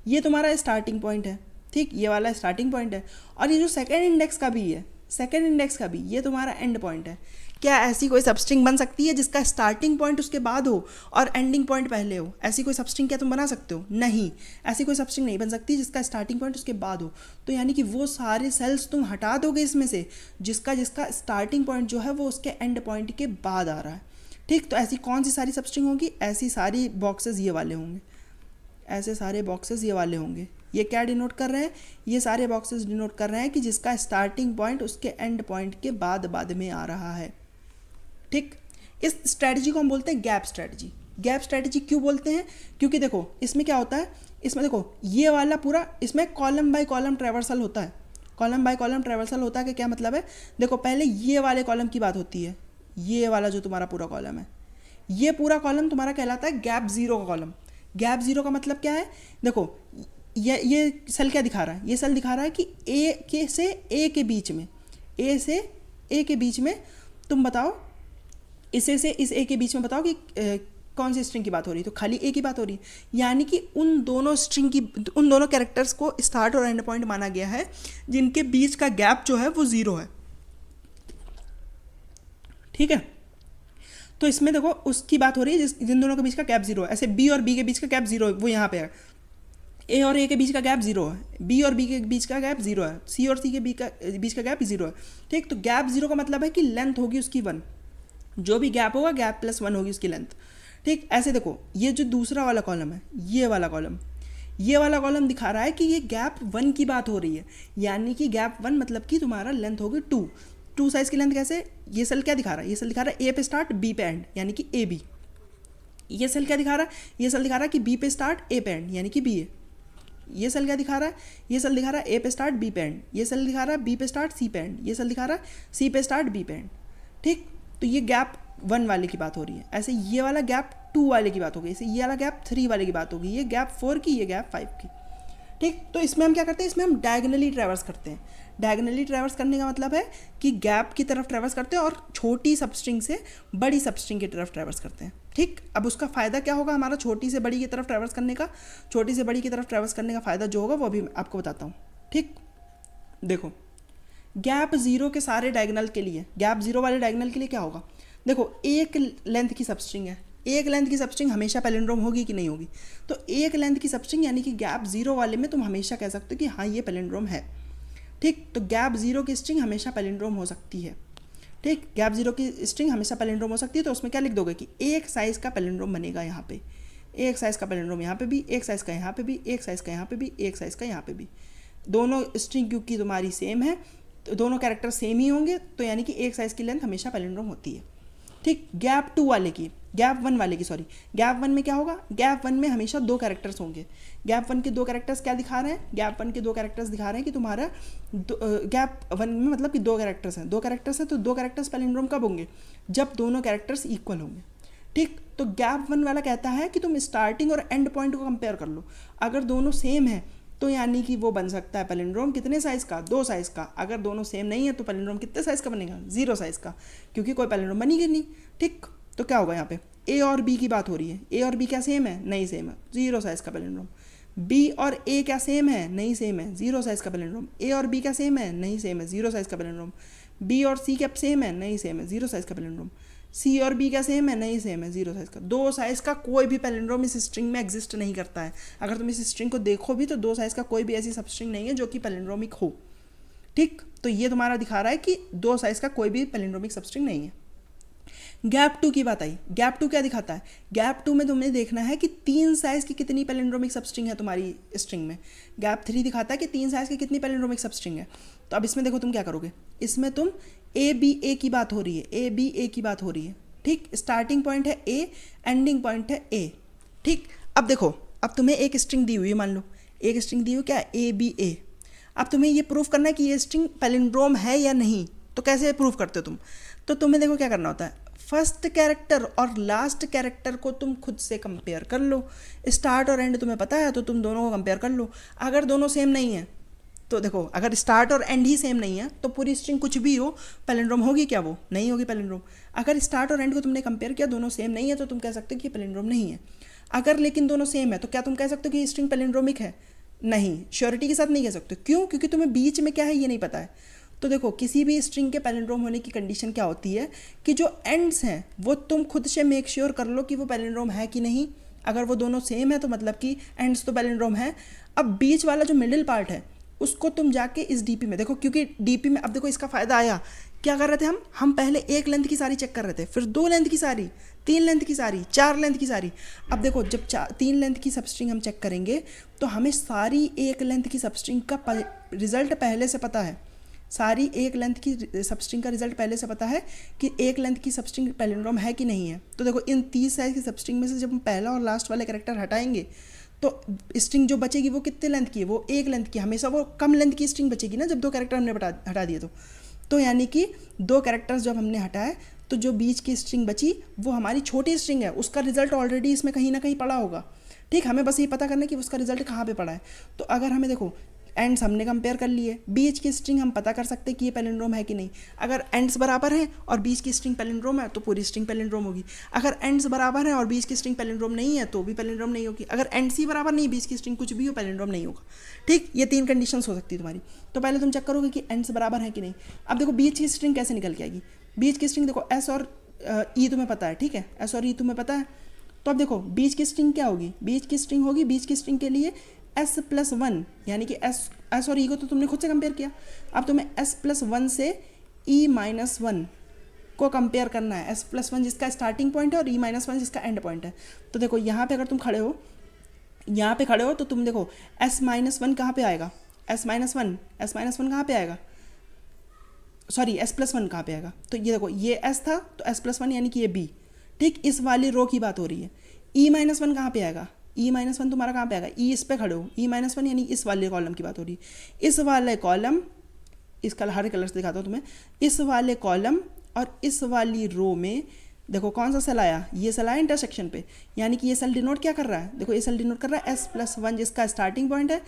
ये तुम्हारा स्टार्टिंग पॉइंट है, ठीक, ये वाला स्टार्टिंग पॉइंट है। और ये जो सेकेंड इंडेक्स का बी है, सेकेंड इंडेक्स का बी, ये तुम्हारा एंड पॉइंट है। क्या ऐसी कोई सबस्ट्रिंग बन सकती है जिसका स्टार्टिंग पॉइंट उसके बाद हो और एंडिंग पॉइंट पहले हो? ऐसी कोई सबस्ट्रिंग क्या तुम बना सकते हो? नहीं, ऐसी कोई सबस्ट्रिंग नहीं बन सकती जिसका स्टार्टिंग पॉइंट उसके बाद हो। तो यानी कि वो सारे सेल्स तुम हटा दोगे इसमें से जिसका स्टार्टिंग पॉइंट जो है वो उसके एंड पॉइंट के बाद आ रहा है, ठीक। तो ऐसी कौन सी सारी सबस्ट्रिंग होगी, ऐसी सारी बॉक्सेस ये वाले होंगे, ऐसे सारे बॉक्सेस ये वाले होंगे। ये क्या डिनोट कर रहे हैं, ये सारे बॉक्सेस डिनोट कर रहे हैं कि जिसका स्टार्टिंग पॉइंट उसके एंड पॉइंट के बाद में आ रहा है, ठीक। इस स्ट्रैटेजी को हम बोलते हैं गैप स्ट्रैटेजी। गैप स्ट्रैटेजी क्यों बोलते हैं, क्योंकि देखो इसमें क्या होता है, इसमें देखो ये वाला पूरा इसमें कॉलम बाय कॉलम ट्रैवर्सल होता है। कॉलम बाय कॉलम ट्रैवर्सल होता है कि क्या मतलब है, देखो पहले ये वाले कॉलम की बात होती है, ये वाला जो तुम्हारा पूरा कॉलम है, ये पूरा कॉलम तुम्हारा कहलाता है गैप जीरो का कॉलम। गैप जीरो का मतलब क्या है, देखो ये सेल क्या दिखा रहा है, ये सेल दिखा रहा है कि ए से ए के बीच में, ए से ए के बीच में तुम बताओ, इसे से इस ए के बीच में बताओ कि कौन सी स्ट्रिंग की बात हो रही है, तो खाली ए की बात हो रही है। यानी कि उन दोनों कैरेक्टर्स को स्टार्ट और एंड पॉइंट माना गया है जिनके बीच का गैप जो है वो जीरो है, ठीक है। तो इसमें देखो उसकी बात हो रही है जिन दोनों के बीच का गैप जीरो है। ऐसे बी और बी के बीच का गैप जीरो है, वो यहाँ पे है। ए और ए के बीच का गैप जीरो है, बी और बी के बीच का गैप जीरो है, सी और सी के बीच का गैप जीरो है, ठीक। तो गैप जीरो का मतलब है कि लेंथ होगी उसकी 1, जो भी गैप होगा गैप प्लस 1 होगी उसकी लेंथ, ठीक। ऐसे देखो ये जो दूसरा वाला कॉलम है, ये वाला कॉलम दिखा रहा है कि ये गैप 1 की बात हो रही है, यानी कि गैप 1 मतलब कि तुम्हारा लेंथ होगी 2 साइज की लेंथ। कैसे, ये सेल क्या दिखा रहा है, ये सेल दिखा रहा है ए पे स्टार्ट बी पे एंड यानी कि ए बी। ये सेल क्या दिखा रहा है, ये सेल दिखा रहा है कि बी पे स्टार्ट ए पे एंड यानी कि बी ए। ये सेल क्या दिखा रहा है, ये सेल दिखा रहा है ए पे स्टार्ट बी पे एंड, ये सेल दिखा रहा है बी पे स्टार्ट सी पे एंड, ये सेल दिखा रहा है सी पे स्टार्ट बी पे एंड, ठीक। तो ये गैप 1 वाले की बात हो रही है। ऐसे ये वाला गैप 2 वाले की बात होगी, ऐसे ये वाला गैप 3 वाले की बात होगी, ये गैप 4 की, ये गैप 5 की, ठीक। तो इसमें हम क्या करते हैं, इसमें हम डायगनली ट्रैवर्स करते हैं। डायगनली ट्रैवर्स करने का मतलब है कि गैप की तरफ ट्रैवर्स करते हैं और छोटी सबस्ट्रिंग से बड़ी सबस्ट्रिंग की तरफ ट्रैवर्स करते हैं, ठीक। अब उसका फ़ायदा क्या होगा हमारा छोटी से बड़ी की तरफ ट्रैवर्स करने का, छोटी से बड़ी की तरफ ट्रैवर्स करने का फ़ायदा जो होगा वो अभी आपको बताता हूँ, ठीक। देखो गैप जीरो के सारे डायगोनल के लिए, गैप जीरो वाले डायगोनल के लिए क्या होगा, देखो एक लेंथ की सबस्ट्रिंग है, एक लेंथ की सबस्ट्रिंग हमेशा पैलिंड्रोम होगी कि नहीं होगी, तो एक लेंथ की सबस्ट्रिंग यानी कि गैप जीरो वाले में तुम हमेशा कह सकते हो कि हाँ ये पैलिंड्रोम है, ठीक। तो गैप जीरो की स्ट्रिंग हमेशा पैलिंड्रोम हो सकती है, ठीक। गैप जीरो की स्ट्रिंग हमेशा पैलिंड्रोम हो सकती है, तो उसमें क्या लिख दोगे कि एक साइज़ का पैलिंड्रोम बनेगा यहाँ पे, एक साइज़ का पैलिंड्रोम यहाँ पे भी, एक साइज़ का यहाँ पे भी, एक साइज़ का यहाँ पे भी, एक साइज़ का यहाँ पे भी। दोनों स्ट्रिंग क्योंकि तुम्हारी सेम है तो दोनों कैरेक्टर सेम ही होंगे, तो यानी कि एक साइज़ की लेंथ हमेशा पैलिंड्रोम होती है, ठीक। गैप टू वाले की, गैप वन वाले की सॉरी, गैप वन में क्या होगा, गैप वन में हमेशा दो कैरेक्टर्स होंगे। गैप वन के दो कैरेक्टर्स क्या दिखा रहे हैं, गैप वन के दो कैरेक्टर्स दिखा रहे हैं कि तुम्हारा गैप वन में मतलब कि दो कैरेक्टर्स हैं, दो कैरेक्टर्स हैं, तो दो कैरेक्टर्स पैलिंड्रोम कब होंगे, जब दोनों कैरेक्टर्स इक्वल होंगे, ठीक। तो गैप वन वाला कहता है कि तुम स्टार्टिंग और एंड पॉइंट को कंपेयर कर लो, अगर दोनों सेम है तो यानी कि वो बन सकता है पैलिंड्रोम कितने साइज़ का, दो साइज़ का। अगर दोनों सेम नहीं है तो पैलिंड्रोम कितने साइज़ का बनेगा, जीरो साइज़ का, क्योंकि कोई पैलिंड्रोम बनेगी नहीं, ठीक। तो क्या होगा यहाँ पे, ए और बी की बात हो रही है, ए और बी क्या सेम है, नहीं सेम है, जीरो साइज़ का पैलिंड्रोम। बी और ए क्या सेम है, नहीं सेम है, जीरो साइज़ का पैलिंड्रोम। ए और बी क्या सेम है, नहीं सेम है, जीरो साइज़ का पैलिंड्रोम। बी और सी क्या सेम है, नहीं सेम है, जीरो साइज़ का पैलिंड्रोम। सी और बी क्या सेम है, नहीं सेम है, जीरो साइज़ का। दो साइज़ का कोई भी पैलिंड्रोम इस स्ट्रिंग में एग्जिस्ट नहीं करता है। अगर तुम इस स्ट्रिंग को देखो भी तो दो साइज़ का कोई भी ऐसी सबस्ट्रिंग नहीं है जो कि पैलिंड्रोमिक हो, ठीक। तो ये तुम्हारा दिखा रहा है कि दो साइज़ का कोई भी पैलिंड्रोमिक सबस्ट्रिंग नहीं है। गैप टू की बात आई, गैप टू क्या दिखाता है, गैप टू में तुमने देखना है कि तीन साइज़ की कितनी पैलिंड्रोमिक सबस्ट्रिंग है तुम्हारी स्ट्रिंग में। गैप थ्री दिखाता है कि तीन साइज़ की कितनी पैलिंड्रोमिक सबस्ट्रिंग है। तो अब इसमें देखो तुम क्या करोगे, इसमें तुम ए बी ए की बात हो रही है, ए बी ए की बात हो रही है, ठीक। स्टार्टिंग पॉइंट है ए, एंडिंग पॉइंट है ए, ठीक। अब देखो, अब तुम्हें एक स्ट्रिंग दी हुई है, मान लो एक स्ट्रिंग दी हुई क्या है, ए बी ए। अब तुम्हें ये प्रूफ करना है कि ये स्ट्रिंग पैलिंड्रोम है या नहीं। तो कैसे प्रूफ करते हो तुम, तो तुम्हें देखो क्या करना होता है, फर्स्ट कैरेक्टर और लास्ट कैरेक्टर को तुम खुद से कंपेयर कर लो। स्टार्ट और एंड तुम्हें पता है तो तुम दोनों को कंपेयर कर लो। अगर दोनों सेम नहीं है तो देखो, अगर स्टार्ट और एंड ही सेम नहीं है तो पूरी स्ट्रिंग कुछ भी हो पैलिंड्रोम होगी क्या, वो नहीं होगी पैलिंड्रोम। अगर स्टार्ट और एंड को तुमने कंपेयर किया, दोनों सेम नहीं है तो तुम कह सकते हो कि पैलिंड्रोम नहीं है। अगर लेकिन दोनों सेम है तो क्या तुम कह सकते हो कि स्ट्रिंग पैलिंड्रोमिक है, नहीं, श्योरिटी के साथ नहीं कह सकते। क्यों, क्योंकि तुम्हें बीच में क्या है ये नहीं पता है। तो देखो, किसी भी स्ट्रिंग के पैलिंड्रोम होने की कंडीशन क्या होती है कि जो एंड्स हैं वो तुम खुद से मेक श्योर कर लो कि वो पैलिंड्रोम है कि नहीं। अगर वो दोनों सेम है तो मतलब कि एंड्स तो पैलिंड्रोम है। अब बीच वाला जो मिडिल पार्ट है उसको तुम जाके इस डीपी में देखो, क्योंकि डीपी में अब देखो इसका फ़ायदा आया। क्या कर रहे थे हम पहले एक लेंथ की सारी चेक कर रहे थे, फिर दो लेंथ की सारी, तीन लेंथ की सारी, चार लेंथ की सारी। अब देखो, जब तीन लेंथ की सबस्ट्रिंग हम चेक करेंगे तो हमें सारी एक लेंथ की सबस्ट्रिंग का रिजल्ट पहले से पता है। सारी एक लेंथ की सबस्ट्रिंग का रिजल्ट पहले से पता है कि एक लेंथ की सबस्ट्रिंग पैलिंड्रोम है कि नहीं है। तो देखो, इन 30 साइज की सबस्ट्रिंग में से जब हम पहला और लास्ट वाले कैरेक्टर हटाएंगे तो स्ट्रिंग जो बचेगी वो कितने लेंथ की है, वो एक लेंथ की। हमेशा वो कम लेंथ की स्ट्रिंग बचेगी ना जब दो कैरेक्टर हमने हटा दिए तो यानी कि दो कैरेक्टर्स जब हमने हटाए तो जो बीच की स्ट्रिंग बची वो हमारी छोटी स्ट्रिंग है, उसका रिजल्ट ऑलरेडी इसमें कहीं ना कहीं पड़ा होगा, ठीक। हमें बस ये पता करना है कि उसका रिजल्ट कहाँ पे पड़ा है। तो अगर हमें देखो एंड्स हमने कंपेयर कर लिए, बीच की स्ट्रिंग हम पता कर सकते हैं कि ये पैलिंड्रोम है कि नहीं। अगर एंड्स बराबर हैं और बीच की स्ट्रिंग पैलिंड्रोम है तो पूरी स्ट्रिंग पैलिंड्रोम होगी। अगर एंड्स बराबर हैं और बीच की स्ट्रिंग पैलिंड्रोम नहीं है तो भी पैलिंड्रोम नहीं होगी। अगर एंड्स ही बराबर नहीं, बीच की स्ट्रिंग कुछ भी हो, पैलिंड्रोम नहीं होगा, ठीक। ये तीन कंडीशंस हो सकती है तुम्हारी। तो पहले तुम चेक करोगे कि एंड्स बराबर हैं कि नहीं। अब देखो, बीच की स्ट्रिंग कैसे निकल के आएगी। बीच की स्ट्रिंग देखो, एस और ई तुम्हें पता है, ठीक है, एस और ई तुम्हें पता है। तो अब देखो, बीच की स्ट्रिंग क्या होगी, बीच की स्ट्रिंग होगी, बीच की स्ट्रिंग के लिए s+1, यानी कि एस और ई को तो तुमने खुद से कंपेयर किया। अब तुम्हें s+1 से e-1 को कंपेयर करना है। s+1 जिसका स्टार्टिंग पॉइंट है और e-1 जिसका एंड पॉइंट है। तो देखो, यहाँ पे अगर तुम खड़े हो, यहाँ पे खड़े हो तो तुम देखो s-1 कहाँ पे आएगा, s-1 कहाँ पे आएगा, सॉरी s+1 कहाँ पे आएगा। तो ये देखो, ये s था तो s+1 यानी कि ये b, ठीक। इस वाली रो की बात हो रही है। e-1 कहाँ पे आएगा, e-1 तुम्हारा कहाँ पे आएगा, ई इस पे खड़े हो, e-1 यानी इस वाले कॉलम की बात हो रही है। इस वाले कॉलम, इसका हर कलर से दिखाता हूँ तुम्हें, इस वाले कॉलम और इस वाली रो में देखो कौन सा सेल आया, ये सेल आया इंटरसेक्शन पे। यानी कि ये सेल डिनोट क्या कर रहा है, देखो ये सेल डिनोट कर रहा है s+1 जिसका स्टार्टिंग पॉइंट है,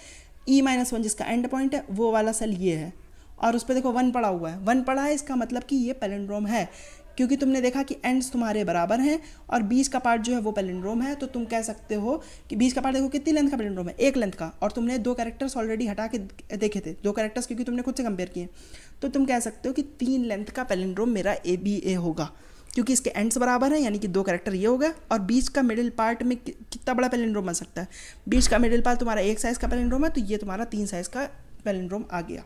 e-1 जिसका एंड पॉइंट है, वो वाला सेल ये है। और उस पर देखो 1 पड़ा हुआ है, 1 पड़ा है, इसका मतलब कि ये पैलिंड्रोम है, क्योंकि तुमने देखा कि एंड्स तुम्हारे बराबर हैं और बीच का पार्ट जो है वो पैलिंड्रोम है। तो तुम कह सकते हो कि बीच का पार्ट देखो कितनी लेंथ का पैलिंड्रोम है, एक लेंथ का। और तुमने दो कैरेक्टर्स ऑलरेडी हटा के देखे थे, दो कैरेक्टर्स क्योंकि तुमने खुद से कंपेयर किए। तो तुम कह सकते हो कि 3 लेंथ का पैलिंड्रोम मेरा ABA होगा, क्योंकि इसके एंड्स बराबर हैं, यानी कि 2 कैरेक्टर ये होगा, और बीच का मिडिल पार्ट में कितना बड़ा पैलिंड्रोम बन सकता है। बीच का मिडिल पार्ट तुम्हारा 1 साइज़ का पैलिंड्रोम है, तो ये तुम्हारा 3 साइज़ का पैलिंड्रोम आ गया।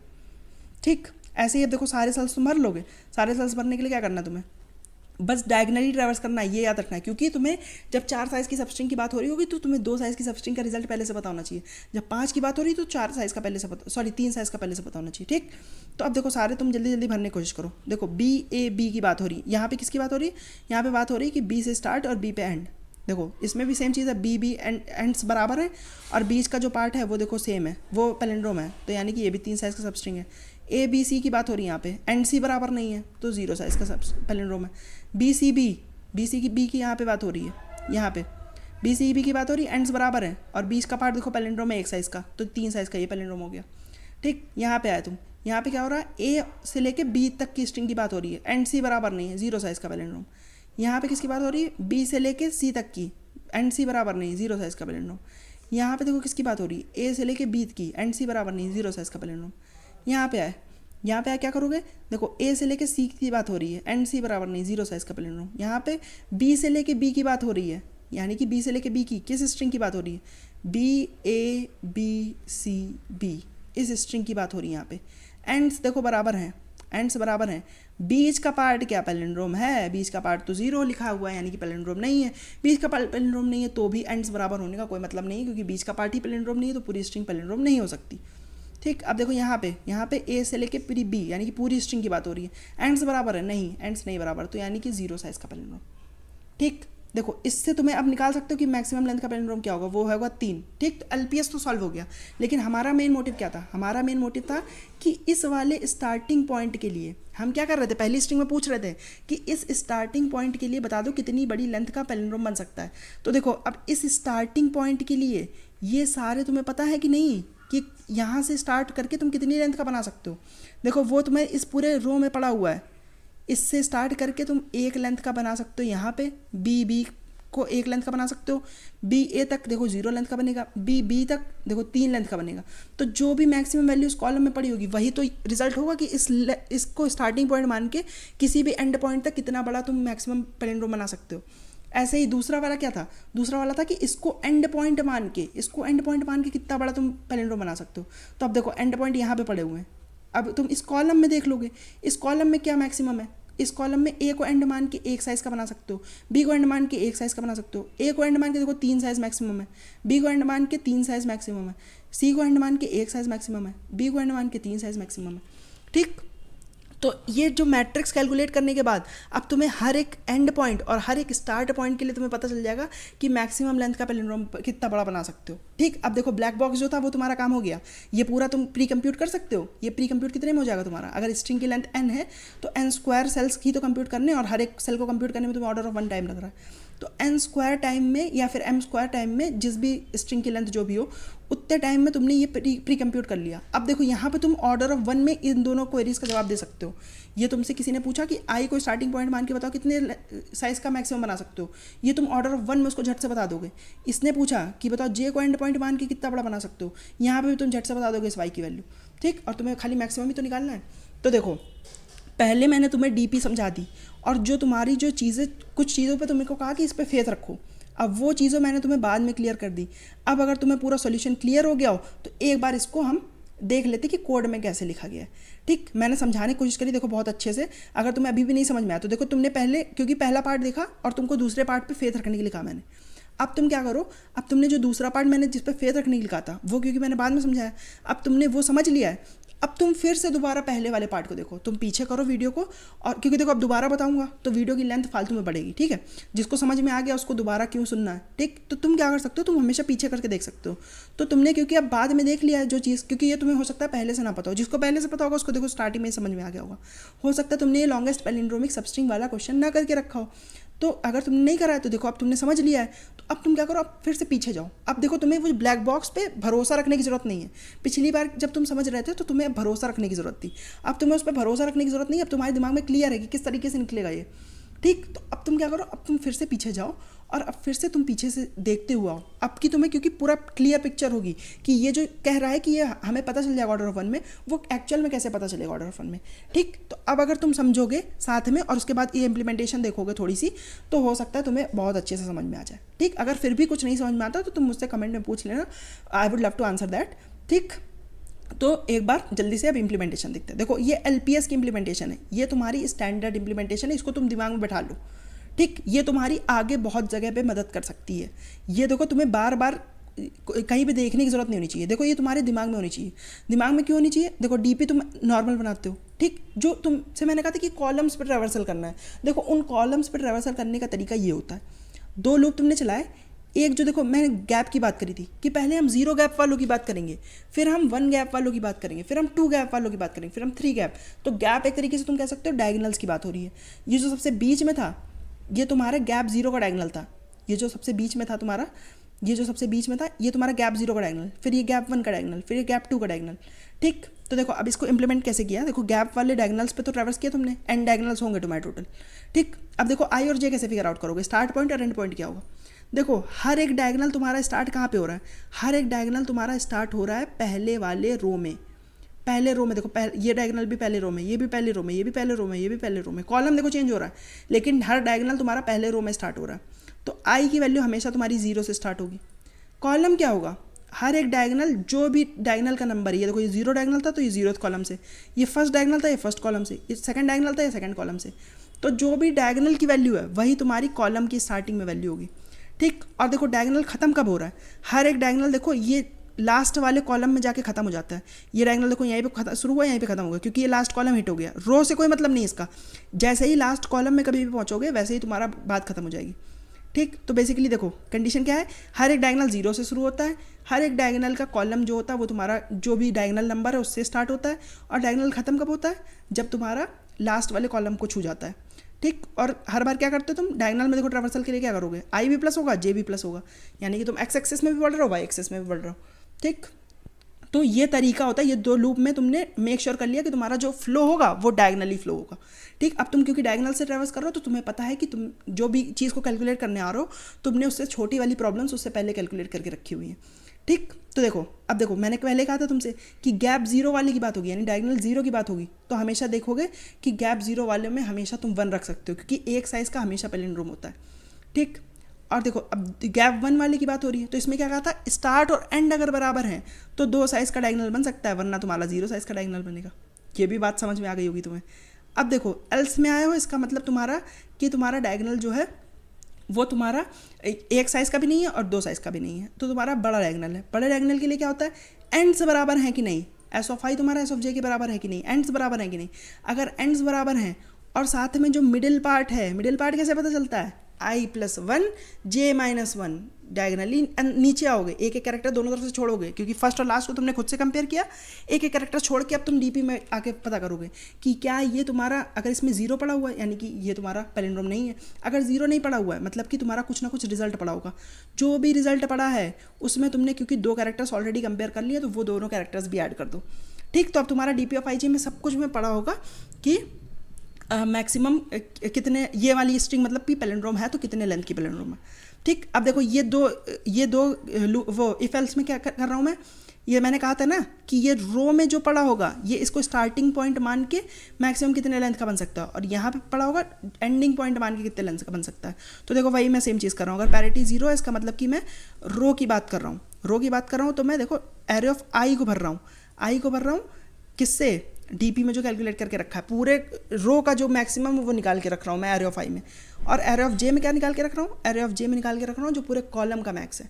ठीक, ऐसे ही अब देखो सारे सेल्स तुम भर लोगे। सारे सेल्स भरने के लिए क्या करना है तुम्हें, बस डायगनली ट्रैवर्स करना है, ये याद रखना है, क्योंकि तुम्हें जब 4 साइज़ की सबस्ट्रिंग की बात हो रही होगी तो तुम्हें 2 साइज़ की सबस्ट्रिंग का रिजल्ट पहले से पता होना चाहिए। जब 5 की बात हो रही तो 4 साइज़ का पहले से पता, सॉरी 3 साइज़ का पहले से पता होना चाहिए। ठीक, तो अब देखो सारे तुम जल्दी जल्दी भरने की कोशिश करो। देखो BAB की बात हो रही है, यहाँ पे किसकी बात हो रही है, यहाँ पे बात हो रही है कि B से स्टार्ट और B पे एंड। देखो इसमें भी सेम चीज़ है, BB एंड्स बराबर है, और बीच का जो पार्ट है वो देखो सेम है, वो पैलिंड्रोम है, तो यानी कि ये भी 3 साइज़ का सबस्ट्रिंग है। ABC की बात हो रही है यहाँ पे, एंड C बराबर नहीं है तो 0 साइज़ का पैलिंड्रोम है। BC की यहाँ पे बात हो रही है, यहाँ पे BCB की बात हो रही है, एंड्स बराबर है, और बीच का पार्ट देखो पैलिंड्रोम है 1 साइज़ का, तो 3 साइज़ का ये पैलिंड्रोम हो गया। ठीक, यहाँ पे आया तुम, यहाँ पे क्या हो रहा है, A से लेके B तक की स्ट्रिंग की बात हो रही है, एंड C बराबर नहीं है, 0 साइज़ का पैलिंड्रोम। यहाँ पे किसकी बात हो रही है, B से लेके C तक की, एंड C बराबर नहीं, 0 साइज़ का पैलिंड्रोम। यहाँ पे देखो किसकी बात हो रही है, A से लेके B की, एंड C बराबर नहीं, 0 साइज़ का पैलिंड्रोम। यहाँ पे आए, यहाँ पे आए क्या करोगे, देखो A से लेके C की बात हो रही है, एंड C बराबर नहीं, 0 साइज़ का पैलिंड्रोम। यहाँ पे B से लेके B की बात हो रही है, यानी कि B से लेके B की किस स्ट्रिंग की बात हो रही है, BABCB, इस स्ट्रिंग की बात हो रही है यहाँ पे। एंड्स देखो बराबर हैं, एंड्स बराबर हैं। बीच का पार्ट क्या पैलिंड्रोम है, बीच का पार्ट तो 0 लिखा हुआ है, यानी कि पैलिंड्रोम नहीं है। बीच का पार्ट पैलिंड्रोम नहीं है तो भी एंड्स बराबर होने का कोई मतलब नहीं है, क्योंकि बीच का पार्ट ही पैलिंड्रोम नहीं है तो पूरी स्ट्रिंग पैलिंड्रोम नहीं हो सकती। ठीक, अब देखो यहाँ पे A से लेके पूरी B, यानी कि पूरी स्ट्रिंग की बात हो रही है। एंड्स बराबर है, नहीं एंड्स नहीं बराबर, तो यानी कि 0 साइज़ का पैलिंड्रोम। ठीक, देखो इससे तुम्हें अब निकाल सकते हो कि मैक्सिमम लेंथ का पैलिंड्रोम क्या होगा, वो होगा 3। ठीक, तो LPS तो सॉल्व हो गया, लेकिन हमारा मेन मोटिव क्या था, हमारा मेन मोटिव था कि इस वाले स्टार्टिंग पॉइंट के लिए हम क्या कर रहे थे, पहली स्ट्रिंग में पूछ रहे थे कि इस स्टार्टिंग पॉइंट के लिए बता दो कितनी बड़ी लेंथ का पैलिंड्रोम बन सकता है। तो देखो अब इस स्टार्टिंग पॉइंट के लिए ये सारे तुम्हें पता है कि नहीं, कि यहाँ से स्टार्ट करके तुम कितनी लेंथ का बना सकते हो। देखो वो तुम्हें इस पूरे रो में पड़ा हुआ है, इससे स्टार्ट करके तुम 1 लेंथ का बना सकते हो, यहाँ पे BB को 1 लेंथ का बना सकते हो, BA तक देखो 0 लेंथ का बनेगा, BB तक देखो 3 लेंथ का बनेगा। तो जो भी मैक्सिमम वैल्यू उस कॉलम में पड़ी होगी वही तो रिजल्ट होगा कि इसको स्टार्टिंग पॉइंट मान के किसी भी एंड पॉइंट तक कितना बड़ा तुम मैक्सिमम पैलिंड्रोम बना सकते हो। ऐसे ही दूसरा वाला क्या था, दूसरा वाला था कि इसको एंड पॉइंट मान के कितना बड़ा तुम पैलिंड्रोम बना सकते हो। तो अब देखो एंड पॉइंट यहाँ पे पड़े हुए हैं, अब तुम इस कॉलम में देख लोगे, इस कॉलम में क्या मैक्सिमम है, इस कॉलम में A को एंड मान के 1 साइज़ का बना सकते हो, B को एंड मान के 1 साइज़ का बना सकते हो, A को एंड मान के देखो 3 साइज़ मैक्सिमम है, B को एंड मान के 3 साइज़ मैक्सिमम है, C को एंड मान के 1 साइज़ मैक्सिमम है, B को एंड मान के 3 साइज़ मैक्सिमम है। ठीक, तो ये जो मैट्रिक्स कैलकुलेट करने के बाद अब तुम्हें हर एक एंड पॉइंट और हर एक स्टार्ट पॉइंट के लिए तुम्हें पता चल जाएगा कि मैक्सिमम लेंथ का पैलिंड्रोम कितना बड़ा बना सकते हो। ठीक, अब देखो ब्लैक बॉक्स जो था वो तुम्हारा काम हो गया, ये पूरा तुम प्री कंप्यूट कर सकते हो। ये प्री कंप्यूट कितने में हो जाएगा तुम्हारा, अगर स्ट्रिंग की लेंथ n है तो n² सेल्स ही तो कंप्यूट करने, और हर एक सेल को कंप्यूट करने में तुम्हें ऑर्डर ऑफ 1 टाइम लग रहा है। तो n² टाइम में या फिर m² टाइम में जिस भी स्ट्रिंग की लेंथ जो भी हो उतने टाइम में तुमने ये प्री कंप्यूट कर लिया। अब देखो यहाँ पे तुम ऑर्डर ऑफ 1 में इन दोनों क्वेरीज का जवाब दे सकते हो। ये तुमसे किसी ने पूछा कि I को स्टार्टिंग पॉइंट मान के बताओ कितने साइज़ का मैक्सिमम बना सकते हो, ये तुम ऑर्डर ऑफ 1 में उसको झट से बता दोगे। इसने पूछा कि बताओ J को एंड पॉइंट मान के कितना बड़ा बना सकते हो, यहाँ पे भी तुम झट से बता दोगे इस Y की वैल्यू। ठीक, और तुम्हें खाली मैक्सिमम ही तो निकालना है। तो देखो पहले मैंने तुम्हें DP समझा दी, और जो तुम्हारी जो चीज़ें कुछ चीज़ों पे तुमने को कहा कि इस पर फेथ रखो, अब वो चीज़ों मैंने तुम्हें बाद में क्लियर कर दी। अब अगर तुम्हें पूरा सॉल्यूशन क्लियर हो गया हो तो एक बार इसको हम देख लेते कि कोड में कैसे लिखा गया है। ठीक, मैंने समझाने की कोशिश करी देखो बहुत अच्छे से। अगर तुम्हें अभी भी नहीं समझ में आया तो देखो तुमने पहले, क्योंकि पहला पार्ट देखा और तुमको दूसरे पार्ट पे फेथ रखने के लिए कहा मैंने, अब तुम क्या करो, अब तुमने जो दूसरा पार्ट मैंने जिस पे फेथ रखने के लिए कहा था वो क्योंकि मैंने बाद में समझाया, अब तुमने वो समझ लिया है। अब तुम फिर से दोबारा पहले वाले पार्ट को देखो, तुम पीछे करो वीडियो को, और क्योंकि देखो अब दोबारा बताऊंगा तो वीडियो की लेंथ फालतू में बढ़ेगी। ठीक है, जिसको समझ में आ गया उसको दोबारा क्यों सुनना है। ठीक, तो तुम क्या कर सकते हो, तुम हमेशा पीछे करके देख सकते हो। तो तुमने क्योंकि अब बाद में देख लिया है जो चीज़, क्योंकि ये तुम्हें हो सकता है पहले से ना पता हो, जिसको पहले से पता होगा उसको देखो स्टार्टिंग में समझ में आ गया होगा। हो सकता है तुमने ये लॉन्गेस्ट पैलिंड्रोमिक सबस्ट्रिंग वाला क्वेश्चन ना करके रखा हो, तो अगर तुमने नहीं करा है तो देखो अब तुमने समझ लिया है, तो अब तुम क्या करो, अब फिर से पीछे जाओ। अब देखो तुम्हें वो ब्लैक बॉक्स पे भरोसा रखने की ज़रूरत नहीं है। पिछली बार जब तुम समझ रहे थे तो तुम्हें भरोसा रखने की ज़रूरत थी, अब तुम्हें उस पर भरोसा रखने की ज़रूरत नहीं है। अब तुम्हारे दिमाग में क्लियर है कि किस तरीके से निकलेगा ये। ठीक, तो अब तुम क्या करो, अब तुम फिर से पीछे जाओ और अब फिर से तुम पीछे से देखते हुए आओ। अब की तुम्हें क्योंकि पूरा क्लियर पिक्चर होगी कि ये जो कह रहा है कि ये हमें पता चल जाएगा ऑर्डर ऑफ वन में, वो एक्चुअल में कैसे पता चलेगा ऑर्डर ऑफ वन में। ठीक, तो अब अगर तुम समझोगे साथ में और उसके बाद ये इम्प्लीमेंटेशन देखोगे थोड़ी सी, तो हो सकता है तुम्हें बहुत अच्छे से समझ में आ जाए। ठीक, अगर फिर भी कुछ नहीं समझ में आता तो तुम मुझसे कमेंट में पूछ लेना, I would love to answer that. ठीक, तो एक बार जल्दी से अब इम्प्लीमेंटेशन देखते हैं। देखो ये एलपीएस की इम्प्लीमेंटेशन है, ये तुम्हारी स्टैंडर्ड इम्प्लीमेंटेशन है, इसको तुम दिमाग में बैठा लो। ठीक, ये तुम्हारी आगे बहुत जगह पे मदद कर सकती है। ये देखो तुम्हें बार बार कहीं पे देखने की ज़रूरत नहीं होनी चाहिए। देखो ये तुम्हारे दिमाग में होनी चाहिए। दिमाग में क्यों होनी चाहिए? देखो डीपी तुम नॉर्मल बनाते हो, ठीक, जो तुमसे मैंने कहा था कि कॉलम्स पर रिवर्सल करना है। देखो उन कॉलम्स पर रिवर्सल करने का तरीका ये होता है, 2 लूप तुमने चलाए, एक जो देखो मैंने गैप की बात करी थी कि पहले हम 0 गैप वालों की बात करेंगे, फिर हम 1 गैप वालों की बात करेंगे, फिर हम 2 गैप वालों की बात करेंगे, फिर हम 3 गैप। तो गैप एक तरीके से तुम कह सकते हो डायगोनल्स की बात हो रही है। ये जो सबसे बीच में था ये तुम्हारा गैप 0 का डायगोनल था। ये जो सबसे बीच में था तुम्हारा, ये जो सबसे बीच में था ये तुम्हारा गैप 0 का डायगोनल, फिर ये गैप 1 का डायगोनल, फिर ये गैप 2 का डायगोनल। ठीक, तो देखो अब इसको इंप्लीमेंट कैसे किया। देखो गैप वाले डायगोनल्स पे तो ट्रैवर्स किया तुमने, एंड डायगोनल्स होंगे तुम्हारे टोटल। ठीक, अब देखो आई और जे कैसे फिगर आउट करोगे, स्टार्ट पॉइंट और एंड पॉइंट क्या होगा। देखो हर एक डायगोनल तुम्हारा स्टार्ट कहाँ पे हो रहा है, हर एक डायगोनल तुम्हारा स्टार्ट हो रहा है पहले वाले रो में। पहले रो में देखो, ये डायगोनल भी पहले रो में, ये भी पहले रो में, ये भी पहले रो में, ये भी पहले रो में। कॉलम देखो चेंज हो रहा है, लेकिन हर डायगोनल तुम्हारा पहले रो में स्टार्ट हो रहा है। तो आई की वैल्यू हमेशा तुम्हारी 0 से स्टार्ट होगी। कॉलम क्या होगा, हर एक डायगोनल जो भी डायगोनल का नंबर है, ये देखो ये 0 डायगोनल था तो ये 0th कॉलम से, ये फर्स्ट डायगोनल था ये फर्स्ट कॉलम से, ये सेकंड डायगोनल था ये सेकंड कॉलम से। तो जो भी डायगोनल की वैल्यू है वही तुम्हारी कॉलम की स्टार्टिंग में वैल्यू होगी। ठीक, और देखो डायगोनल खत्म कब हो रहा है, हर एक डायगोनल देखो ये लास्ट वाले कॉलम में जाके खत्म हो जाता है। ये डायगोनल देखो यहीं पे शुरू हुआ, यहीं पे खत्म हो गया, क्योंकि ये लास्ट कॉलम हिट हो गया। रो से कोई मतलब नहीं इसका, जैसे ही लास्ट कॉलम में कभी भी पहुंचोगे वैसे ही तुम्हारा बात खत्म हो जाएगी। ठीक, तो बेसिकली देखो कंडीशन क्या है, हर एक डायगोनल 0 से शुरू होता है, हर एक डायगोनल का कॉलम जो होता है वो तुम्हारा जो भी डायगोनल नंबर है उससे स्टार्ट होता है, और डायगोनल खत्म कब होता है, जब तुम्हारा लास्ट वाले कॉलम को छू जाता है। ठीक, और हर बार क्या करते हो तुम डायगोनल में देखो ट्रावर्सल के लिए क्या करोगे, आई भी प्लस होगा जे भी प्लस होगा, यानी कि तुम एक्स एक्सेस में भी बढ़ रहे हो वाई एक्सेस में भी बढ़ रहे हो। ठीक, तो ये तरीका होता है, ये 2 लूप में तुमने मेक श्योर कर लिया कि तुम्हारा जो फ्लो होगा वो डायगोनली फ्लो होगा। ठीक, अब तुम क्योंकि डायगोनल से ट्रैवर्स कर रहे हो तो तुम्हें पता है कि तुम जो भी चीज़ को कैलकुलेट करने आ रहे हो तुमने उससे छोटी वाली प्रॉब्लम्स उससे पहले कैलकुलेट करके रखी हुई हैं। ठीक, तो देखो अब देखो मैंने पहले कहा था तुमसे कि गैप 0 वाले की बात होगी, यानी डायगोनल 0 की बात होगी, तो हमेशा देखोगे कि गैप 0 वाले में हमेशा तुम 1 रख सकते हो, क्योंकि एक साइज़ का हमेशा पैलिंड्रोम होता है। ठीक, और देखो अब गैप 1 वाले की बात हो रही है, तो इसमें क्या कहा था, स्टार्ट और एंड अगर बराबर हैं तो 2 साइज़ का डायगोनल बन सकता है, वरना तुम्हारा 0 साइज़ का डायगोनल बनेगा। ये भी बात समझ में आ गई होगी तुम्हें। अब देखो एल्स में आए हो, इसका मतलब तुम्हारा कि तुम्हारा डायगोनल जो है वो तुम्हारा एक साइज़ का भी नहीं है और 2 साइज़ का भी नहीं है, तो तुम्हारा बड़ा डायगोनल है। बड़े डायगोनल के लिए क्या होता है, एंड्स बराबर हैं कि नहीं, एस ऑफ आई तुम्हारा एस ऑफ जे के बराबर है कि नहीं, एंड्स बराबर हैं कि नहीं। अगर एंड्स बराबर हैं और साथ में जो मिडिल पार्ट है, मिडिल पार्ट कैसे पता चलता है, आई प्लस 1 जे माइनस 1, डायगोनली नीचे आओगे, एक एक कैरेक्टर दोनों तरफ से छोड़ोगे, क्योंकि फर्स्ट और लास्ट को तुमने खुद से कंपेयर किया, एक एक कैरेक्टर छोड़ के अब तुम डीपी में आके पता करोगे कि क्या ये तुम्हारा, अगर इसमें 0 पड़ा हुआ है यानी कि ये तुम्हारा पैलिंड्रोम नहीं है, अगर 0 नहीं पड़ा हुआ है मतलब कि तुम्हारा कुछ ना कुछ रिजल्ट पड़ा होगा। जो भी रिजल्ट पड़ा है उसमें तुमने क्योंकि 2 कैरेक्टर्स ऑलरेडी कंपेयर कर लिए तो वो दोनों कैरेक्टर्स भी ऐड कर दो। ठीक, तो अब तुम्हारा डीपी ऑफ आई में सब कुछ में पड़ा होगा कि मैक्सिमम कितने ये वाली स्ट्रिंग मतलब कि पैलिंड्रोम है तो कितने लेंथ की पैलिंड्रोम है। ठीक, अब देखो ये दो वो इफ एल्स में क्या कर रहा हूँ मैं, ये मैंने कहा था ना कि ये रो में जो पड़ा होगा ये इसको स्टार्टिंग पॉइंट मान के मैक्सिमम कितने लेंथ का बन सकता है, और यहाँ पे पड़ा होगा एंडिंग पॉइंट मान के कितने लेंथ का बन सकता है। तो देखो वही मैं सेम चीज़ कर रहा हूँ, अगर पैरिटी 0 है इसका मतलब कि मैं रो की बात कर रहा हूँ, रो की बात कर रहा हूँ तो मैं देखो एरे ऑफ आई को भर रहा हूँ, आई को भर रहा हूँ किससे, डीपी में जो कैलकुलेट करके रखा है पूरे रो का जो मैक्सिमम वो निकाल के रख रहा हूँ मैं एरे ऑफ आई में, और एरे ऑफ जे में क्या निकाल के रख रहा हूँ, एरे ऑफ जे में निकाल के रख रहा हूँ जो पूरे कॉलम का मैक्स है।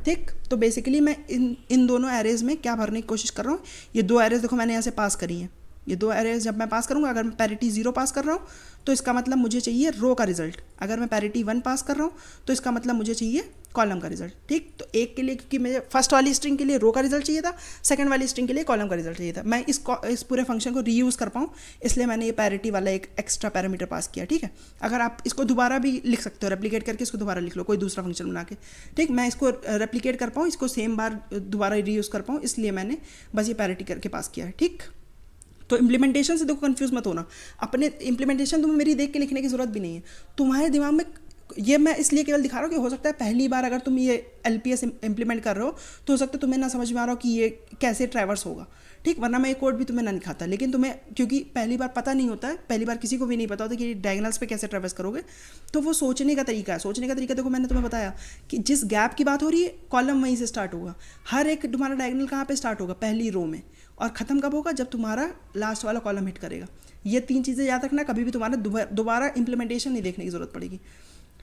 ठीक, तो बेसिकली मैं इन दोनों एरेज में क्या भरने की कोशिश कर रहा हूँ, ये 2 एरेज देखो मैंने यहाँ से पास करी हैं, ये 2 एरेज जब मैं पास करूँगा, अगर मैं पैरिटी 0 पास कर रहा हूँ तो इसका मतलब मुझे चाहिए रो का रिजल्ट, अगर मैं पैरिटी 1 पास कर रहा हूँ तो इसका मतलब मुझे चाहिए कॉलम का रिजल्ट। ठीक, तो एक के लिए क्योंकि मुझे फर्स्ट वाली स्ट्रिंग के लिए रो का रिजल्ट चाहिए था, सेकंड वाली स्ट्रिंग के लिए कॉलम का रिजल्ट चाहिए था, मैं इस पूरे फंक्शन को रीयूज़ कर पाऊँ इसलिए मैंने ये पैरिटी वाला एक एक्स्ट्रा पैरामीटर पास किया। ठीक है, अगर आप इसको दोबारा भी लिख सकते हो, रेप्लिकेट करके इसको दोबारा लिख लो कोई दूसरा फंक्शन बना के। ठीक, मैं इसको रेप्लिकेट कर पाऊँ, इसको सेम बार दोबारा रीयूज़ कर पाऊँ, इसलिए मैंने बस ये पैरिटी करके पास किया है। ठीक, तो इम्प्लीमेंटेशन से देखो कंफ्यूज मत होना, अपने इम्प्लीमेंटेशन तुम्हें मेरी देख के लिखने की ज़रूरत भी नहीं है, तुम्हारे दिमाग में ये मैं इसलिए केवल दिखा रहा हूँ कि हो सकता है पहली बार अगर तुम ये LPS इम्प्लीमेंट कर रहे हो तो हो सकता है तुम्हें ना समझ में आ रहा हो कि ये कैसे ट्रैवर्स होगा, ठीक, वरना मैं ये कोड भी तुम्हें ना दिखाता, लेकिन तुम्हें क्योंकि पहली बार पता नहीं होता है, पहली बार किसी को भी नहीं पता होता कि डायगोनल्स पे कैसे ट्रैवर्स करोगे, तो वो सोचने का तरीका है। सोचने का तरीका देखो मैंने तुम्हें बताया कि जिस गैप की बात हो रही है कॉलम वहीं से स्टार्ट होगा, हर एक तुम्हारा डायगोनल कहाँ पे स्टार्ट होगा, पहली रो में, और ख़त्म कब होगा, जब तुम्हारा लास्ट वाला कॉलम हिट करेगा। ये 3 चीज़ें याद रखना, कभी भी तुम्हारा दोबारा इंप्लीमेंटेशन नहीं देखने की ज़रूरत पड़ेगी,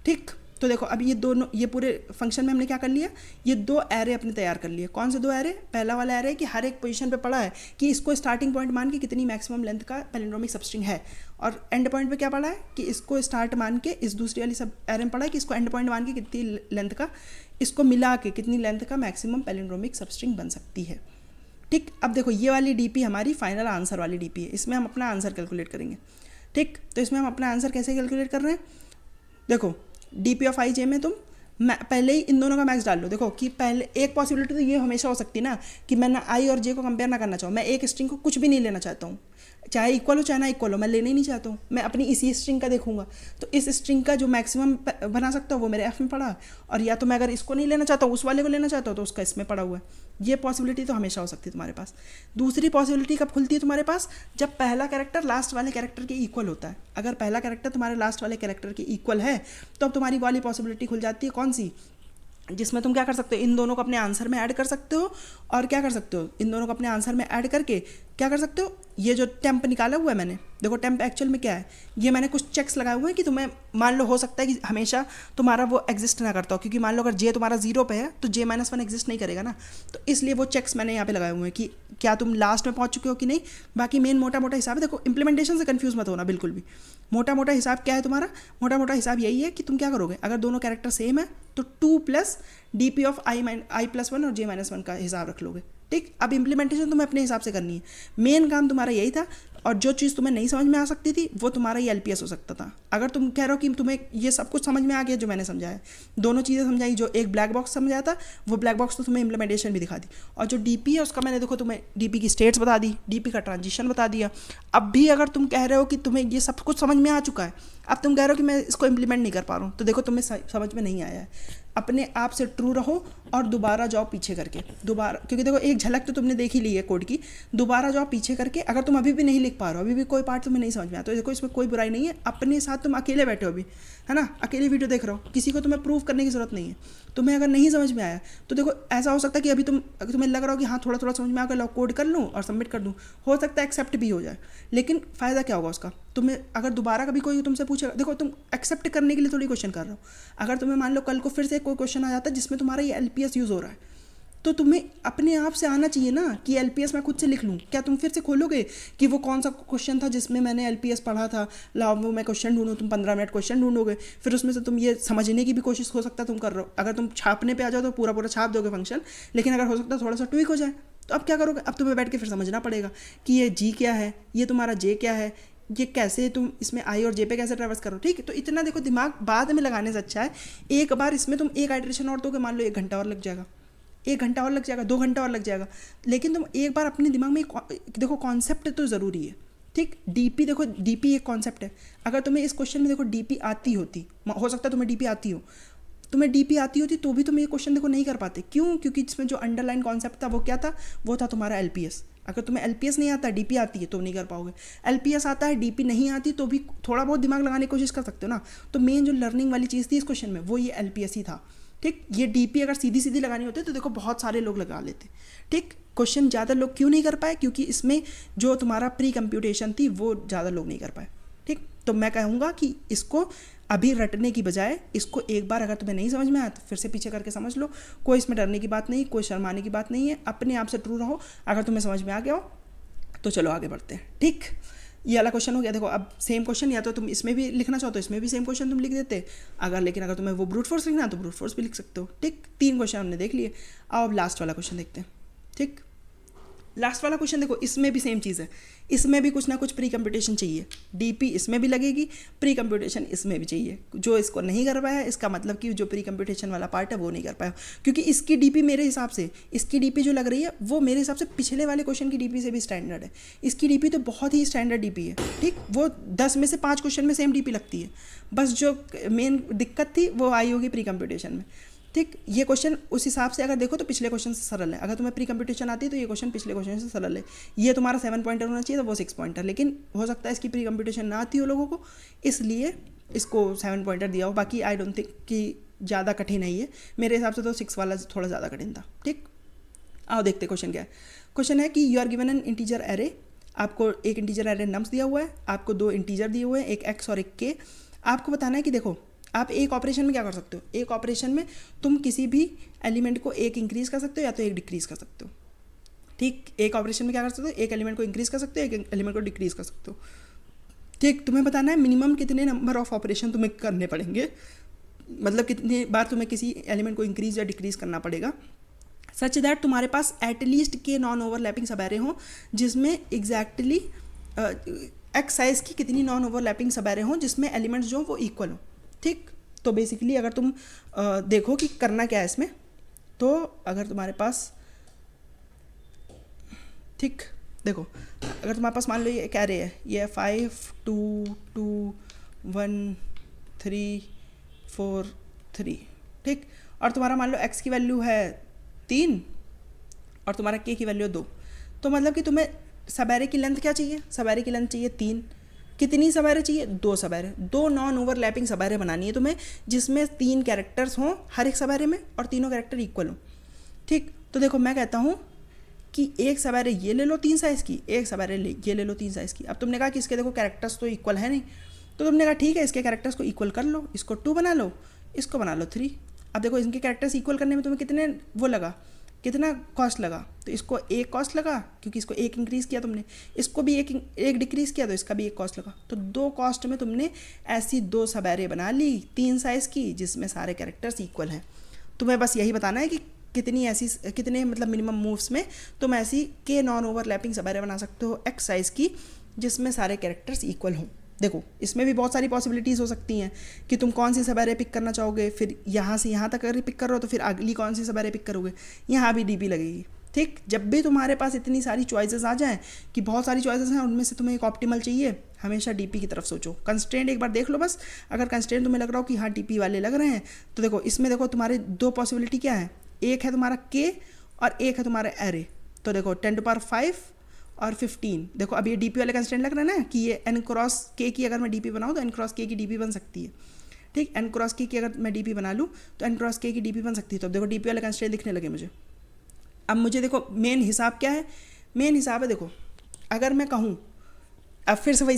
ठीक। तो देखो अब ये पूरे फंक्शन में हमने क्या कर लिया, ये 2 एरे अपने तैयार कर लिए। कौन से 2 एरे, पहला वाला एरे कि हर एक पोजीशन पे पड़ा है कि इसको स्टार्टिंग पॉइंट मान के कितनी मैक्सिमम लेंथ का पैलिंड्रोमिक सबस्ट्रिंग है, और एंड पॉइंट पे क्या पड़ा है कि इसको स्टार्ट मान के इस दूसरी वाली सब एरे में पड़ा है कि इसको एंड पॉइंट मान के कितनी लेंथ का, इसको मिला के कितनी लेंथ का मैक्सिमम पैलिंड्रोमिक सबस्ट्रिंग बन सकती है, ठीक। अब देखो ये वाली DP हमारी फाइनल आंसर वाली DP है, इसमें हम अपना आंसर कैलकुलेट करेंगे, ठीक। तो इसमें हम अपना आंसर कैसे कैलकुलेट कर रहे हैं, देखो DP ऑफ IJ में तुम पहले ही इन दोनों का मैक्स डाल लो। देखो कि पहले एक पॉसिबिलिटी तो ये हमेशा हो सकती है ना कि मैं ना I और J को कंपेयर ना करना चाहूँ, मैं एक स्ट्रिंग को कुछ भी नहीं लेना चाहता हूँ, चाहे इक्वल हो चाहे ना इक्वल हो, मैं लेना ही नहीं चाहता हूँ, मैं अपनी इसी स्ट्रिंग का देखूंगा, तो इस स्ट्रिंग का जो मैक्सिमम बना सकता हूँ वो मेरे F में पड़ा, और या तो मैं अगर इसको नहीं लेना चाहता हूँ उस वाले को लेना चाहता हूँ तो उसका इसमें पड़ा हुआ है। ये पॉसिबिलिटी तो हमेशा हो सकती है तुम्हारे पास। दूसरी पॉसिबिलिटी कब खुलती है तुम्हारे पास, जब पहला कैरेक्टर लास्ट वाले कैरेक्टर के इक्वल होता है। अगर पहला कैरेक्टर तुम्हारे लास्ट वाले कैरेक्टर के इक्वल है तो अब तुम्हारी वाली पॉसिबिलिटी खुल जाती है, कौन सी, जिसमें तुम क्या कर सकते हो, इन दोनों को अपने आंसर में ऐड कर सकते हो, और क्या कर सकते हो, इन दोनों को अपने आंसर में ऐड करके क्या कर सकते हो, ये जो टेम्प निकाला हुआ है मैंने, देखो टेम्प एक्चुअल में क्या है, ये मैंने कुछ चेक्स लगाए हुए हैं कि तुम्हें मान लो हो सकता है कि हमेशा तुम्हारा वो एग्जिस्ट ना करता हो, क्योंकि मान लो अगर J तुम्हारा 0 पे है तो J-1 एग्जिस्ट नहीं करेगा ना, तो इसलिए वो चेक्स मैंने यहाँ पे लगाए हुए हैं कि क्या तुम लास्ट में पहुँच चुके हो कि नहीं। बाकी मेन मोटा मोटा हिसाब है, देखो इंप्लीमेंटेशन से कन्फ्यूज़ मत होना बिल्कुल भी, मोटा मोटा हिसाब क्या है तुम्हारा, मोटा मोटा हिसाब यही है कि तुम क्या करोगे, अगर दोनों कैरेक्टर सेम है तो 2 + DP ऑफ I+1 और J-1 का हिसाब रख लोगे, ठीक। अब इम्प्लीमेंटेशन तुम्हें अपने हिसाब से करनी है, मेन काम तुम्हारा यही था, और जो चीज़ तुम्हें नहीं समझ में आ सकती थी वो तुम्हारा ये LPS हो सकता था। अगर तुम कह रहे हो कि तुम्हें ये सब कुछ समझ में आ गया जो मैंने समझाया, दोनों चीज़ें समझाई, जो एक ब्लैक बॉक्स समझाया था वो ब्लैक बॉक्स तो तुम्हें इम्प्लीमेंटेशन भी दिखा दी, और जो DP है उसका मैंने देखो तुम्हें DP की स्टेट्स बता दी, DP का ट्रांजिशन बता दिया। अब भी अगर तुम कह रहे हो कि तुम्हें ये सब कुछ समझ में आ चुका है, अब तुम कह रहे हो कि मैं इसको इम्प्लीमेंट नहीं कर पा रहा हूँ, तो देखो तुम्हें समझ में नहीं आया है, अपने आप से ट्रू रहो और दोबारा जाओ पीछे करके, दोबारा, क्योंकि देखो एक झलक तो तुमने देख ही ली है कोड की, दोबारा जाओ पीछे करके। अगर तुम अभी भी नहीं लिख पा रहे हो, अभी भी कोई पार्ट तुम्हें नहीं समझ में आता, तो देखो इसमें कोई बुराई नहीं है, अपने साथ तुम अकेले बैठे हो अभी, है ना, अकेले वीडियो देख रहे हो, किसी को तुम्हें प्रूव करने की ज़रूरत नहीं है। तुम्हें अगर नहीं समझ में आया तो देखो ऐसा हो सकता है कि अभी तुम्हें लग रहा हो कि हाँ थोड़ा थोड़ा समझ में आ गया, कोड कर लूँ और सबमिट कर दूँ, हो सकता है एक्सेप्ट भी हो जाए, लेकिन फ़ायदा क्या होगा उसका, तुम्हें अगर दोबारा कभी कोई तुमसे पूछेगा, देखो तुम एक्सेप्ट करने के लिए थोड़ी क्वेश्चन कर रहे हो, अगर तुम्हें मान लो कल को फिर से कोई क्वेश्चन आ जाता है जिसमें तुम्हारा ये LPS यूज़ हो रहा है, तो तुम्हें अपने आप से आना चाहिए ना कि LPS मैं खुद से लिख लूँ। क्या तुम फिर से खोलोगे कि वो कौन सा क्वेश्चन था जिसमें मैंने LPS पढ़ा था, लाओ वो मैं क्वेश्चन ढूंढूँ, तुम 15 मिनट क्वेश्चन ढूंढोगे, फिर उसमें से तुम ये समझने की भी कोशिश हो सकता है तुम कर रहे हो। अगर तुम छापने पे आ जाओ तो पूरा पूरा छाप दोगे फंक्शन, लेकिन अगर हो सकता है थोड़ा सा ट्विक हो जाए, तो अब क्या करोगे, अब तुम्हें बैठ के फिर समझना पड़ेगा कि ये G क्या है, ये तुम्हारा J क्या है, ये कैसे तुम इसमें I और J पे कैसे ट्रैवर्स करो, ठीक है। तो इतना देखो दिमाग बाद में लगाने से अच्छा है एक बार इसमें तुम एक आइटरेशन और दोगे, मान लो 1 घंटा और लग जाएगा, 1 घंटा और लग जाएगा, 2 घंटा और लग जाएगा, लेकिन तुम एक बार अपने दिमाग में देखो कॉन्सेप्ट तो ज़रूरी है, ठीक। DP देखो DP एक कॉन्सेप्ट है, अगर तुम्हें इस क्वेश्चन में देखो DP आती होती, हो सकता है तुम्हें DP आती हो, तुम्हें DP आती होती तो भी तुम ये क्वेश्चन देखो नहीं कर पाते, क्यों, क्योंकि इसमें जो अंडरलाइन कॉन्सेप्ट था वो क्या था, वो था तुम्हारा LPS। अगर तुम्हें LPS नहीं आता, DP आती है तो नहीं कर पाओगे, LPS आता है DP नहीं आती तो भी थोड़ा बहुत दिमाग लगाने की कोशिश कर सकते हो ना। तो मेन जो लर्निंग वाली चीज़ थी इस क्वेश्चन में वो ये LPS ही था, ठीक। ये DP अगर सीधी सीधी लगानी होती तो देखो बहुत सारे लोग लगा लेते, ठीक। क्वेश्चन ज़्यादा लोग क्यों नहीं कर पाए, क्योंकि इसमें जो तुम्हारा प्री कंप्यूटेशन थी वो ज़्यादा लोग नहीं कर पाए, ठीक। तो मैं कहूँगा कि इसको अभी रटने की बजाय इसको एक बार अगर तुम्हें नहीं समझ में आया तो फिर से पीछे करके समझ लो, कोई इसमें डरने की बात नहीं, कोई शर्माने की बात नहीं है, अपने आप से ट्रू रहो। अगर तुम्हें समझ में आ गया हो तो चलो आगे बढ़ते हैं, ठीक। ये वाला क्वेश्चन हो गया। देखो अब सेम क्वेश्चन या तो तुम इसमें भी लिखना चाहो तो इसमें भी सेम क्वेश्चन तुम लिख देते, लेकिन अगर तुम्हें वो ब्रूट फोर्स लिखना है तो ब्रूट फोर्स भी लिख सकते हो, ठीक। 3 क्वेश्चन हमने देख लिए, अब लास्ट वाला क्वेश्चन देखते हैं, ठीक। लास्ट वाला क्वेश्चन देखो, इसमें भी सेम चीज़ है, इसमें भी कुछ ना कुछ प्री कंप्यूटेशन चाहिए, डीपी इसमें भी लगेगी, प्री कंप्यूटेशन इसमें भी चाहिए। जो इसको नहीं कर पाया इसका मतलब कि जो प्री कंप्यूटेशन वाला पार्ट है वो नहीं कर पाया, क्योंकि इसकी डीपी मेरे हिसाब से, इसकी डीपी जो लग रही है वो मेरे हिसाब से पिछले वाले क्वेश्चन की डीपी से भी स्टैंडर्ड है। इसकी डीपी तो बहुत ही स्टैंडर्ड डीपी है, ठीक, वो 10 में से 5 क्वेश्चन में सेम डीपी लगती है, बस जो मेन दिक्कत थी वो आई होगी प्री कंप्यूटेशन में, ठीक। ये क्वेश्चन उस हिसाब से अगर देखो तो पिछले क्वेश्चन से सरल है, अगर तुम्हें प्री कंप्यूटेशन आती है तो ये क्वेश्चन पिछले क्वेश्चन से सरल है। ये तुम्हारा 7 पॉइंटर होना चाहिए था, वो 6 पॉइंटर, लेकिन हो सकता है इसकी प्री कंप्यूटेशन ना आती हो लोगों को, इसलिए इसको 7 पॉइंटर दिया हो। बाकी आई डोंट थिंक कि ज़्यादा कठिन है ये, मेरे हिसाब से तो 6 वाला थोड़ा ज़्यादा कठिन था, ठीक। आओ देखते क्वेश्चन क्या है। क्वेश्चन है कि you are given an integer array, आपको एक इंटीजर एरे नम्स दिया हुआ है, आपको 2 इंटीजर दिए हुए हैं, एक एक्स और एक के। आपको बताना है कि देखो आप एक ऑपरेशन में क्या कर सकते हो, एक ऑपरेशन में तुम किसी भी एलिमेंट को एक इंक्रीज़ कर सकते हो या तो एक डिक्रीज़ कर सकते हो, ठीक। एक ऑपरेशन में क्या कर सकते हो, एक एलिमेंट को इंक्रीज़ कर सकते हो, एक एलिमेंट को डिक्रीज़ कर सकते हो, ठीक। तुम्हें बताना है मिनिमम कितने नंबर ऑफ ऑपरेशन तुम्हें करने पड़ेंगे, मतलब कितनी बार तुम्हें किसी एलिमेंट को इंक्रीज़ या डिक्रीज़ करना पड़ेगा, सच दैट तुम्हारे पास एटलीस्ट के नॉन ओवरलैपिंग सब एरे हों जिसमें एग्जैक्टली एक्स साइज की कितनी नॉन ओवरलैपिंग सब एरे हों जिसमें एलिमेंट्स जो वो इक्वल हो, ठीक। तो बेसिकली अगर तुम देखो कि करना क्या है इसमें, तो अगर तुम्हारे पास, ठीक, देखो अगर तुम्हारे पास मान लो ये क्या रे है, ये 5 2 2 1 3 4 3, ठीक, और तुम्हारा मान लो x की वैल्यू है 3 और तुम्हारा k की वैल्यू 2, तो मतलब कि तुम्हें सब एरे की लेंथ क्या चाहिए, सब एरे की लेंथ चाहिए 3। कितनी सब एरे चाहिए, 2 सब एरे, 2 नॉन ओवरलैपिंग सब एरे बनानी है तुम्हें जिसमें 3 कैरेक्टर्स हों हर एक सब एरे में और तीनों कैरेक्टर इक्वल हों, ठीक। तो देखो मैं कहता हूँ कि एक सब एरे ये ले लो 3 साइज़ की, एक सब एरे ये ले लो 3 साइज़ की। अब तुमने कहा कि इसके देखो कैरेक्टर्स तो इक्वल है नहीं, तो तुमने कहा ठीक है इसके कैरेक्टर्स को इक्वल कर लो, इसको 2 बना लो, इसको बना लो 3। अब देखो इनके कैरेक्टर्स इक्वल करने में तुम्हें कितने वो लगा, कितना कॉस्ट लगा, तो इसको एक कॉस्ट लगा क्योंकि इसको एक इंक्रीज़ किया तुमने, इसको भी एक डिक्रीज़ किया तो इसका भी एक कॉस्ट लगा, तो 2 कॉस्ट में तुमने ऐसी 2 सब एरे बना ली 3 साइज़ की जिसमें सारे कैरेक्टर्स इक्वल हैं। तुम्हें बस यही बताना है कि कितने मतलब मिनिमम मूव्स में तुम ऐसी के नॉन ओवरलैपिंग सब एरे बना सकते हो एक्स साइज़ की जिसमें सारे कैरेक्टर्स इक्वल हों। देखो इसमें भी बहुत सारी पॉसिबिलिटीज़ हो सकती हैं कि तुम कौन सी सब एरे पिक करना चाहोगे, फिर यहाँ से यहाँ तक अगर पिक कर रहे हो तो फिर अगली कौन सी सब एरे पिक करोगे, यहाँ भी डीपी लगेगी, ठीक। जब भी तुम्हारे पास इतनी सारी चॉइसेस आ जाएं कि बहुत सारी चॉइसेस हैं उनमें से तुम्हें एक ऑप्टिमल चाहिए, हमेशा डीपी की तरफ सोचो। कंस्ट्रेंट एक बार देख लो बस, अगर कंस्ट्रेंट तुम्हें लग रहा हो कि हाँ डीपी वाले लग रहे हैं तो देखो इसमें देखो तुम्हारे 2 पॉसिबिलिटी क्या है, एक है तुम्हारा के और एक है तुम्हारा एरे। तो देखो 10⁵ और 15, देखो अब ये डीपी वाले कंस्टेंट लग रहा है ना कि ये n क्रॉस के की अगर मैं डीपी बनाऊँ तो n क्रॉस के की डीपी बन सकती है, ठीक। n क्रॉस के की अगर मैं डीपी बना लूँ तो n क्रॉस के की डीपी बन सकती है। तो अब देखो डीपी वाले कंस्टेंट दिखने लगे मुझे। अब मुझे देखो मेन हिसाब क्या है, मेन हिसाब है देखो अगर मैं कहूँ, अब फिर से वही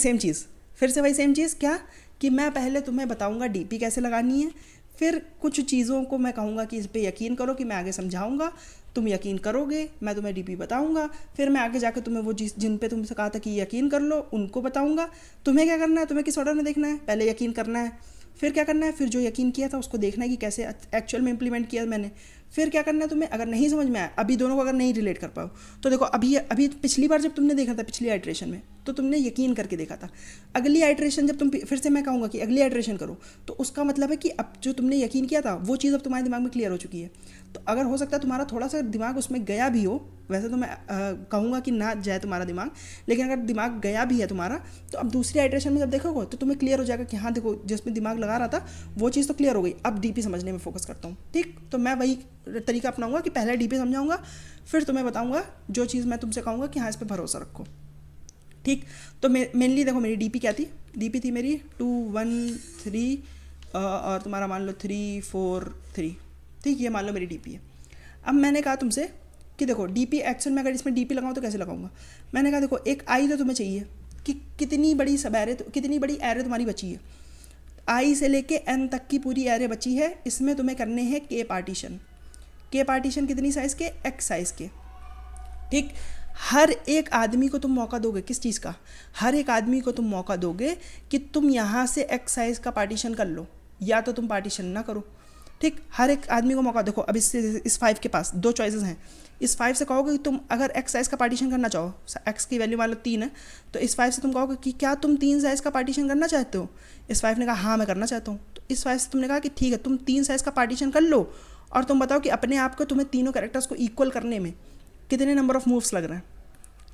सेम चीज़ क्या कि मैं पहले तुम्हें बताऊँगा डीपी कैसे लगानी है, फिर कुछ चीज़ों को मैं कहूँगा कि इस पर यकीन करो कि मैं आगे समझाऊँगा, तुम यकीन करोगे, मैं तुम्हें डीपी बताऊँगा, फिर मैं आगे जाकर तुम्हें वो जिन पे तुमसे कहा था कि यकीन कर लो उनको बताऊँगा। तुम्हें क्या करना है, तुम्हें किस ऑर्डर में देखना है, पहले यकीन करना है, फिर क्या करना है, फिर जो यकीन किया था उसको देखना है कि कैसे एक्चुअल में इंप्लीमेंट किया मैंने, फिर क्या करना है तुम्हें, अगर नहीं समझ में आया, अभी दोनों को अगर नहीं रिलेट कर पाओ तो देखो अभी पिछली बार जब तुमने देखा था पिछली आइट्रेशन में तो तुमने यकीन करके देखा था, अगली आइट्रेशन जब तुम फिर से मैं कहूँगा कि अगली आइट्रेशन करो तो उसका मतलब है कि अब जो तुमने यकीन किया था वो चीज़ अब तुम्हारे दिमाग में क्लियर हो चुकी है। तो अगर हो सकता है तुम्हारा थोड़ा सा दिमाग उसमें गया भी हो, वैसे तो मैं कहूँगा कि ना जाए तुम्हारा दिमाग, लेकिन अगर दिमाग गया भी है तुम्हारा तो अब दूसरी आइट्रेशन में जब देखोगे तो तुम्हें क्लियर हो जाएगा कि हाँ देखो जिसमें दिमाग लगा रहा था वो चीज़ तो क्लियर हो गई, अब डीपी समझने में फोकस करता हूँ, ठीक। तो मैं वही तरीका अपनाऊंगा कि पहले डीपी समझाऊंगा फिर तुम्हें बताऊंगा जो चीज़ मैं तुमसे कहूँगा कि हाँ इस पर भरोसा रखो, ठीक। तो मेनली देखो मेरी डीपी क्या थी, डीपी थी मेरी 2 1 3 और तुम्हारा मान लो 3 4 3, ठीक। ये मान लो मेरी डीपी है। अब मैंने कहा तुमसे कि देखो डीपी एक्चुअल में अगर इसमें डीपी लगाऊँ तो कैसे लगाऊंगा, मैंने कहा देखो एक आई तो तुम्हें चाहिए कि कितनी बड़ी सब एरे, कितनी बड़ी एरे तुम्हारी बची है, आई से लेके एन तक की पूरी एरे बची है, इसमें तुम्हें करने हैं के पार्टीशन कितनी साइज़ के, एक्स साइज़ के, ठीक। हर एक आदमी को तुम मौका दोगे, किस चीज़ का, हर एक आदमी को तुम मौका दोगे कि तुम यहाँ से एक्स साइज़ का पार्टीशन कर लो, या तो तुम पार्टीशन ना करो, ठीक, हर एक आदमी को मौका। देखो अब इस 5 के पास 2 चॉइसेस हैं। इस 5 से कहोगे कि तुम अगर एक्स साइज़ का पार्टीशन करना चाहो, एक्स की वैल्यू मान लो 3 है, तो इस 5 से तुम कहोगे कि क्या तुम 3 साइज़ का पार्टीशन करना चाहते हो। इस 5 ने कहा हाँ मैं करना चाहता हूँ। तो इस 5 से तुमने कहा कि ठीक है तुम 3 साइज़ का पार्टीशन कर लो और तुम बताओ कि अपने आप को तुम्हें तीनों कैरेक्टर्स को इक्वल करने में कितने नंबर ऑफ मूव्स लग रहे हैं।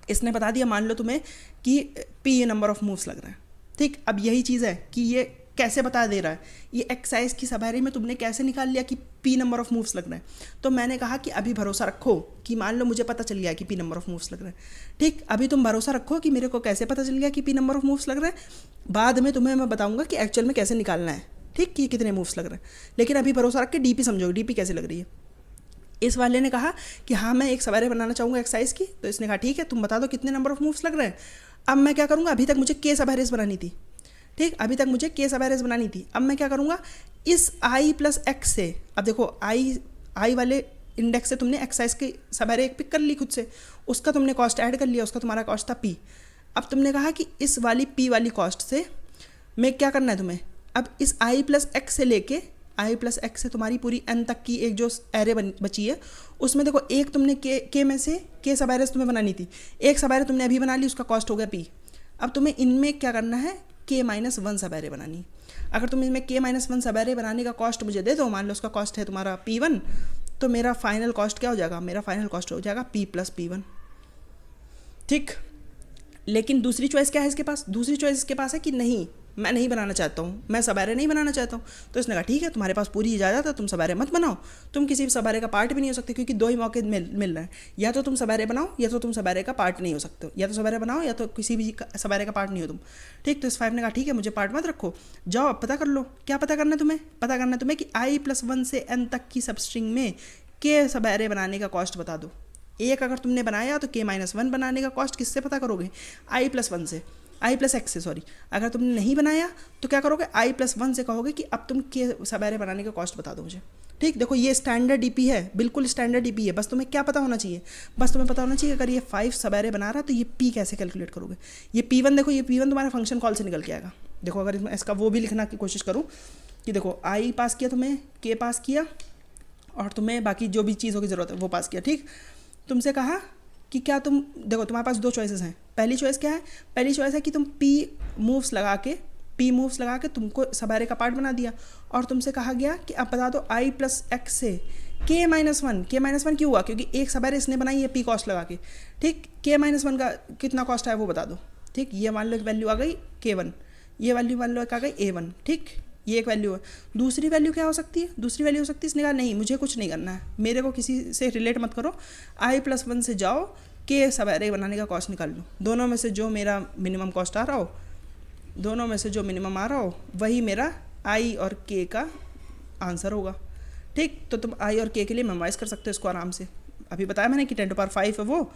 इसने बता दिया मान लो तुम्हें कि पी नंबर ऑफ मूव्स लग रहे हैं। ठीक, अब यही चीज़ है कि ये कैसे बता दे रहा है, ये एक्सरसाइज की सवारी में तुमने कैसे निकाल लिया कि पी नंबर ऑफ मूव्स लग रहे हैं। तो मैंने कहा कि अभी भरोसा रखो कि मान लो मुझे पता चल गया कि पी नंबर ऑफ मूव्स लग रहे हैं। ठीक, अभी तुम भरोसा रखो कि मेरे को कैसे पता चल गया कि पी नंबर ऑफ मूव्स लग रहे हैं। बाद में तुम्हें मैं बताऊंगा कि एक्चुअल में कैसे निकालना है, ठीक, कि कितने मूव्स लग रहे हैं। लेकिन अभी भरोसा रख के डीपी समझोगे, डीपी कैसे लग रही है। इस वाले ने कहा कि हाँ मैं एक सवारी बनाना चाहूँगा एक्सरसाइज की। तो इसने कहा ठीक है तुम बता दो कितने नंबर ऑफ मूव्स लग रहे हैं। अब मैं क्या करूँगा, अभी तक मुझे के सवारीज बनानी थी। ठीक, अभी तक मुझे के सवारीज बनानी थी। अब मैं क्या करूँगा, इस आई प्लस एक्स से, अब देखो आई वाले इंडेक्स से तुमने एक्सरसाइज की सवारी एक पिक कर ली खुद से, उसका तुमने कॉस्ट ऐड कर लिया, उसका तुम्हारा कॉस्ट था पी। अब तुमने कहा कि इस वाली पी वाली कॉस्ट से मैं क्या करना है तुम्हें, अब इस आई प्लस एक्स से लेके आई प्लस एक्स से तुम्हारी पूरी एन तक की एक जो एरे बची है, उसमें देखो एक तुमने के में से के सवारीज तुम्हें बनानी थी, एक सवारी तुमने अभी बना ली, उसका कॉस्ट हो गया पी। अब तुम्हें इनमें क्या करना है, के माइनस 1 सवारी बनानी। अगर तुम इसमें के माइनस 1 सवारी बनाने का कॉस्ट मुझे दे दो, मान लो उसका कॉस्ट है तुम्हारा P1, तो मेरा फाइनल कॉस्ट क्या हो जाएगा, मेरा फाइनल कॉस्ट हो जाएगा P प्लस P1। ठीक, लेकिन दूसरी चॉइस क्या है इसके पास, दूसरी चॉइस इसके पास है कि नहीं मैं नहीं बनाना चाहता हूँ, मैं सवारे नहीं बनाना चाहता हूँ। तो इसने कहा ठीक है तुम्हारे पास पूरी इजाज़त है, तुम सवारे मत बनाओ, तुम किसी भी सवारे का पार्ट भी नहीं हो सकते, क्योंकि 2 ही मौके मिल रहे हैं, या तो तुम सवारे बनाओ या तो तुम सवारे का पार्ट नहीं हो सकते हो, या तो सवारे बनाओ या तो किसी भी सवारे का पार्ट नहीं हो तुम। ठीक, तो इस 5 ने कहा ठीक है मुझे पार्ट मत रखो, जाओ अब पता कर लो। क्या पता करना है तुम्हें, पता करना है तुम्हें कि आई प्लस 1 से एन तक की सबस्ट्रिंग में के सवारे बनाने का कॉस्ट बता दो। एक अगर तुमने बनाया तो के माइनस 1 बनाने का कॉस्ट किससे पता करोगे, आई प्लस 1 से, आई प्लस एक्स से सॉरी। अगर तुमने नहीं बनाया तो क्या करोगे, आई प्लस 1 से कहोगे कि अब तुम के सवारे बनाने का कॉस्ट बता दो मुझे। ठीक, देखो ये स्टैंडर्ड डीपी है, बिल्कुल स्टैंडर्ड डीपी है। बस तुम्हें क्या पता होना चाहिए, बस तुम्हें पता होना चाहिए अगर ये 5 सवारे बना रहा है तो ये पी कैसे कैलकुलेट करोगे। ये P1 देखो, ये P1 तुम्हारा फंक्शन कॉल से निकल के आएगा। देखो अगर इसका वो भी लिखना की कोशिश करूँ कि देखो आई पास किया तुम्हें, के पास किया, और तुम्हें बाकी जो भी चीज़ों की ज़रूरत है वो पास किया। ठीक, तुमसे कहा कि क्या तुम, देखो तुम्हारे पास 2 चॉइसेस हैं। पहली चॉइस क्या है, पहली चॉइस है कि तुम पी मूव्स लगा के तुमको सवारे का पार्ट बना दिया, और तुमसे कहा गया कि अब बता दो आई प्लस एक्स से के माइनस 1 क्यों हुआ, क्योंकि एक सवारे इसने बनाई है पी कॉस्ट लगा के। ठीक, के माइनस 1 का कितना कॉस्ट है वो बता दो। ठीक, ये मान लो एक वैल्यू आ गई K1, ये वैल्यू मान लो एक आ गई A1। ठीक, ये एक वैल्यू है। दूसरी वैल्यू क्या हो सकती है, दूसरी वैल्यू हो सकती है इसने कहा नहीं मुझे कुछ नहीं करना है, मेरे को किसी से रिलेट मत करो, आई प्लस 1 से जाओ के सवारे बनाने का कॉस्ट निकाल लो, दोनों में से जो मेरा मिनिमम कॉस्ट आ रहा हो, दोनों में से जो मिनिमम आ रहा हो वही मेरा आई और के का आंसर होगा। ठीक, तो तुम आई और के लिए मेमोराइज कर सकते हो इसको आराम से। अभी बताया मैंने कि 10 to power 5 है वो,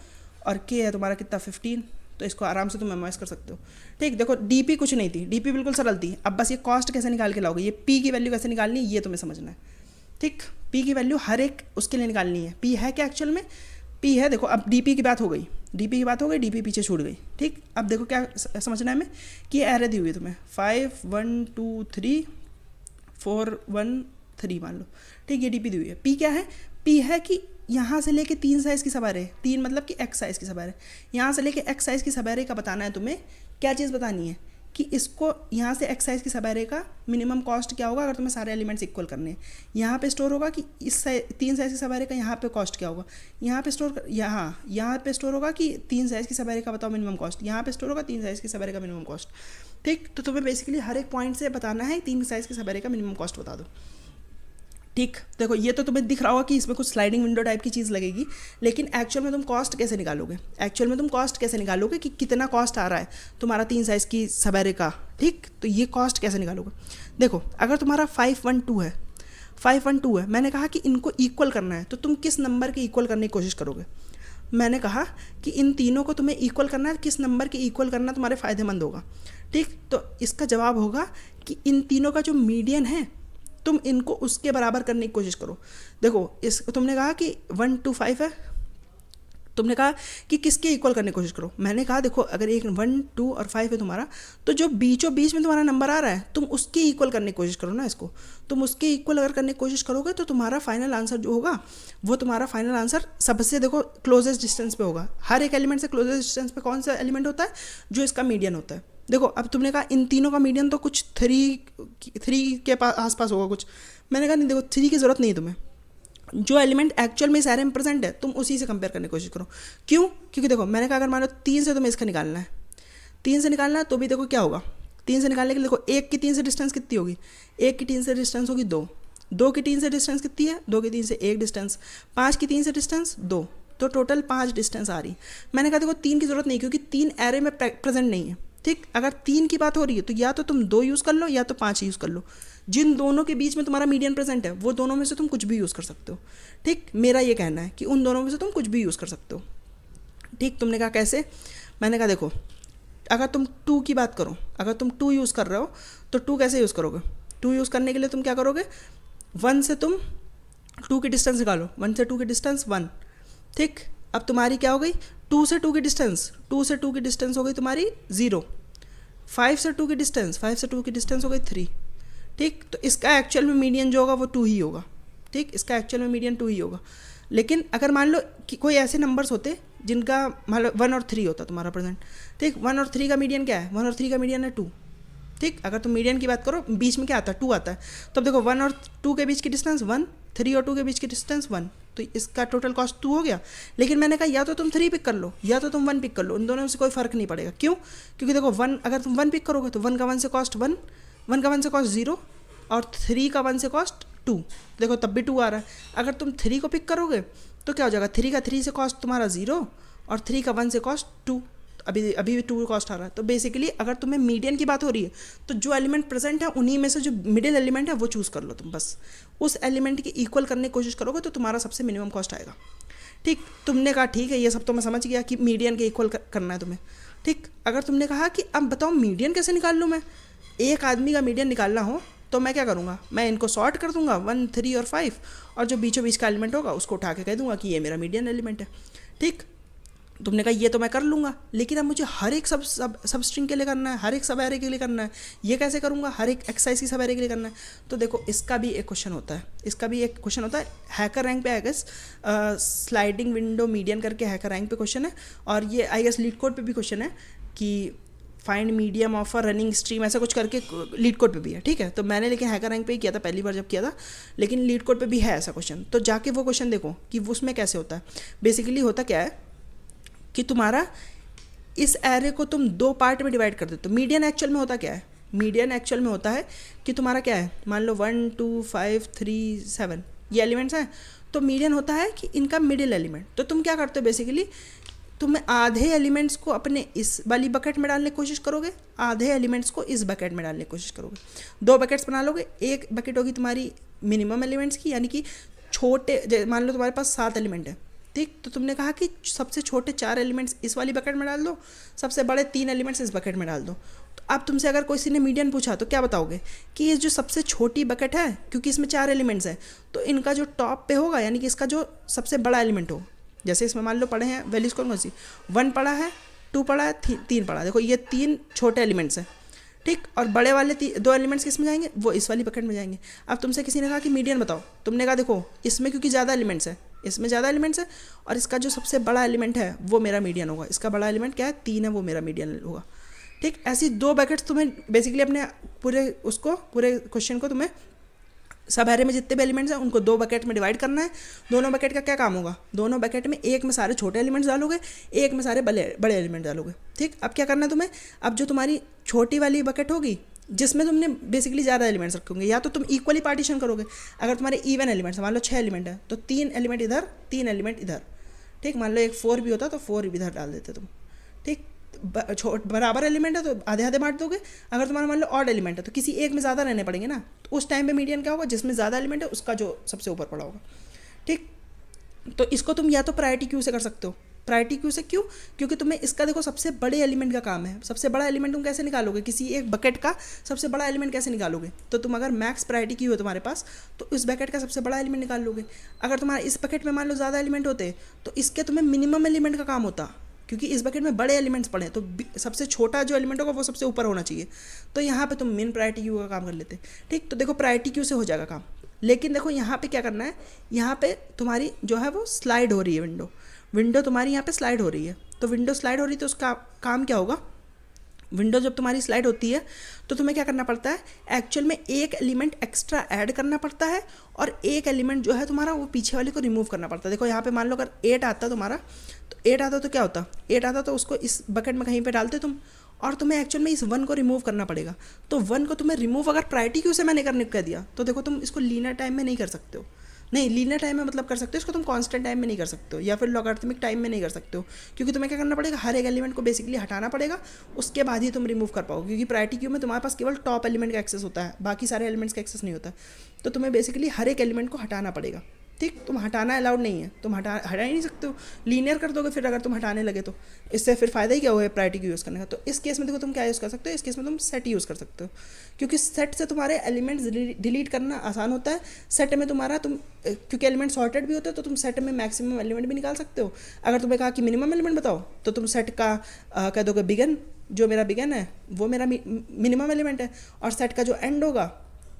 और के है तुम्हारा कितना 15, तो इसको आराम से तुम मेमोराइज कर सकते हो। ठीक, देखो डीपी कुछ नहीं थी, डीपी बिल्कुल सरल थी। अब बस ये कॉस्ट कैसे निकाल के लाओगे, ये पी की वैल्यू कैसे निकालनी है ये तुम्हें समझना है। ठीक, पी की वैल्यू हर एक उसके लिए निकालनी है। पी है क्या एक्चुअल में, पी है, देखो अब डीपी की बात हो गई, डीपी पीछे छूट गई। ठीक, अब देखो क्या समझना है हमें कि एरे दी हुई है तुम्हें 5 1 2 3 4 1 3 मान लो। ठीक, ये डीपी दी हुई है। पी क्या है, पी है कि यहाँ से लेके 3 साइज़ की सवारी है, 3 मतलब कि एक्स साइज़ की सवारी है, यहाँ से लेके एक्स साइज़ की सवारी का बताना है तुम्हें। क्या चीज़ बतानी है कि इसको यहाँ से एक्स साइज़ की सवारी का मिनिमम कॉस्ट क्या होगा अगर तुम्हें सारे एलिमेंट्स इक्वल करने हैं। यहाँ पे स्टोर होगा कि इस 3 साइज़ की सवारी का यहाँ पे कॉस्ट क्या होगा, यहाँ पे स्टोर यहाँ पे स्टोर होगा कि 3 साइज़ की सवारी का बताओ मिनिमम कॉस्ट, यहाँ पे स्टोर होगा 3 साइज़ की सवारी का मिनिमम कॉस्ट। ठीक, तो तुम्हें बेसिकली हर एक पॉइंट से बताना है 3 साइज़ की सवारी का मिनिमम कॉस्ट बता दो। ठीक, देखो ये तो तुम्हें दिख रहा होगा कि इसमें कुछ स्लाइडिंग विंडो टाइप की चीज़ लगेगी, लेकिन एक्चुअल में तुम कॉस्ट कैसे निकालोगे, कि कितना कॉस्ट आ रहा है तुम्हारा 3 साइज़ की सवारी का। ठीक, तो ये कॉस्ट कैसे निकालोगे। देखो अगर तुम्हारा 512 है, मैंने कहा कि इनको इक्वल करना है, तो तुम किस नंबर के इक्वल करने की कोशिश करोगे। मैंने कहा कि इन तीनों को तुम्हें इक्वल करना है, किस नंबर के इक्वल करना तुम्हारे फ़ायदेमंद होगा। ठीक, तो इसका जवाब होगा कि इन तीनों का जो मीडियन है तुम इनको उसके बराबर करने की कोशिश करो। देखो इस तुमने कहा कि 1 to 5 है, तुमने कहा कि किसके इक्वल करने की कोशिश करो। मैंने कहा देखो अगर एक 1, 2 और 5 है तुम्हारा, तो जो बीचों बीच में तुम्हारा नंबर आ रहा है तुम उसके इक्वल करने की कोशिश करो ना इसको। तुम उसके इक्वल अगर करने की कोशिश करोगे तो तुम्हारा फाइनल आंसर जो होगा वो तुम्हारा फाइनल आंसर सबसे देखो क्लोजेस्ट डिस्टेंस पे होगा। हर एक एलिमेंट से क्लोजेस्ट डिस्टेंस पे कौन सा एलिमेंट होता है? जो इसका मीडियन होता है। देखो अब तुमने कहा इन तीनों का मीडियन तो कुछ 3 के आसपास होगा कुछ। मैंने कहा नहीं, देखो 3 की ज़रूरत नहीं है तुम्हें। जो एलिमेंट एक्चुअल में इस एरे में प्रेजेंट है तुम उसी से कंपेयर करने की कोशिश करो। क्यों? क्योंकि देखो मैंने कहा अगर मान लो 3 से तुम्हें इसका निकालना है, 3 से निकालना है तो भी देखो क्या होगा। 3 से निकालने के लिए देखो 1 की 3 से डिस्टेंस कितनी होगी? 1 की 3 से डिस्टेंस होगी 2, 2 की 3 से डिस्टेंस कितनी है? 2 की 3 से 1 डिस्टेंस, 5 की 3 से डिस्टेंस 2, तो टोटल 5 डिस्टेंस आ रही। मैंने कहा देखो 3 की ज़रूरत नहीं क्योंकि 3 एरे में प्रेजेंट नहीं है। ठीक, अगर 3 की बात हो रही है तो या तो तुम 2 यूज़ कर लो या तो 5 यूज़ कर लो। जिन दोनों के बीच में तुम्हारा मीडियन प्रेजेंट है वो दोनों में से तुम कुछ भी यूज़ कर सकते हो। ठीक, मेरा ये कहना है कि उन दोनों में से तुम कुछ भी यूज़ कर सकते हो। ठीक, तुमने कहा कैसे? मैंने कहा देखो अगर तुम 2 की बात करो, अगर तुम 2 यूज़ कर रहे हो तो 2 कैसे यूज़ करोगे? 2 यूज़ करने के लिए तुम क्या करोगे? 1 से तुम 2 की डिस्टेंस निकालो, 1 से 2 की डिस्टेंस 1। ठीक, अब तुम्हारी क्या हो गई? 2 से 2 की डिस्टेंस, 2 से 2 की डिस्टेंस हो गई तुम्हारी 0। 5 से 2 की डिस्टेंस, 5 से 2 की डिस्टेंस हो गई 3। ठीक, तो इसका एक्चुअल में मीडियन जो होगा वो 2 ही होगा। ठीक, इसका एक्चुअल में मीडियन 2 ही होगा। लेकिन अगर मान लो कि कोई ऐसे नंबर्स होते जिनका मान लो 1 और 3 होता तुम्हारा प्रेजेंट। ठीक, 1 और 3 का मीडियन क्या है? 1 और 3 का मीडियन है 2। ठीक, अगर तुम मीडियन की बात करो बीच में क्या आता है? 2 आता है। तो अब देखो 1 और 2 के बीच की डिस्टेंस 1, 3 और 2 के बीच की डिस्टेंस 1, तो इसका टोटल कॉस्ट 2 हो गया। लेकिन मैंने कहा या तो तुम 3 पिक कर लो या तो तुम 1 पिक कर लो, इन दोनों में से कोई फ़र्क नहीं पड़ेगा। क्यों? क्योंकि देखो 1 अगर तुम 1 पिक करोगे तो 1 का 1 से कॉस्ट 1, 1 का 1 से कॉस्ट 0 और 3 का 1 से कॉस्ट 2। देखो तब भी 2 आ रहा है। अगर तुम 3 को पिक करोगे तो क्या हो जाएगा? 3 का 3 से कॉस्ट तुम्हारा 0 और 3 का 1 से कॉस्ट 2, अभी भी 2 कॉस्ट आ रहा है। तो बेसिकली अगर तुम्हें मीडियन की बात हो रही है तो जो एलिमेंट प्रेजेंट है उन्हीं में से जो मिडिल एलिमेंट है वो चूज़ कर लो तुम। बस उस एलिमेंट की इक्वल करने की कोशिश करोगे तो तुम्हारा सबसे मिनिमम कॉस्ट आएगा। ठीक, तुमने कहा ठीक है ये सब तो मैं समझ गया कि मीडियन के इक्वल करना है तुम्हें। ठीक, अगर तुमने कहा कि अब बताओ मीडियन कैसे निकाल लूँ मैं, एक आदमी का मीडियन निकालना हो तो मैं क्या करूँगा? मैं इनको सॉर्ट कर दूंगा 1, 3 और 5 और जो बीचों बीच का एलिमेंट होगा उसको उठा के कह दूंगा कि ये मेरा मीडियन एलिमेंट है। ठीक, तुमने कहा ये तो मैं कर लूँगा, लेकिन अब मुझे हर एक सब स्ट्रिंग के लिए करना है, हर एक सब एरे के लिए करना है। ये कैसे करूँगा? हर एक एक्सरसाइज की सब एरे के लिए करना है। तो देखो इसका भी एक क्वेश्चन होता है, इसका भी एक क्वेश्चन होता है। हैकर रैंक पे I guess sliding window median करके हैकर रैंक पे क्वेश्चन है, और ये आई गेस लीड कोड पे भी क्वेश्चन है कि find medium of a running stream, ऐसा कुछ करके लीड कोड पे भी है। ठीक है, तो मैंने लेकिन हैकर रैंक पे ही किया था पहली बार जब किया था, लेकिन लीड कोड पे भी है ऐसा क्वेश्चन। तो जाके वो क्वेश्चन देखो कि उसमें कैसे होता है। बेसिकली होता क्या है कि तुम्हारा इस एरे को तुम 2 पार्ट में डिवाइड कर देते हो। मीडियन एक्चुअल में होता क्या है? मीडियन एक्चुअल में होता है कि तुम्हारा क्या है, मान लो 1, 2, 5, 3, 7 ये एलिमेंट्स हैं, तो मीडियन होता है कि इनका मिडिल एलिमेंट। तो तुम क्या करते हो बेसिकली, तुम आधे एलिमेंट्स को अपने इस वाली बकेट में डालने की कोशिश करोगे, आधे एलिमेंट्स को इस बकेट में डालने की कोशिश करोगे। 2 बकेट्स बना लोगे, एक बकेट होगी तुम्हारी मिनिमम एलिमेंट्स की, यानी कि छोटे, मान लो तुम्हारे पास 7 एलिमेंट है। ठीक, तो तुमने कहा कि सबसे छोटे 4 एलिमेंट्स इस वाली बकेट में डाल दो, सबसे बड़े 3 एलिमेंट्स इस बकेट में डाल दो। तो अब तुमसे अगर किसी ने मीडियन पूछा तो क्या बताओगे कि ये जो सबसे छोटी बकेट है, क्योंकि इसमें 4 एलिमेंट्स हैं, तो इनका जो टॉप पे होगा यानी कि इसका जो सबसे बड़ा एलिमेंट हो, जैसे इसमें मान लो पढ़े हैं वैल्यूज कौन सी, 1 पढ़ा है, 2 पढ़ा है, 3 पढ़ा है। देखो ये 3 छोटे एलिमेंट्स हैं। ठीक, और बड़े वाले 2 एलिमेंट्स किस में जाएंगे? वो इस वाली बकेट में जाएंगे। अब तुमसे किसी ने कहा कि मीडियन बताओ, तुमने कहा देखो इसमें क्योंकि ज़्यादा एलिमेंट्स है, इसमें ज़्यादा एलिमेंट्स है और इसका जो सबसे बड़ा एलिमेंट है वो मेरा मीडियन होगा। इसका बड़ा एलिमेंट क्या है? 3 है, वो मेरा मीडियन होगा। ठीक, ऐसी 2 बकेट्स तुम्हें बेसिकली अपने पूरे क्वेश्चन को तुम्हें सब एरे में जितने भी एलिमेंट्स हैं उनको 2 बकेट में डिवाइड करना है। दोनों बकेट का क्या काम होगा? दोनों बकेट में एक में सारे छोटे एलिमेंट्स डालोगे, एक में सारे बड़े एलिमेंट डालोगे। ठीक, अब क्या करना है तुम्हें, अब जो तुम्हारी छोटी वाली बकेट होगी जिसमें तुमने बेसिकली ज़्यादा एलिमेंट्स रखे होंगे, या तो तुम इक्वली पार्टीशन करोगे। अगर तुम्हारे इवन एलिमेंट्स मान लो 6 एलिमेंट है तो 3 एलिमेंट इधर, 3 एलिमेंट इधर। ठीक, मान लो एक 4 भी होता तो 4 भी इधर डाल देते तुम। ठीक, बराबर एलिमेंट है तो आधे आधे बांट दोगे। अगर तुम्हारा मान लो ऑड एलिमेंट है तो किसी एक में ज़्यादा रहने पड़ेंगे ना, तो उस टाइम पे मीडियन क्या होगा? जिसमें ज़्यादा एलिमेंट है उसका जो सबसे ऊपर पड़ा होगा। ठीक, तो इसको तुम या तो प्रायोरिटी क्यू से कर सकते हो, प्रायोरिटी क्यू से क्यों? क्योंकि तुम्हें इसका देखो सबसे बड़े एलिमेंट का काम है। सबसे बड़ा एलिमेंट तुम कैसे निकालोगे? किसी एक बकेट का सबसे बड़ा एलिमेंट कैसे निकालोगे? तो तुम अगर मैक्स प्रायोरिटी क्यू है तुम्हारे पास तो इस बकेट का सबसे बड़ा एलिमेंट निकाल लोगे। अगर तुम्हारा इस बकेट में मान लो ज़्यादा एलिमेंट होते तो इसके तुम्हें मिनिमम एलिमेंट का काम होता, क्योंकि इस बकेट में बड़े एलिमेंट्स पड़े हैं तो सबसे छोटा जो एलिमेंट होगा वो सबसे ऊपर होना चाहिए। तो यहाँ पे तुम मिन प्रायोरिटी क्यू का काम कर लेते। ठीक, तो देखो प्रायोरिटी क्यू से हो जाएगा काम। लेकिन देखो यहाँ पे क्या करना है, यहाँ पे तुम्हारी जो है वो स्लाइड हो रही है विंडो तुम्हारी यहाँ पे स्लाइड हो रही है। तो विंडो स्लाइड हो रही है तो उसका काम क्या होगा? विंडो जब तुम्हारी स्लाइड होती है तो तुम्हें क्या करना पड़ता है, एक्चुअल में एक एलिमेंट एक्स्ट्रा ऐड करना पड़ता है और एक एलिमेंट जो है तुम्हारा वो पीछे वाले को रिमूव करना पड़ता है। देखो यहाँ पे मान लो अगर 8 आता तुम्हारा, तो 8 आता तो क्या होता, 8 आता तो उसको इस बकेट में कहीं पे डालते तुम, और तुम्हें एक्चुअल में इस 1 को रिमूव करना पड़ेगा। तो 1 को तुम्हें रिमूव अगर प्रायोरिटी क्यू से मैंने करने को कह दिया तो देखो तुम इसको लीनियर टाइम में नहीं कर सकते हो। नहीं, लीनियर टाइम में मतलब कर सकते हो इसको, तुम कांस्टेंट टाइम में नहीं कर सकते हो या फिर लॉगरिथमिक टाइम में नहीं कर सकते हो, क्योंकि तुम्हें क्या करना पड़ेगा, हर एक एलिमेंट को बेसिकली हटाना पड़ेगा, उसके बाद ही तुम रिमूव कर पाओगे। क्योंकि प्रायोरिटी क्यू में तुम्हारे पास केवल टॉप एलिमेंट का एक्सेस होता है, बाकी सारे एलिमेंट्स का एक्सेस नहीं होता। तो तुम्हें बेसिकली हर एक एलिमेंट को हटाना पड़ेगा। ठीक, तुम हटाना अलाउड नहीं है, तुम हटा ही नहीं सकते हो। लीनियर कर दोगे फिर अगर तुम हटाने लगे तो इससे फिर फ़ायदा ही क्या हुआ है प्रायोरिटी क्यू यूज़ करने का। तो इस केस में देखो तुम क्या यूज़ कर सकते हो, इस केस में तुम सेट यूज़ कर सकते हो, क्योंकि सेट से तुम्हारे एलिमेंट्स डिलीट करना आसान होता है। सेट में तुम्हारा क्योंकि एलिमेंट सॉर्टेड भी होते हैं तो तुम सेट में मैक्सिमम एलिमेंट भी निकाल सकते हो। अगर तुम्हें कहा कि मिनिमम एलिमेंट बताओ तो तुम सेट का कह दोगे बिगन, जो मेरा बिगन है वो मेरा मिनिमम एलिमेंट है, और सेट का जो एंड होगा,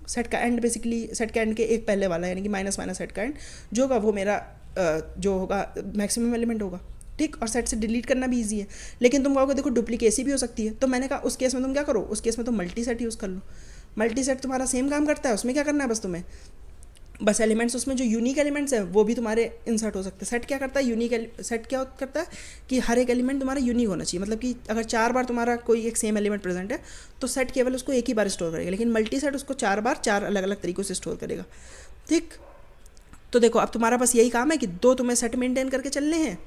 सेट का एंड बेसिकली सेट का एंड के एक पहले वाला यानी कि माइनस सेट का एंड जो होगा वो मेरा जो होगा मैक्सिमम एलिमेंट होगा। ठीक, और सेट से डिलीट करना भी इजी है। लेकिन तुम कहोगे देखो डुप्लीकेसी भी हो सकती है, तो मैंने कहा उस केस में तुम क्या करो, उस केस में तुम मल्टी सेट यूज़ कर लो। मल्टी सेट तुम्हारा सेम काम करता है, उसमें क्या करना है बस एलिमेंट्स उसमें जो यूनिक एलिमेंट्स है वो भी तुम्हारे इंसर्ट हो सकते हैं। सेट क्या करता है, सेट क्या करता है कि हर एक एलिमेंट तुम्हारा यूनिक होना चाहिए। मतलब कि अगर 4 बार तुम्हारा कोई एक सेम एलिमेंट प्रेजेंट है तो सेट केवल उसको एक ही बार स्टोर करेगा, लेकिन मल्टी सेट उसको 4 बार 4 अलग अलग तरीक़ों से स्टोर करेगा। ठीक, तो देखो अब तुम्हारा बस यही काम है कि 2 तुम्हें सेट मेंटेन करके चलने हैं,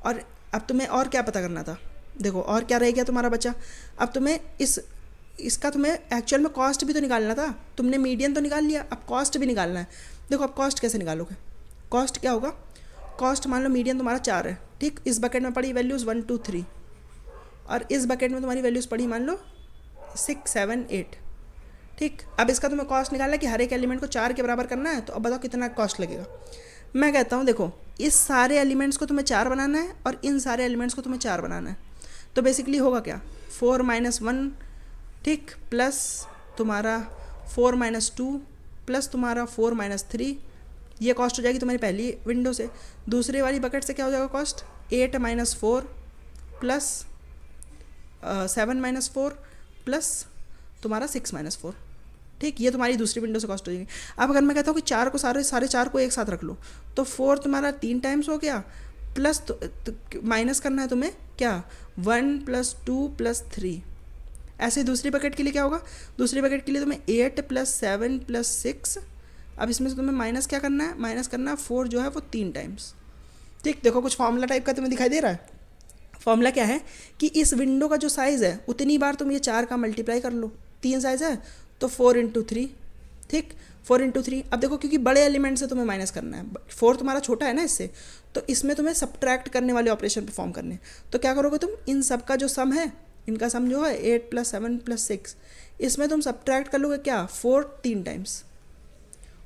और अब तुम्हें और क्या पता करना था, देखो और क्या रह गया तुम्हारा बचा। अब तुम्हें इसका तुम्हें एक्चुअल में कॉस्ट भी तो निकालना था। तुमने मीडियन तो निकाल लिया, अब कॉस्ट भी निकालना है। देखो अब कॉस्ट कैसे निकालोगे, कॉस्ट क्या होगा, कॉस्ट मान लो मीडियन तुम्हारा 4 है। ठीक, इस बकेट में पड़ी वैल्यूज़ 1 2 3 और इस बकेट में तुम्हारी वैल्यूज़ पड़ी मान लो 6 7 8। ठीक, अब इसका तुम्हें कॉस्ट निकालना है कि हर एक एलिमेंट को 4 के बराबर करना है। तो अब बताओ कितना कॉस्ट लगेगा। मैं कहता हूँ देखो इस सारे एलिमेंट्स को तुम्हें 4 बनाना है और इन सारे एलिमेंट्स को तुम्हें 4 बनाना है। तो बेसिकली होगा क्या, 4 - 1 ठीक प्लस तुम्हारा 4 - 2 प्लस तुम्हारा 4 - 3, ये कॉस्ट हो जाएगी तुम्हारी पहली विंडो से। दूसरी वाली बकेट से क्या हो जाएगा कॉस्ट, 8 - 4 प्लस 7 - 4 प्लस तुम्हारा 6 - 4। ठीक, ये तुम्हारी दूसरी विंडो से कॉस्ट हो जाएगी। अब अगर मैं कहता हूँ कि 4 को सारे 4 को एक साथ रख लो तो 4 तुम्हारा 3 टाइम्स हो गया, प्लस माइनस करना है तुम्हें क्या, 1 + 2 + 3। ऐसे दूसरी बकेट के लिए क्या होगा, दूसरी बकेट के लिए तुम्हें 8 + 7 + 6। अब इसमें से तुम्हें माइनस क्या करना है, माइनस करना 4 जो है वो 3 टाइम्स। ठीक, देखो कुछ फॉर्मूला टाइप का तुम्हें दिखाई दे रहा है। फॉर्मूला क्या है कि इस विंडो का जो साइज़ है उतनी बार तुम ये 4 का मल्टीप्लाई कर लो। 3 साइज़ है तो 4 × 3। ठीक, 4 × 3। अब देखो क्योंकि बड़े एलिमेंट से तुम्हें माइनस करना है, 4 तुम्हारा छोटा है ना इससे, तो इसमें तुम्हें सब्ट्रैक्ट करने वाले ऑपरेशन परफॉर्म करने। तो क्या करोगे तुम, इन सब का जो सम है, इनका सम जो है 8 + 7 + 6, इसमें तुम सब्ट्रैक्ट कर लोगे क्या, 4 3 टाइम्स।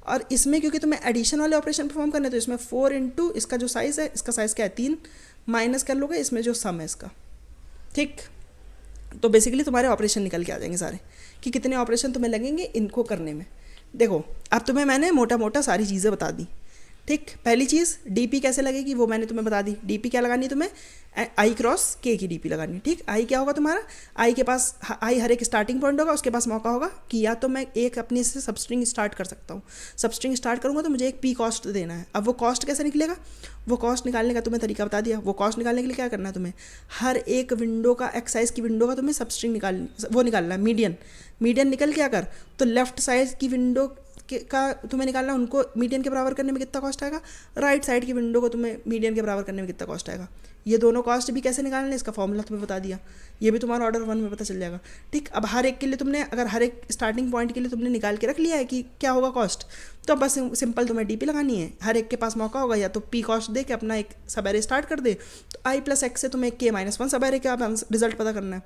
और इसमें क्योंकि तुम्हें एडिशन वाले ऑपरेशन परफॉर्म करने तो इसमें 4 × इसका जो साइज़ है, इसका साइज़ क्या है 3, माइनस कर लोगे इसमें जो सम है इसका। ठीक, तो बेसिकली तुम्हारे ऑपरेशन निकल के आ जाएंगे सारे कि कितने ऑपरेशन तुम्हें लगेंगे इनको करने में। देखो अब तुम्हें मैंने मोटा मोटा सारी चीज़ें बता दी। ठीक, पहली चीज़ डीपी कैसे लगेगी वो मैंने तुम्हें बता दी। डीपी क्या लगानी है तुम्हें, i क्रॉस k की डीपी लगानी है। ठीक, आई क्या होगा तुम्हारा, आई के पास आई हर एक स्टार्टिंग पॉइंट होगा, उसके पास मौका होगा कि या तो मैं एक अपने से सबस्ट्रिंग स्टार्ट कर सकता हूँ, सबस्ट्रिंग स्टार्ट करूँगा तो मुझे एक पी कॉस्ट देना है। अब वो कॉस्ट कैसे निकलेगा, वो कॉस्ट निकालने का तुम्हें तरीका बता दिया। वो कॉस्ट निकालने के लिए क्या करना है तुम्हें, हर एक विंडो का एक्साइज की विंडो का तुम्हें सबस्ट्रिंग निकालना है, मीडियन निकल क्या कर, तो लेफ्ट साइड की विंडो का तुम्हें निकालना है, उनको मीडियन के बराबर करने में कितना कॉस्ट आएगा, राइट साइड की विंडो को तुम्हें मीडियन के बराबर करने में कितना कॉस्ट आएगा। ये दोनों कॉस्ट भी कैसे निकालने हैं इसका फॉर्मूला तुम्हें बता दिया, ये भी तुम्हारा ऑर्डर 1 में पता चल जाएगा। ठीक, अब हर एक के लिए तुमने, अगर हर एक स्टार्टिंग पॉइंट के लिए तुमने निकाल के रख लिया है कि क्या होगा कॉस्ट, तो बस सिंपल तुम्हें डीपी लगानी है। हर एक के पास मौका होगा या तो पी कॉस्ट दे के अपना एक सब एरे स्टार्ट कर दे, तो आई प्लस एक्स से तुम्हें K-1 सब एरे का रिजल्ट पता करना है।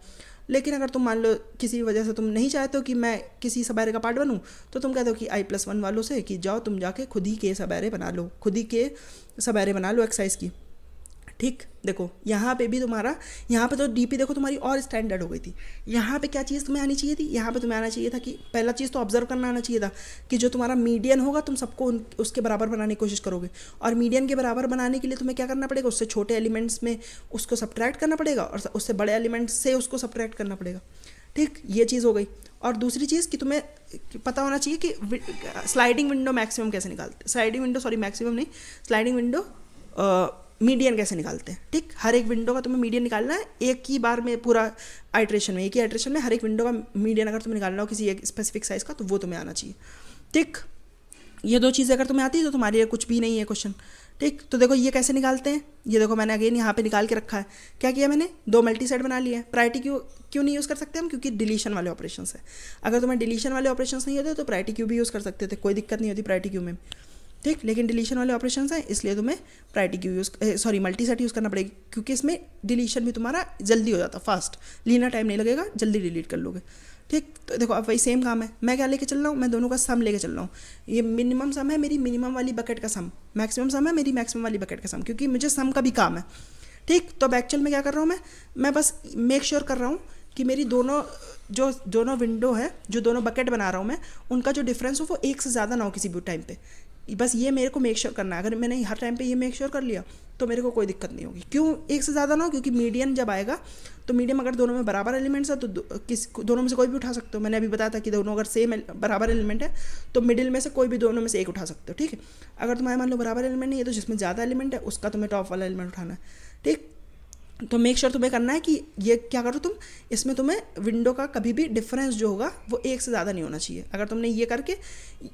लेकिन अगर तुम मान लो किसी वजह से तुम नहीं चाहते हो कि मैं किसी सब एरे का पार्ट बनूँ, तो तुम कहते हो कि I+1 वालों से कि जाओ तुम जाके खुद ही के सब एरे बना लो, खुद ही के सब एरे बना लो एक्सरसाइज की। ठीक, देखो यहाँ पे भी तुम्हारा, यहाँ पे तो डीपी देखो तुम्हारी और स्टैंडर्ड हो गई थी। यहाँ पे क्या चीज़ तुम्हें आनी चाहिए थी, यहाँ पे तुम्हें आना चाहिए था कि पहला चीज़ तो ऑब्जर्व करना आना चाहिए था कि जो तुम्हारा मीडियन होगा तुम सबको उसके बराबर बनाने की कोशिश करोगे, और मीडियन के बराबर बनाने के लिए तुम्हें क्या करना पड़ेगा, उससे छोटे एलिमेंट्स में उसको सब्ट्रैक्ट करना पड़ेगा और उससे बड़े एलिमेंट्स से उसको सब्ट्रैक्ट करना पड़ेगा। ठीक, ये चीज़ हो गई। और दूसरी चीज़ कि तुम्हें पता होना चाहिए कि स्लाइडिंग विंडो मैक्सिमम कैसे निकालते, मैक्सिमम नहीं, स्लाइडिंग विंडो मीडियन कैसे निकालते हैं। ठीक, हर एक विंडो का तुम्हें मीडियन निकालना है एक ही बार में, पूरा आइट्रेशन में, एक ही आइट्रेशन में हर एक विंडो का मीडियन अगर तुम्हें निकालना हो किसी एक स्पेसिफिक साइज़ का, तो वो तुम्हें आना चाहिए। ठीक, ये दो चीज़ें अगर तुम्हें आती है तो तुम्हारे लिए कुछ भी नहीं है क्वेश्चन। ठीक, तो देखो ये कैसे निकालते हैं, ये देखो मैंने अगेन यहाँ पे निकाल के रखा है। क्या किया मैंने, 2 मल्टी सेट बना लिया है। प्रायोरिटी क्यों नहीं यूज़ कर सकते हम, क्योंकि डिलीशन वाले ऑपरेशन है। अगर तुम्हें डिलीशन वाले ऑपरेशन नहीं होते तो प्रायोरिटी क्यू भी यूज़ कर सकते थे, कोई दिक्कत नहीं होती प्रायोरिटी क्यू में। ठीक, लेकिन डिलीशन वाले ऑपरेशंस हैं इसलिए तुम्हें priority queue multi set use करना पड़ेगी, क्योंकि इसमें डिलीशन भी तुम्हारा जल्दी हो जाता, फास्ट, लीना टाइम नहीं लगेगा, जल्दी डिलीट कर लोगे। ठीक, तो देखो अब वही सेम काम है, मैं क्या लेके चल रहा हूँ, मैं दोनों का सम लेके चल रहा हूँ। ये मिनिमम सम है मेरी मिनिमम वाली बकेट का सम, मैक्सिमम सम है मेरी मैक्सिमम वाली बकेट का सम, क्योंकि मुझे सम का भी काम है। ठीक, तो अब एक्चुअल में क्या कर रहा हूँ मैं बस मेक श्योर कर रहा हूँ कि मेरी दोनों विंडो है, जो दोनों बकेट बना रहा हूँ मैं, उनका जो डिफरेंस हो वो एक से ज़्यादा ना हो किसी भी टाइम पे। बस ये मेरे को मेक श्योर करना है। अगर मैंने हर टाइम पे ये मेक श्योर कर लिया तो मेरे को कोई दिक्कत नहीं होगी। क्यों एक से ज़्यादा ना हो, क्योंकि मीडियन जब आएगा तो मीडियम अगर दोनों में बराबर एलिमेंट्स है तो दोनों में से कोई भी उठा सकते हो। मैंने अभी बताया था कि दोनों अगर सेम बराबर एलिमेंट है तो मिडिल में से कोई भी दोनों में से एक उठा सकते हो। ठीक है, अगर तुम्हारे मान लो बराबर एलिमेंट नहीं है तो जिसमें ज़्यादा एलिमेंट है उसका तुम्हें टॉप वाला एलिमेंट उठाना है। ठीक, तो मेक श्योर तुम्हें करना है कि ये क्या करो तुम, इसमें तुम्हें विंडो का कभी भी डिफरेंस जो होगा वो एक से ज़्यादा नहीं होना चाहिए। अगर तुमने ये करके,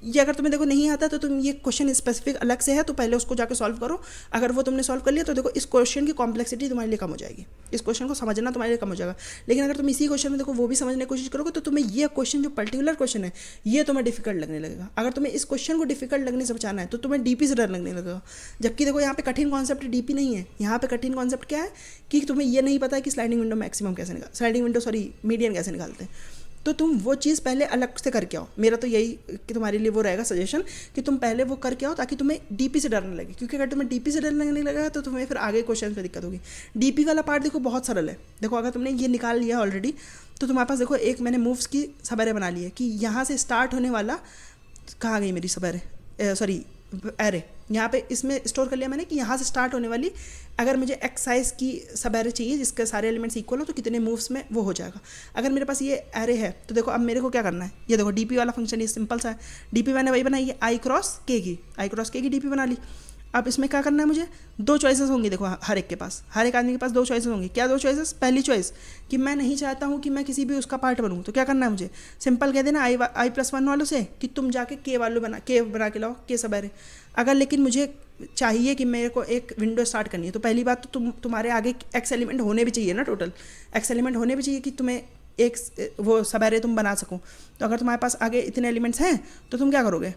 ये अगर तुम्हें देखो नहीं आता तो तुम ये क्वेश्चन स्पेसिफिक अलग से है तो पहले उसको जाके सॉल्व करो। अगर वो तुमने सॉल्व कर लिया तो देखो इस क्वेश्चन की कॉम्प्लेक्सिटी तुम्हारे लिए कम हो जाएगी, इस क्वेश्चन को समझना तुम्हारे लिए कम हो जाएगा। लेकिन अगर तुम इसी क्वेश्चन में देखो वो भी समझने की कोशिश करोगे तो तुम्हें ये क्वेश्चन जो पर्टिकुलर क्वेश्चन है ये तुम्हें डिफिकल्ट लगने लगेगा। अगर तुम्हें इस क्वेश्चन को डिफिकल्ट लगने से बचाना है तो तुम्हें डीपी से डर लगने लगेगा। जबकि देखो यहाँ पे कठिन कॉन्सेप्ट डीपी नहीं है, यहाँ पे कठिन कॉन्सेप्ट क्या है कि तुम्हें ये नहीं पता है कि स्लाइडिंग विंडो मैक्सिमम कैसे मीडियन कैसे निकालते हैं। तो तुम वो चीज़ पहले अलग से करके आओ। मेरा तो यही कि तुम्हारे लिए वो रहेगा सजेशन कि तुम पहले वो करके आओ ताकि तुम्हें डीपी से डर न लगे, क्योंकि अगर तुम्हें डीपी से डर लगने लगेगा तो तुम्हें फिर आगे क्वेश्चन पे दिक्कत होगी। डीपी वाला पार्ट देखो बहुत सरल है। देखो अगर तुमने ये निकाल लिया ऑलरेडी तो तुम्हारे पास देखो एक मैंने मूव्स की सब एरे बना ली है कि यहाँ से स्टार्ट होने वाला, कहाँ गई मेरी सब एरे, एरे यहाँ पे इसमें स्टोर कर लिया मैंने कि यहाँ से स्टार्ट होने वाली अगर मुझे एक्स साइज़ की सब एरे चाहिए जिसके सारे एलिमेंट्स इक्वल हो तो कितने मूव्स में वो हो जाएगा। अगर मेरे पास ये एरे है तो देखो अब मेरे को क्या करना है, ये देखो डीपी वाला फंक्शन ये सिंपल सा है। डीपी मैंने वही बनाई है आई क्रॉस के की डीपी बना ली। अब इसमें क्या करना है मुझे, 2 चॉइसेस होंगी। देखो हर एक आदमी के पास 2 चॉइसेस होंगी। क्या 2 चॉइसेस, पहली चॉइस कि मैं नहीं चाहता हूँ कि मैं किसी भी उसका पार्ट बनूँ, तो क्या करना है मुझे, सिंपल कह देना I+1 वालों से कि तुम जाके के बना के लाओ के सब एरे। अगर लेकिन मुझे चाहिए कि मेरे को एक विंडो स्टार्ट करनी है तो पहली बात तो तुम्हारे आगे एक्स एलिमेंट होने भी चाहिए ना, टोटल एक्स एलिमेंट होने भी चाहिए कि तुम्हें एक वो सब एरे तुम बना सको। तो अगर तुम्हारे पास आगे इतने एलिमेंट्स हैं तो तुम क्या करोगे,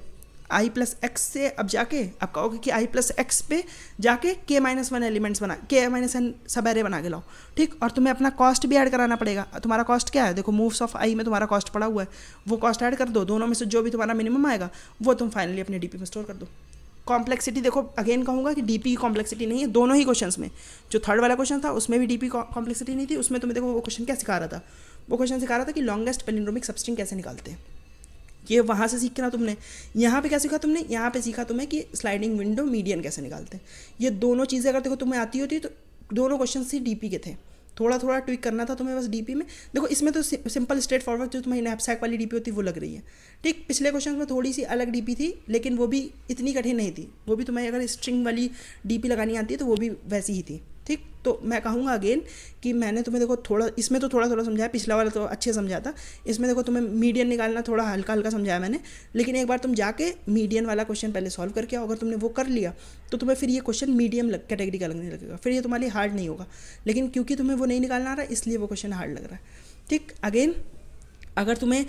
I+X से अब जाके अब कहोगे कि I+X पे जाके K-1 एलिमेंट्स K-1 सब एरे बना के लाओ। ठीक, और तुम्हें अपना कॉस्ट भी ऐड कराना पड़ेगा। तुम्हारा कॉस्ट क्या है, देखो मूव्स ऑफ आई में तुम्हारा कॉस्ट पड़ा हुआ है, वो कॉस्ट ऐड कर दो। दोनों में से जो भी तुम्हारा मिनिमम आएगा वो तुम फाइनली अपने डीपी में स्टोर कर दो। कॉम्प्लेक्सिटी देखो अगेन कहूँगा कि डीपी की कॉम्प्लेक्सिटी नहीं है दोनों ही क्वेश्चंस में। जो थर्ड वाला क्वेश्चन था उसमें भी डीपी कॉम्प्लेक्सिटी नहीं थी, उसमें तुम्हें देखो वो क्वेश्चन क्या सिखा रहा था, वो क्वेश्चन सिखा रहा था कि लॉन्गेस्ट पैलिंड्रोमिक सबस्ट्रिंग कैसे निकालते हैं। ये वहाँ से सीखना तुमने। यहाँ पे क्या सीखा तुमने, यहाँ पे सीखा तुम्हें कि स्लाइडिंग विंडो मीडियन कैसे निकालते हैं। ये दोनों चीज़ें अगर देखो तुम्हें आती होती तो दोनों क्वेश्चन ही डीपी के थे, थोड़ा थोड़ा ट्विक करना था तुम्हें बस डीपी में। देखो इसमें तो सिंपल स्ट्रेट फॉरवर्ड जो तुम्हारी नैपसैक वाली डीपी होती है वो लग रही है। ठीक, पिछले क्वेश्चन में थोड़ी सी अलग डीपी थी लेकिन वो भी इतनी कठिन नहीं थी, वो भी तुम्हें अगर स्ट्रिंग वाली डीपी लगानी आती है तो वो भी वैसी ही थी। ठीक। तो मैं कहूँगा अगेन कि मैंने तुम्हें देखो थोड़ा इसमें तो थोड़ा समझाया, पिछला वाला तो अच्छे समझा था, इसमें देखो तुम्हें मीडियन निकालना थोड़ा हल्का हल्का समझाया मैंने, लेकिन एक बार तुम जाके मीडियन वाला क्वेश्चन पहले सॉल्व करके आओ। अगर तुमने वो कर लिया तो तुम्हें फिर ये क्वेश्चन मीडियम कैटेगरी का लगने लगेगा, फिर ये तुम्हारे लिए हार्ड नहीं होगा। लेकिन क्योंकि तुम्हें वो नहीं निकालना आ रहा इसलिए वो क्वेश्चन हार्ड लग रहा है। ठीक। अगेन अगर तुम्हें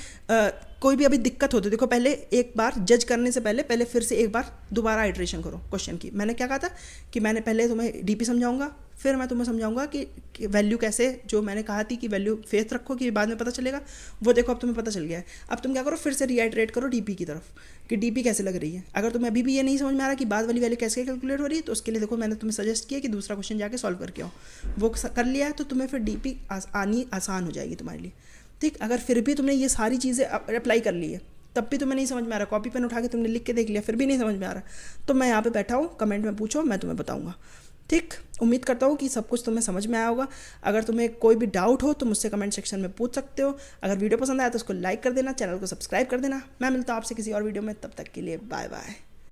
कोई भी अभी दिक्कत होती है, देखो पहले एक बार जज करने से पहले फिर से एक बार दोबारा आइट्रेशन करो क्वेश्चन की। मैंने क्या कहा था कि मैंने पहले तुम्हें डीपी समझाऊंगा, फिर मैं तुम्हें समझाऊंगा कि वैल्यू कैसे, जो मैंने कहा थी कि वैल्यू फेथ रखो कि बाद में पता चलेगा, वो देखो अब तुम्हें पता चल गया है। अब तुम क्या करो, फिर से रीआइट्रेट करो डीपी की तरफ कि डीपी कैसे लग रही है। अगर तुम्हें अभी भी ये नहीं समझ में आ रहा कि बाद वाली वैल्यू कैसे कैलकुलेट हो रही है, तो उसके लिए देखो मैंने तुम्हें सजेस्ट किया कि दूसरा क्वेश्चन जाके सॉल्व करके आओ। वो कर लिया है तो तुम्हें फिर डीपी आनी आसान हो जाएगी तुम्हारे लिए। ठीक। अगर फिर भी तुमने ये सारी चीज़ें अप्लाई कर ली है तब भी तुम्हें नहीं समझ में आ रहा, कॉपी पेन उठा के तुमने लिख के देख लिया फिर भी नहीं समझ में आ रहा, तो मैं यहाँ पे बैठा हूँ, कमेंट में पूछो, मैं तुम्हें बताऊँगा। ठीक। उम्मीद करता हूँ कि सब कुछ तुम्हें समझ में आया होगा। अगर तुम्हें कोई भी डाउट हो तो मुझसे कमेंट सेक्शन में पूछ सकते हो। अगर वीडियो पसंद आया तो उसको लाइक कर देना, चैनल को सब्सक्राइब कर देना। मैं मिलता हूँ आपसे किसी और वीडियो में, तब तक के लिए बाय बाय।